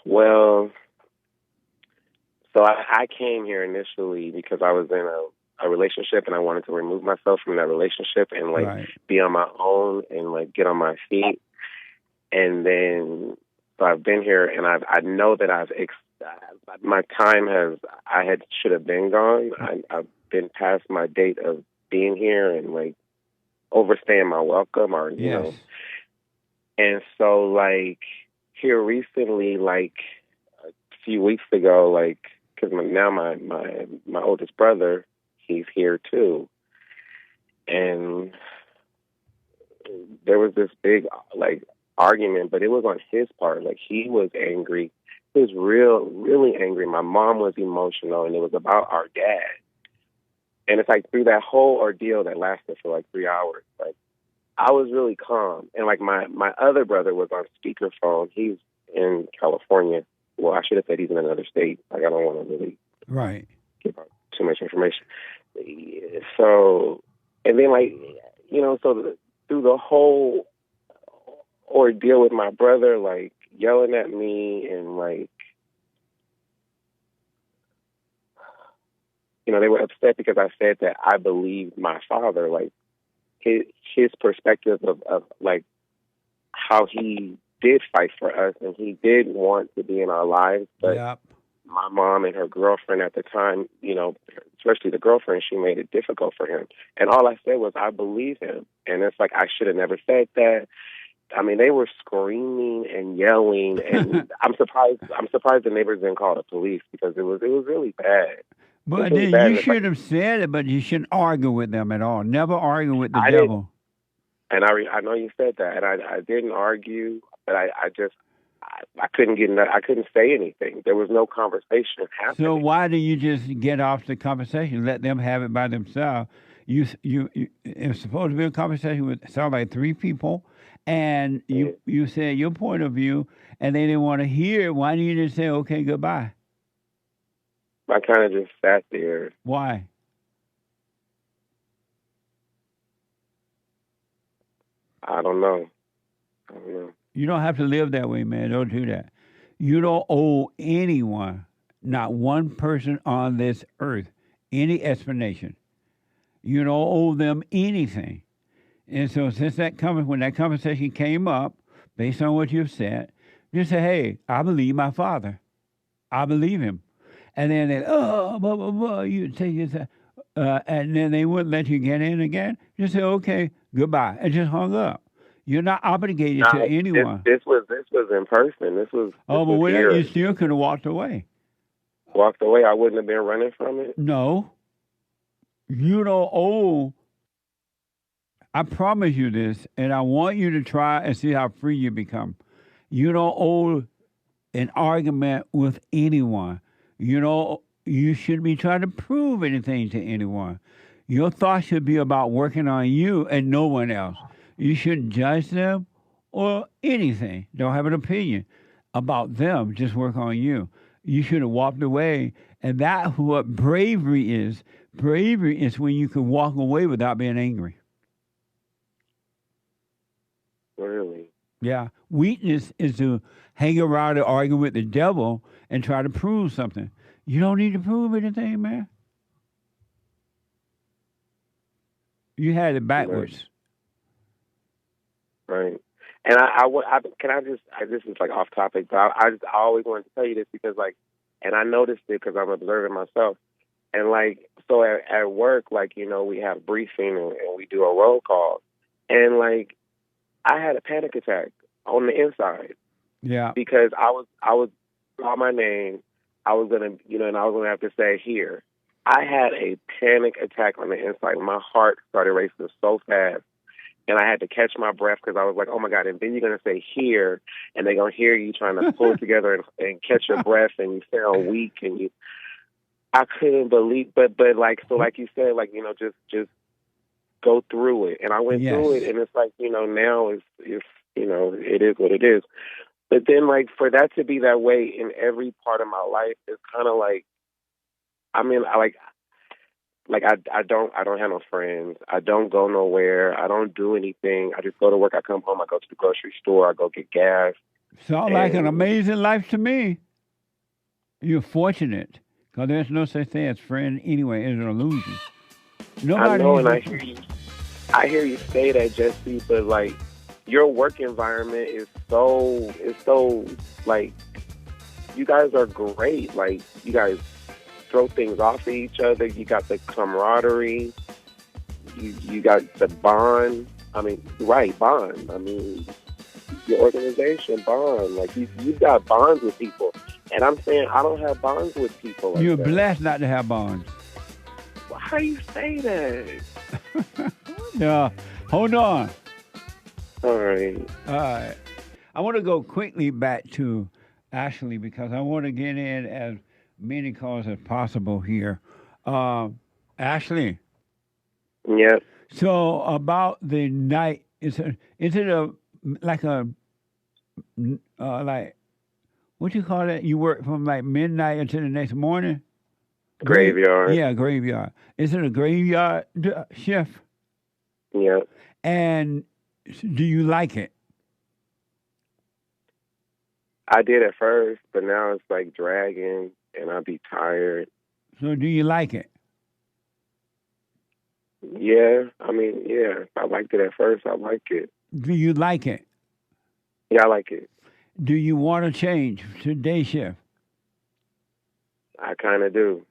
Well, so I came here initially because I was in a relationship, and I wanted to remove myself from that relationship and like right, be on my own and like get on my feet. And then so I've been here, and I know that my time should have been gone. I've been past my date of being here and like overstaying my welcome, or you know. And so like here recently, like a few weeks ago, like, because now my oldest brother, he's here too, and there was this big like argument, but it was on his part. Like, he was angry. He was really angry. My mom was emotional, and it was about our dad. And it's like through that whole ordeal that lasted for like 3 hours, like I was really calm. And like my other brother was on speakerphone. He's in California. Well, I should have said he's in another state. Like, I don't want to really give out too much information. So, and then like, you know, so through the whole ordeal with my brother, like yelling at me and like, you know, they were upset because I said that I believed my father, like his perspective of like how he did fight for us and he did want to be in our lives, but my mom and her girlfriend at the time, you know, especially the girlfriend, she made it difficult for him. And all I said was, I believe him. And it's like, I should have never said that. I mean, they were screaming and yelling, and I'm surprised the neighbors didn't call the police because it was really bad. But really then bad. you should have said it, but you shouldn't argue with them at all. Never argue with the I devil. And I know you said that, and I didn't argue, but I couldn't I couldn't say anything. There was no conversation happening. So why do you just get off the conversation? Let them have it by themselves. It's supposed to be a conversation with sound like three people, and you said your point of view, and they didn't want to hear it. Why didn't you just say okay, goodbye? I kind of just sat there. Why? I don't know. You don't have to live that way, man. Don't do that. You don't owe anyone, not one person on this earth, any explanation. You don't owe them anything. And so since when that conversation came up, based on what you've said, just say, hey, I believe my father. I believe him. And then they, blah, blah, blah. You take this, and then they wouldn't let you get in again. Just say, okay, goodbye, and just hung up. You're not obligated to anyone. This was in person. This was. But here. You still could have walked away. Walked away? I wouldn't have been running from it? No. You don't owe. I promise you this, and I want you to try and see how free you become. You don't owe an argument with anyone. You shouldn't be trying to prove anything to anyone. Your thoughts should be about working on you and no one else. You shouldn't judge them or anything. Don't have an opinion about them. Just work on you. You should have walked away. And that's what bravery is. Bravery is when you can walk away without being angry. Really? Yeah. Weakness is to hang around and argue with the devil and try to prove something. You don't need to prove anything, man. You had it backwards. Right. And this is like off topic, but I always wanted to tell you this because and I noticed it because I'm observing myself. And so at work, we have briefing and we do a roll call. And I had a panic attack on the inside. Yeah. Because I was call my name. I was gonna, and I was gonna have to say here. I had a panic attack on the inside. My heart started racing so fast, and I had to catch my breath because I was like, "Oh my God!" And then you're gonna say here, and they're gonna hear you trying to pull it together and catch your breath, and you sound weak, and you. I couldn't believe, but like you said, just go through it, and I went through it, and it's now it's it is what it is. But then, for that to be that way in every part of my life is kind of I don't have no friends. I don't go nowhere. I don't do anything. I just go to work. I come home. I go to the grocery store. I go get gas. Sounds like an amazing life to me. You're fortunate because there's no such thing as friend anyway. It's an illusion. Nobody. I know, and I hear you say that, Jesse, but your work environment is so you guys are great. You guys throw things off of each other. You got the camaraderie. You got the bond. Bond. Your organization bond. You've got bonds with people. And I'm saying I don't have bonds with people like You're that. blessed not to have bonds. Well, how do you say that? Yeah. Hold on. All right. I want to go quickly back to Ashley because I want to get in as many calls as possible here. Ashley. Yes. So about the night, is it what you call it? You work from midnight until the next morning? Graveyard. Yeah, graveyard. Is it a graveyard shift? Yeah. And do you like it? I did at first, but now it's dragging, and I'll be tired. So do you like it? Yeah, yeah. I liked it at first. I like it. Do you like it? Yeah, I like it. Do you want to change to day shift? I kind of do.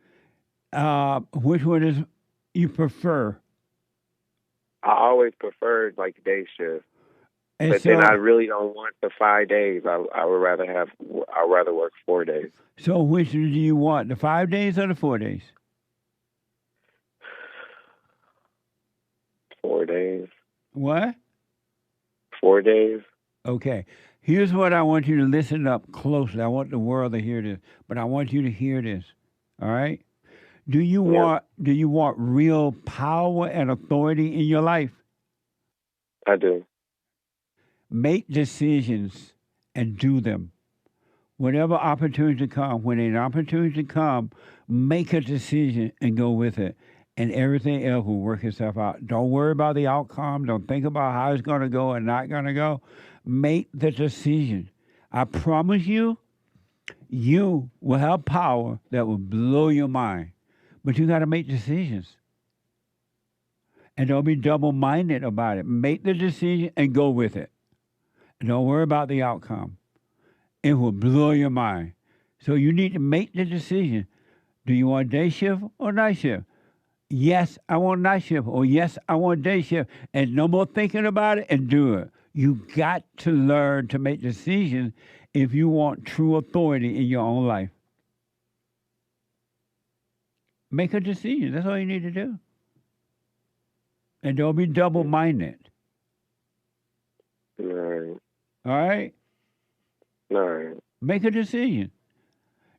Which one is you prefer? I always preferred day shift. And But then I really don't want the 5 days. I would rather I'd rather work 4 days. So which do you want, the 5 days or the 4 days? 4 days. What? 4 days. Okay. Here's what I want you to listen up closely. I want the world to hear this, but I want you to hear this. All right? Do you want real power and authority in your life? I do. Make decisions and do them. Whatever opportunity comes, when an opportunity comes, make a decision and go with it. And everything else will work itself out. Don't worry about the outcome. Don't think about how it's going to go and not going to go. Make the decision. I promise you, you will have power that will blow your mind. But you got to make decisions. And don't be double-minded about it. Make the decision and go with it. And don't worry about the outcome. It will blow your mind. So you need to make the decision. Do you want day shift or night shift? Yes, I want night shift. Or yes, I want day shift. And no more thinking about it and do it. You got to learn to make decisions if you want true authority in your own life. Make a decision. That's all you need to do. And don't be double-minded. All right. All right? All right. Make a decision.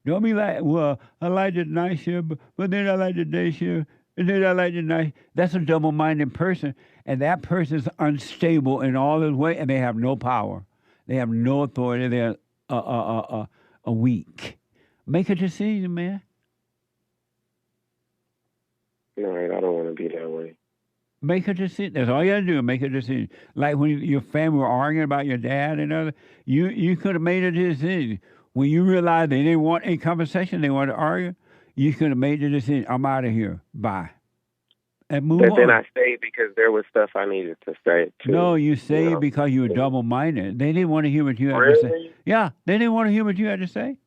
Don't be like, well, I like the night shift, but then I like the day shift, and then I like the night. That's a double-minded person, and that person is unstable in all his way, and they have no power. They have no authority. They're weak. Make a decision, man. All right, I don't want to be that way. Make a decision. That's all you gotta do. Make a decision. Like when your family were arguing about your dad and other, you could have made a decision. When you realized they didn't want a conversation, they wanted to argue, you could have made the decision. I'm out of here. Bye. And move But on. then I stayed because there was stuff I needed to say too. No, you stayed because you were double-minded. They didn't want to hear what you had to say. Really? Yeah, they didn't want to hear what you had to say.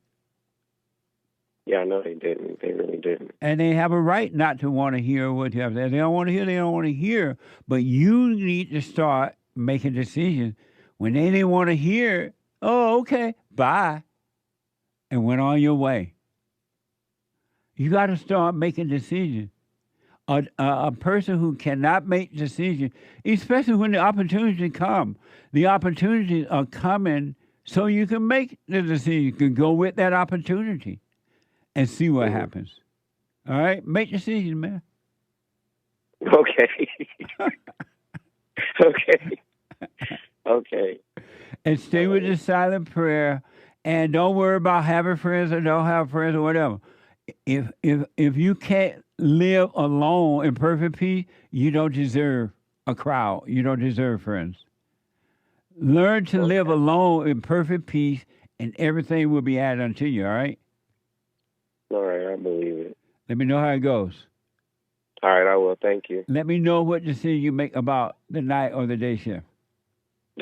Yeah, I know they didn't. They really didn't. And they have a right not to want to hear what you have to say. They don't want to hear, they don't want to hear. But you need to start making decisions. When they didn't want to hear, oh, okay, bye. And went on your way. You got to start making decisions. A person who cannot make decisions, especially when the opportunity comes, the opportunities are coming so you can make the decision. You can go with that opportunity and see what happens. All right? Make decisions, man. Okay. Okay. Okay. And stay with the silent prayer, and don't worry about having friends or don't have friends or whatever. If you can't live alone in perfect peace, you don't deserve a crowd. You don't deserve friends. Learn to live alone in perfect peace, and everything will be added unto you, all right? All right, I believe it. Let me know how it goes. All right, I will. Thank you. Let me know what decision you make about the night or the day shift.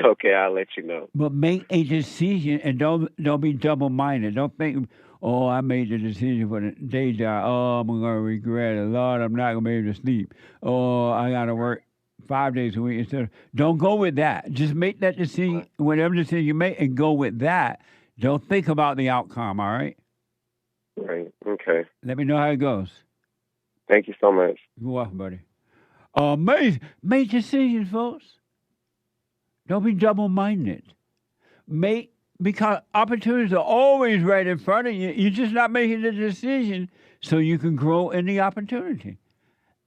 Okay, I'll let you know. But make a decision and don't be double-minded. Don't think, oh, I made the decision for the day job. Oh, I'm going to regret it. Lord, I'm not going to be able to sleep. Oh, I got to work 5 days a week instead of. Don't go with that. Just make that decision, whatever decision you make, and go with that. Don't think about the outcome, all right? Right, okay. Let me know how it goes. Thank you so much. You're welcome, buddy. Make decisions, folks. Don't be double-minded. Because opportunities are always right in front of you. You're just not making the decision so you can grow in the opportunity.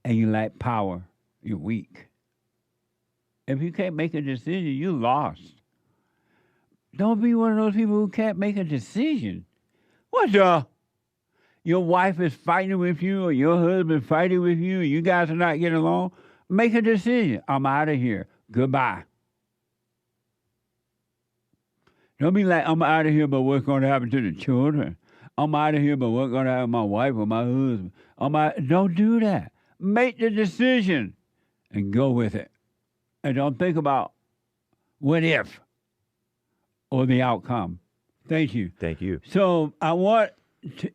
And you lack power. You're weak. If you can't make a decision, you're lost. Don't be one of those people who can't make a decision. What the? Your wife is fighting with you or your husband fighting with you and you guys are not getting along. Make a decision. I'm out of here. Goodbye. Don't be like, I'm out of here, but what's going to happen to the children? I'm out of here, but what's going to happen to my wife or my husband? Don't do that. Make the decision and go with it. And don't think about what if or the outcome. Thank you. Thank you. So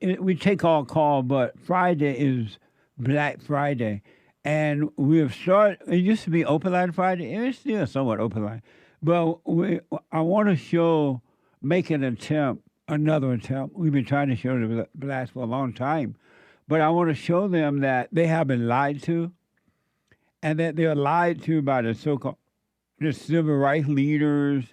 we take all call, but Friday is Black Friday. And we have started, it used to be Open Line Friday, and it's still somewhat open line. But I want to make another attempt. We've been trying to show the blacks for a long time. But I want to show them that they have been lied to, and that they're lied to by the so-called the civil rights leaders,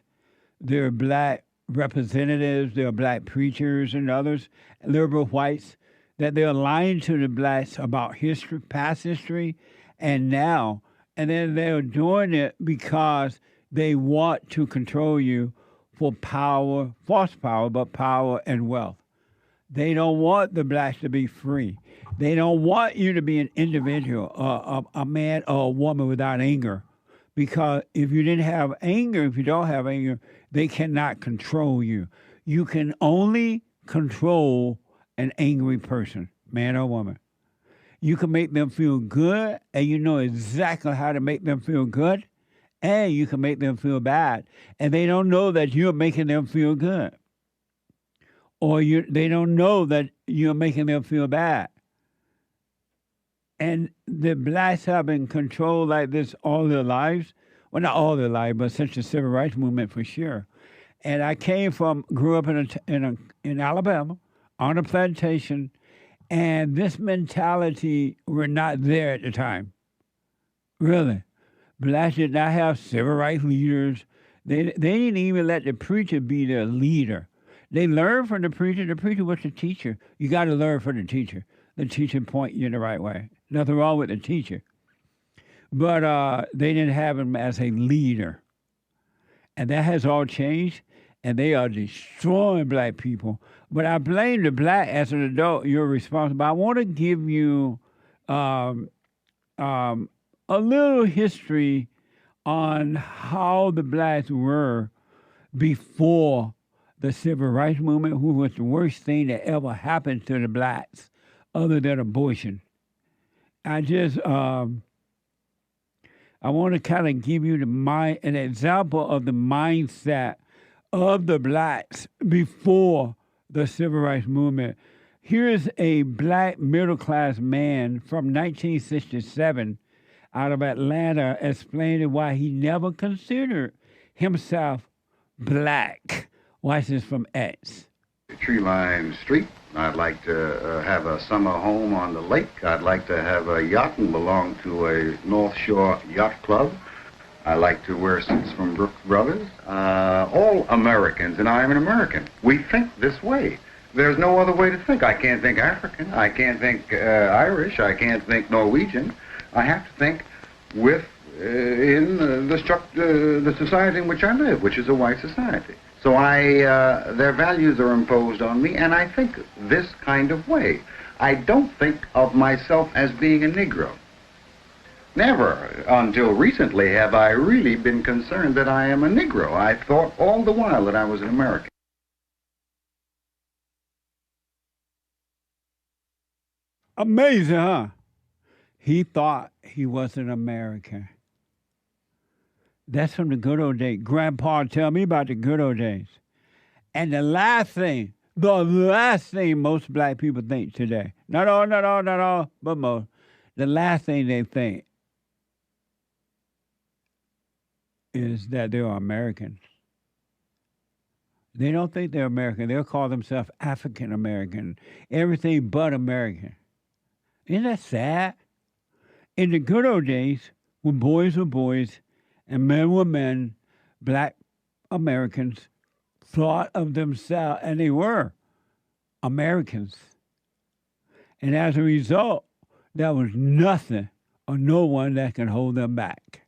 their black representatives, their black preachers and others, liberal whites, that they're lying to the blacks about history, past history, and now. And then they're doing it because they want to control you for power, false power, but power and wealth. They don't want the blacks to be free. They don't want you to be an individual, a man or a woman without anger. Because if you didn't have anger, if you don't have anger, they cannot control you. You can only control an angry person, man or woman. You can make them feel good, and you know exactly how to make them feel good, and you can make them feel bad. And they don't know that you're making them feel good. Or they don't know that you're making them feel bad. And the blacks have been controlled like this all their lives. Well, not all their lives, but since the civil rights movement for sure. And I grew up in Alabama on a plantation, and this mentality were not there at the time. Really. Blacks did not have civil rights leaders. They didn't even let the preacher be their leader. They learned from the preacher. The preacher was the teacher. You got to learn from the teacher. The teacher point you in the right way. Nothing wrong with the teacher. But they didn't have him as a leader. And that has all changed, and they are destroying black people. But I blame the black as an adult. You're responsible. I want to give you a little history on how the blacks were before the civil rights movement, who was the worst thing that ever happened to the blacks, other than abortion. I want to kind of give you an example of the mindset of the blacks before the civil rights movement. Here's a black middle-class man from 1967 out of Atlanta explaining why he never considered himself black. Watch this from X. Tree-lined street. I'd like to have a summer home on the lake. I'd like to have a yacht and belong to a North Shore Yacht Club. I like to wear suits from Brooks Brothers. All Americans, and I am an American. We think this way. There's no other way to think. I can't think African. I can't think Irish. I can't think Norwegian. I have to think in the society in which I live, which is a white society. So their values are imposed on me, and I think this kind of way. I don't think of myself as being a Negro. Never, until recently, have I really been concerned that I am a Negro. I thought all the while that I was an American. Amazing, huh? He thought he was an American. That's from the good old days. Grandpa tell me about the good old days. And the last thing most black people think today, not all, but most, the last thing they think is that they are Americans. They don't think they're American. They'll call themselves African American, everything but American. Isn't that sad? In the good old days, when boys were boys and men were men, black Americans thought of themselves, and they were Americans. And as a result, there was nothing or no one that can hold them back.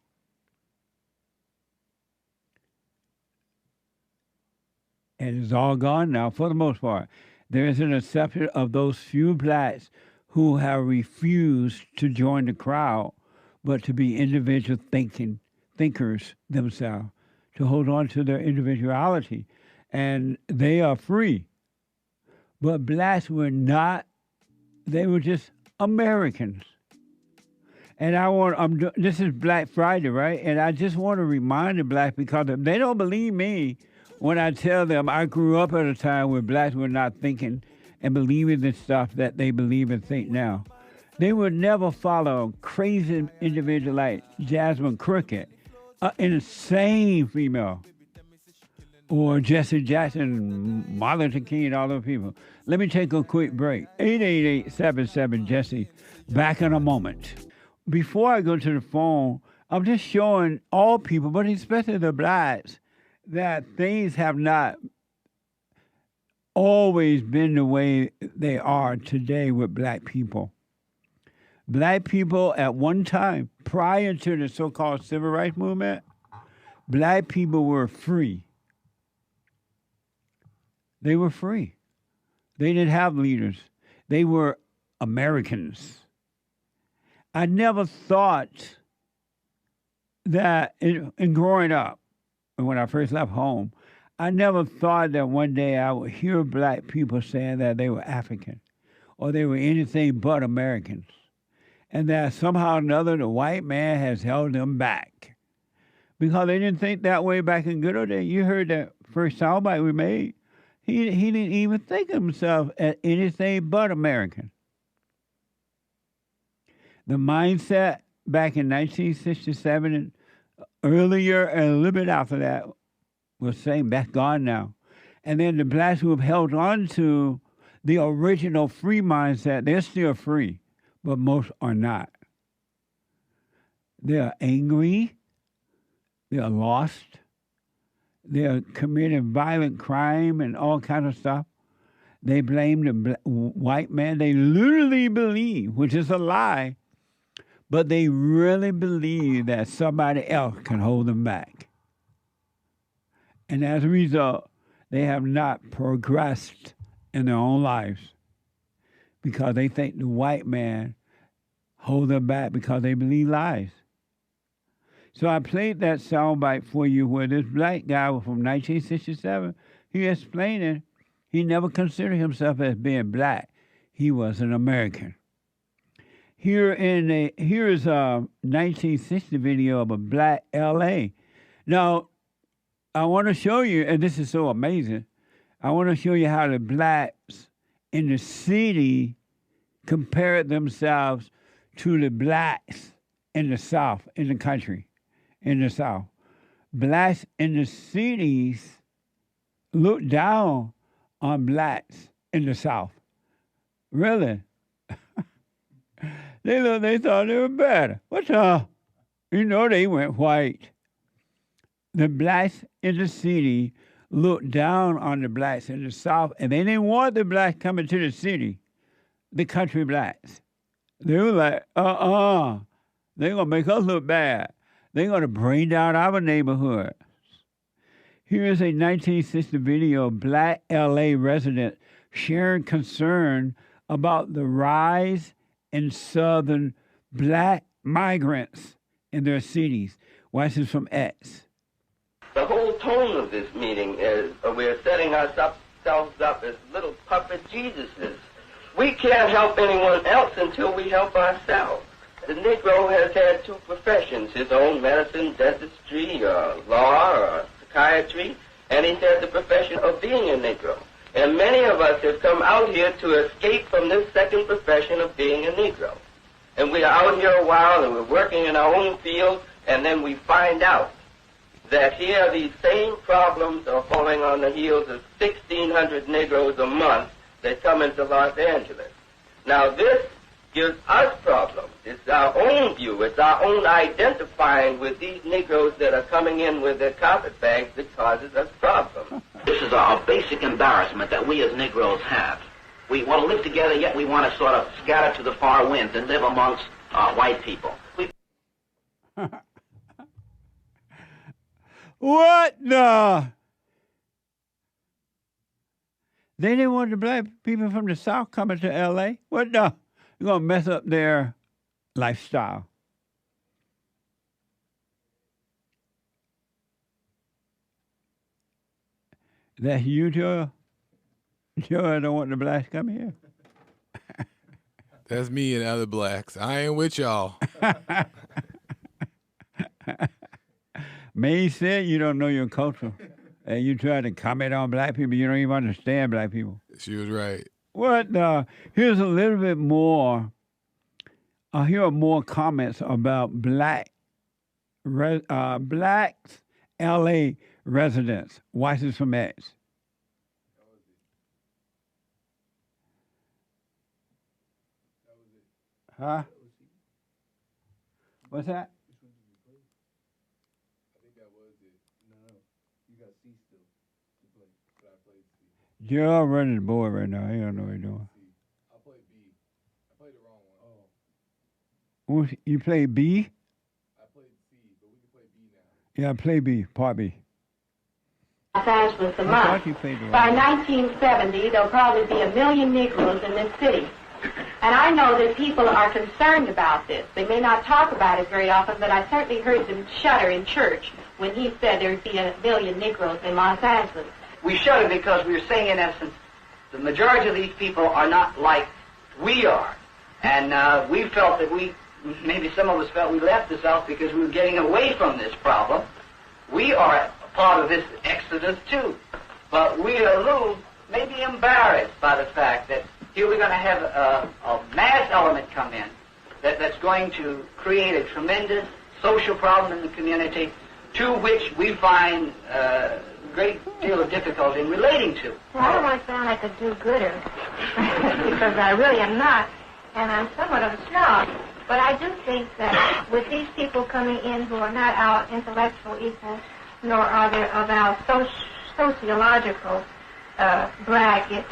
And it's all gone now, for the most part. There is an exception of those few blacks who have refused to join the crowd, but to be individual thinkers themselves, to hold on to their individuality. And they are free. But blacks were not, they were just Americans. And this is Black Friday, right? And I just want to remind the blacks, because they don't believe me when I tell them I grew up at a time where blacks were not thinking and believing the stuff that they believe and think now. They would never follow a crazy individual like Jasmine Crooked, an insane female, or Jesse Jackson, Martin Luther King, and all those people. Let me take a quick break. 888-77-JESSE. Back in a moment. Before I go to the phone, I'm just showing all people, but especially the blacks, that things have not always been the way they are today with black people. Black people at one time, prior to the so-called civil rights movement, black people were free. They were free. They didn't have leaders. They were Americans. I never thought that in growing up, when I first left home, I never thought that one day I would hear black people saying that they were African or they were anything but Americans, and that somehow or another the white man has held them back because they didn't think that way back in good old days. You heard that first soundbite we made. He didn't even think of himself as anything but American. The mindset back in 1967 and earlier and a little bit after that was saying that's gone now. And then the blacks who have held on to the original free mindset, they're still free, but most are not. They're angry. They're lost. They're committing violent crime and all kinds of stuff. They blame the white man. They literally believe, which is a lie, but they really believe that somebody else can hold them back. And as a result, they have not progressed in their own lives because they think the white man hold them back because they believe lies. So I played that soundbite for you where this black guy from 1967, he explaining he never considered himself as being black. He was an American. Here is a 1960 video of a black L.A. Now, I want to show you, and this is so amazing, I want to show you how the blacks in the city compared themselves to the blacks in the South, in the country, in the South. Blacks in the cities look down on blacks in the South. Really? They thought they were better. What the? You know they went white. The blacks in the city looked down on the blacks in the South, and they didn't want the blacks coming to the city, the country blacks. They were like, they're going to make us look bad. They're going to bring down our neighborhood. Here's a 1960 video of black L.A. resident sharing concern about the rise in southern black migrants in their cities. Watch this from X. The whole tone of this meeting is we're setting ourselves up as little puppet Jesuses. We can't help anyone else until we help ourselves. The Negro has had two professions, his own medicine, dentistry, law, or psychiatry, and he's had the profession of being a Negro. And many of us have come out here to escape from this second profession of being a Negro. And we are out here a while and we're working in our own field, and then we find out that here these same problems are falling on the heels of 1,600 Negroes a month that come into Los Angeles. Now this gives us problems. It's our own view. It's our own identifying with these Negroes that are coming in with their carpetbags that causes us problems. This is a basic embarrassment that we as Negroes have. We want to live together, yet we want to sort of scatter to the far winds and live amongst white people. What the? They didn't want the black people from the South coming to L.A.? What the? You're going to mess up their lifestyle. That's you, Joe? Joe, don't want the blacks coming here? That's me and other blacks. I ain't with y'all. May said you don't know your culture. And you try to comment on black people. You don't even understand black people. She was right. What the? Here's a little bit more I hear more comments about blacks, LA residents. Watch this from X. Huh? What's that? You're running the board right now. He don't know what he's doing. You play B? Yeah, I play B, part B. Los Angeles a I month. thought you played the wrong By one. 1970, there'll probably be 1 million Negroes in this city. And I know that people are concerned about this. They may not talk about it very often, but I certainly heard them shudder in church when he said there'd be 1 million Negroes in Los Angeles. We shudder because we're saying, in essence, the majority of these people are not like we are. And we felt that maybe some of us felt we left the South because we were getting away from this problem. We are a part of this exodus, too. But we are a little maybe embarrassed by the fact that here we're going to have a mass element come in that's going to create a tremendous social problem in the community to which we find a great deal of difficulty in relating to. Well, I don't want to sound like a do-gooder, because I really am not, and I'm somewhat of a snob. But I do think that with these people coming in who are not our intellectual equals, nor are they of our sociological bracket,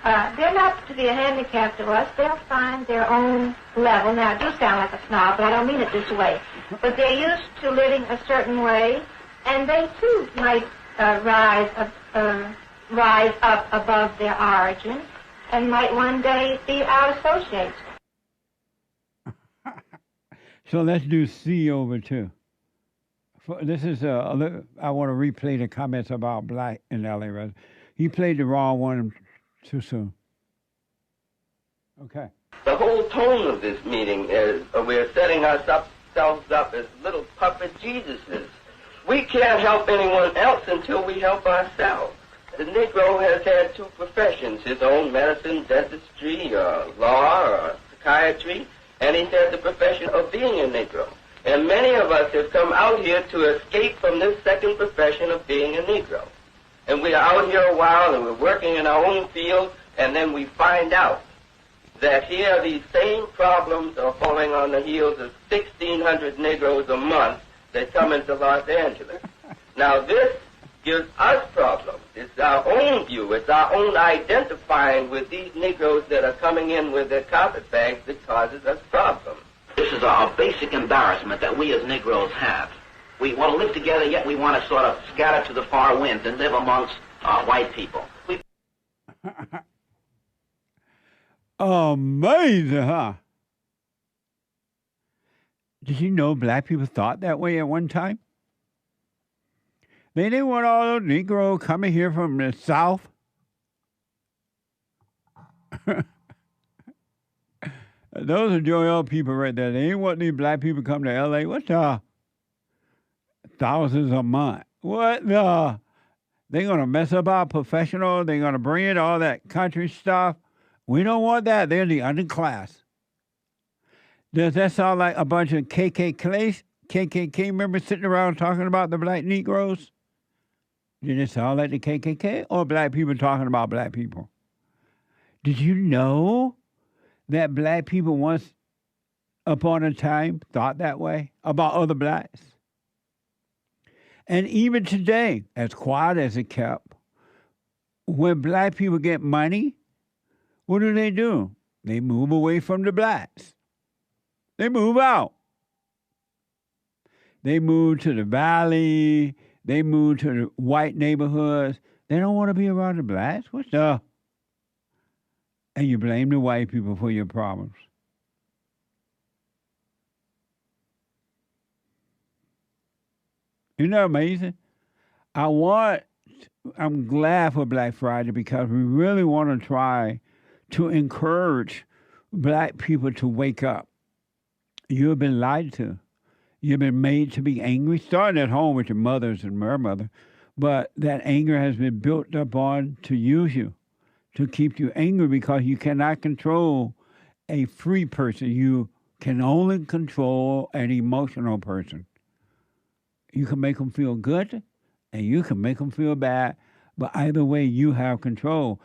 they're not to be a handicap to us. They'll find their own level. Now, I do sound like a snob, but I don't mean it this way. But they're used to living a certain way, and they, too, might rise up above their origin and might one day be our associates. So let's do C over two. This is I want to replay the comments about black in LA. Right? He played the wrong one too soon. Okay. The whole tone of this meeting is we're setting ourselves up as little puppet Jesuses. We can't help anyone else until we help ourselves. The Negro has had two professions, his own medicine, dentistry, law, or psychiatry, and he's had the profession of being a Negro. And many of us have come out here to escape from this second profession of being a Negro. And we are out here a while, and we're working in our own field, and then we find out that here these same problems are falling on the heels of 1,600 Negroes a month that come into Los Angeles. Now this gives us problems. It's our own view. It's our own identifying with these Negroes that are coming in with their carpetbags that causes us problems. This is a basic embarrassment that we as Negroes have. We want to live together, yet we want to sort of scatter to the far winds and live amongst white people. Amazing, huh? Did you know black people thought that way at one time? They didn't want all those Negroes coming here from the South. Those are Joel people right there. They ain't want these black people come to L.A. What the? Thousands a month. What the? They're going to mess up our professional. They're going to bring in all that country stuff. We don't want that. They're the underclass. Does that sound like a bunch of KKK members sitting around talking about the black Negroes? Did it sound like the KKK or black people talking about black people? Did you know that black people once upon a time thought that way about other blacks? And even today, as quiet as it kept, when black people get money, what do? They move away from the blacks. They move out. They move to the valley. They move to the white neighborhoods. They don't want to be around the blacks. What's the? And you blame the white people for your problems. Isn't that amazing? I'm glad for Black Friday because we really want to try to encourage black people to wake up. You have been lied to. You've been made to be angry, starting at home with your mothers and your mother, but that anger has been built up on to use you, to keep you angry because you cannot control a free person. You can only control an emotional person. You can make them feel good, and you can make them feel bad, but either way, you have control.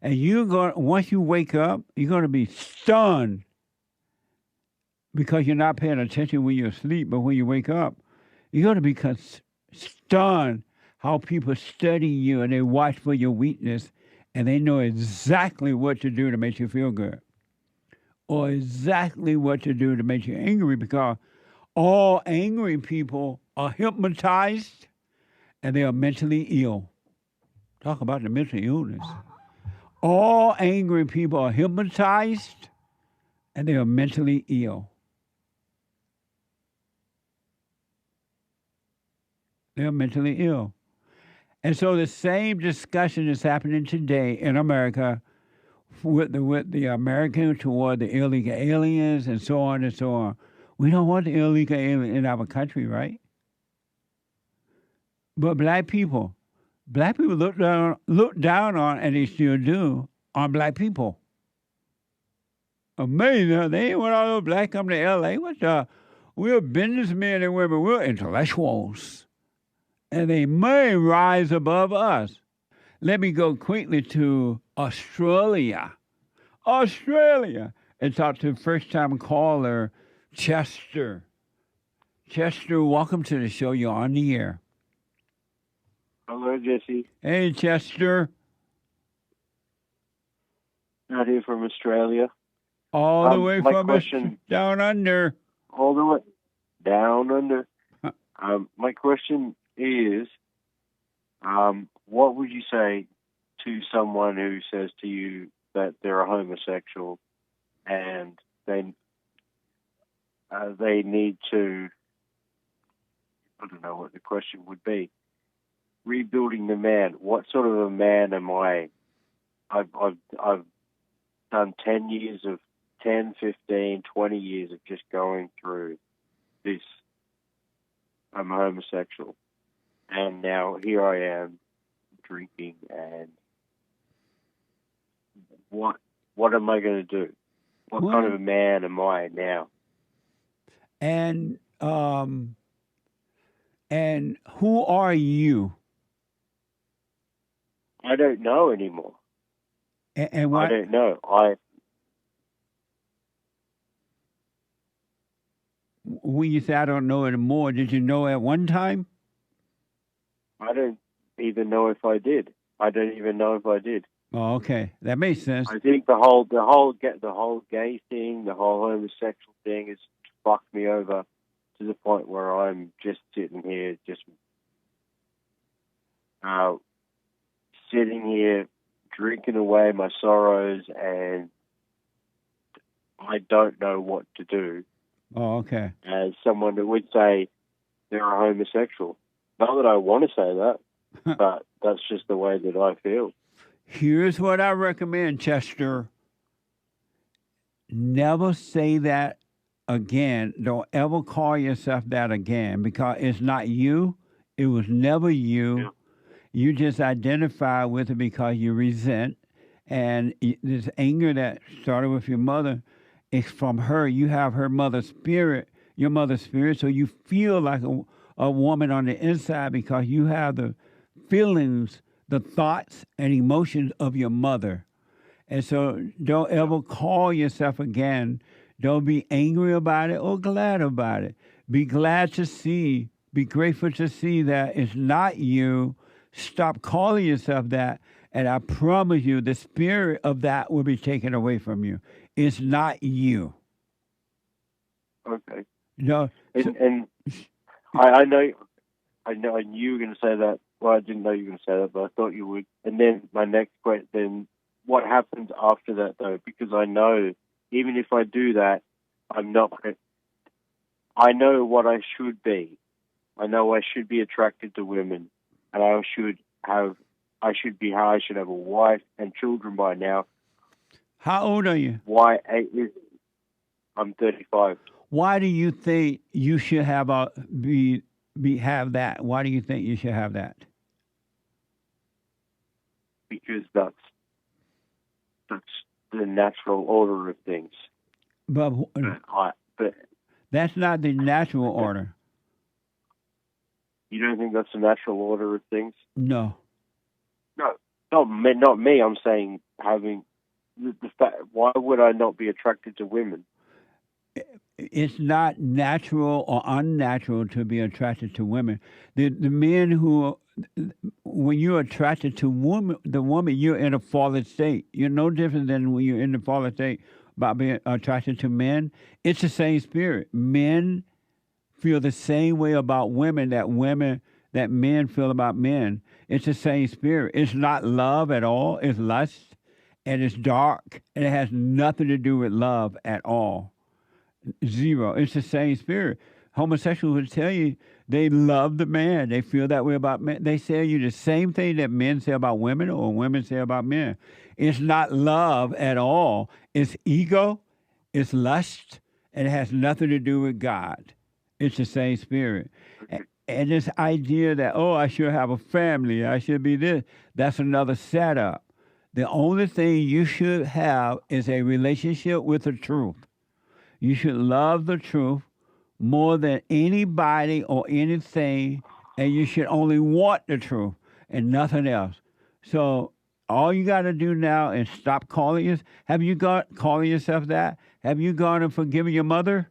And once you wake up, you're going to be stunned because you're not paying attention when you're asleep, but when you wake up, you're going to be stunned how people study you and they watch for your weakness and they know exactly what to do to make you feel good or exactly what to do to make you angry, because all angry people are hypnotized and they are mentally ill. Talk about the mental illness. All angry people are hypnotized and they are mentally ill. They're mentally ill. And so the same discussion is happening today in America with the Americans toward the illegal aliens and so on and so on. We don't want the illegal alien in our country, right? But black people look down on, and they still do, on black people. Amazing. They ain't want all those black come to L.A. We're businessmen and women. We're intellectuals. And they may rise above us. Let me go quickly to Australia. And talk to first-time caller, Chester. Chester, welcome to the show. You're on the air. Hello, Jesse. Hey, Chester. Out here from Australia. All the way from down under. All the way down under. My question is, what would you say to someone who says to you that they're a homosexual and they need to, I don't know what the question would be, rebuilding the man. What sort of a man am I? I've done 10 years of 10, 15, 20 years of just going through this. I'm homosexual. And now here I am drinking, and what am I going to do? What kind of a man am I now? And who are you? I don't know anymore. And what? I don't know. When you say I don't know anymore, did you know at one time? I don't even know if I did. I don't even know if I did. Oh, okay, that makes sense. I think the whole gay thing, the whole homosexual thing, has fucked me over to the point where I'm just sitting here, drinking away my sorrows, and I don't know what to do. Oh, okay. As someone that would say they're a homosexual. Not that I want to say that, but that's just the way that I feel. Here's what I recommend, Chester. Never say that again. Don't ever call yourself that again, because it's not you. It was never you. Yeah. You just identify with it because you resent. And this anger that started with your mother, it's from her. You have her mother's spirit, your mother's spirit, so you feel like a woman on the inside because you have the feelings, the thoughts and emotions of your mother. And so don't ever call yourself again. Don't be angry about it or glad about it. Be glad to see, be grateful to see that it's not you. Stop calling yourself that, and I promise you the spirit of that will be taken away from you. It's not you. Okay. No. And I know I knew you were going to say that. Well, I didn't know you were going to say that, but I thought you would. And then my next question, then what happens after that, though? Because I know, even if I do that, I'm not going to, I know what I should be. I know I should be attracted to women, and I should have a wife and children by now. How old are you? I'm 35. Why do you think you should have have that? Why do you think you should have that? Because that's the natural order of things. But But That's not the natural order. you don't think that's the natural order of things? No. No, not me. I'm saying having the fact. Why would I not be attracted to women? It's not natural or unnatural to be attracted to women. The men who, when you're attracted to the woman, you're in a fallen state. You're no different than when you're in the fallen state about being attracted to men. It's the same spirit. Men feel the same way about women that men feel about men. It's the same spirit. It's not love at all. It's lust, and it's dark, and it has nothing to do with love at all. Zero. It's the same spirit. Homosexuals would tell you they love the man. They feel that way about men. They say you the same thing that men say about women or women say about men. It's not love at all. It's ego. It's lust. And it has nothing to do with God. It's the same spirit. And this idea that, oh, I should have a family, I should be this, that's another setup. The only thing you should have is a relationship with the truth. You should love the truth more than anybody or anything, and you should only want the truth and nothing else. So all you got to do now is stop calling yourself. Have you got calling yourself that? Have you gone and forgiven your mother?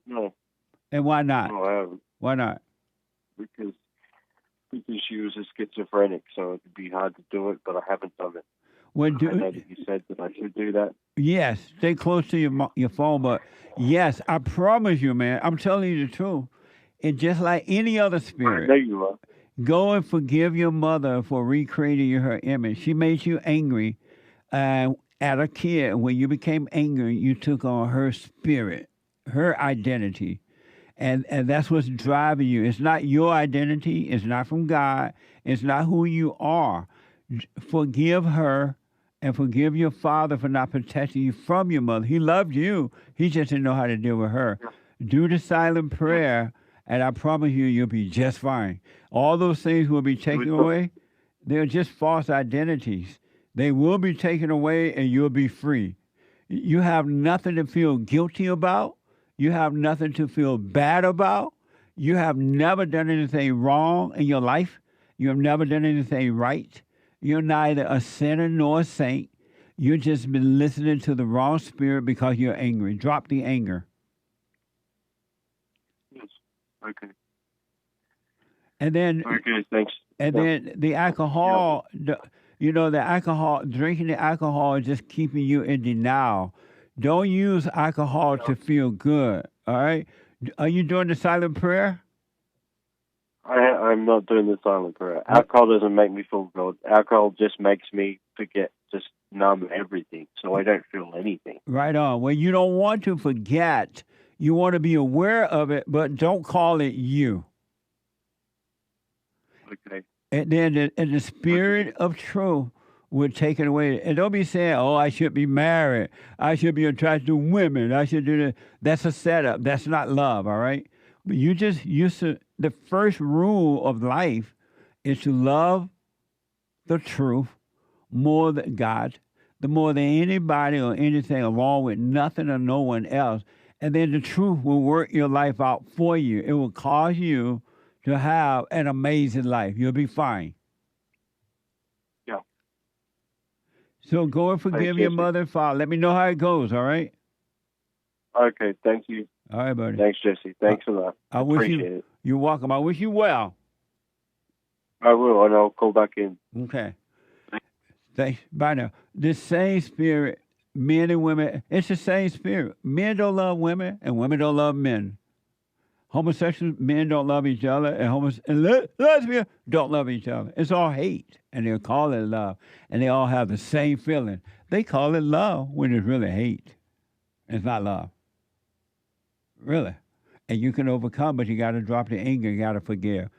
No. And why not? No, I haven't. Why not? Because she was a schizophrenic, so it'd be hard to do it, but I haven't done it. Well, I know that you said that I should do that. Yes, stay close to your phone, but yes, I promise you, man, I'm telling you the truth. It's just like any other spirit. I know you are. Go and forgive your mother for recreating her image. She made you angry at a kid. When you became angry, you took on her spirit, her identity. And that's what's driving you. It's not your identity. It's not from God. It's not who you are. Forgive her and forgive your father for not protecting you from your mother. He loved you. He just didn't know how to deal with her. Do the silent prayer, and I promise you, you'll be just fine. All those things will be taken away. They're just false identities. They will be taken away, and you'll be free. You have nothing to feel guilty about. You have nothing to feel bad about. You have never done anything wrong in your life. You have never done anything right. You're neither a sinner nor a saint. You've just been listening to the wrong spirit because you're angry. Drop the anger. Yes. Okay. And then, okay, thanks. And then the alcohol, drinking the alcohol is just keeping you in denial. Don't use alcohol to feel good, all right? Are you doing the silent prayer? I'm not doing the silent prayer. Alcohol doesn't make me feel good. Alcohol just makes me forget, just numb everything, so I don't feel anything. Right on. Well, you don't want to forget. You want to be aware of it, but don't call it you. Okay. And then the spirit of truth would take it away. And don't be saying, oh, I should be married. I should be attracted to women. I should do this. That's a setup. That's not love, all right? But you just used to, the first rule of life is to love the truth more than God, the more than anybody or anything, along with nothing or no one else. And then the truth will work your life out for you. It will cause you to have an amazing life. You'll be fine. Yeah. So go and forgive your mother and father. Let me know how it goes, all right? Okay, thank you. All right, buddy. Thanks, Jesse. Thanks a lot. I wish appreciate it. You're welcome. I wish you well. I will, and I'll call back in. Okay. Thanks. Bye now. The same spirit, men and women, it's the same spirit. Men don't love women, and women don't love men. Homosexual men don't love each other, and lesbians don't love each other. It's all hate, and they call it love, and they all have the same feeling. They call it love when it's really hate. It's not love. Really. And you can overcome, but you got to drop the anger. You got to forgive.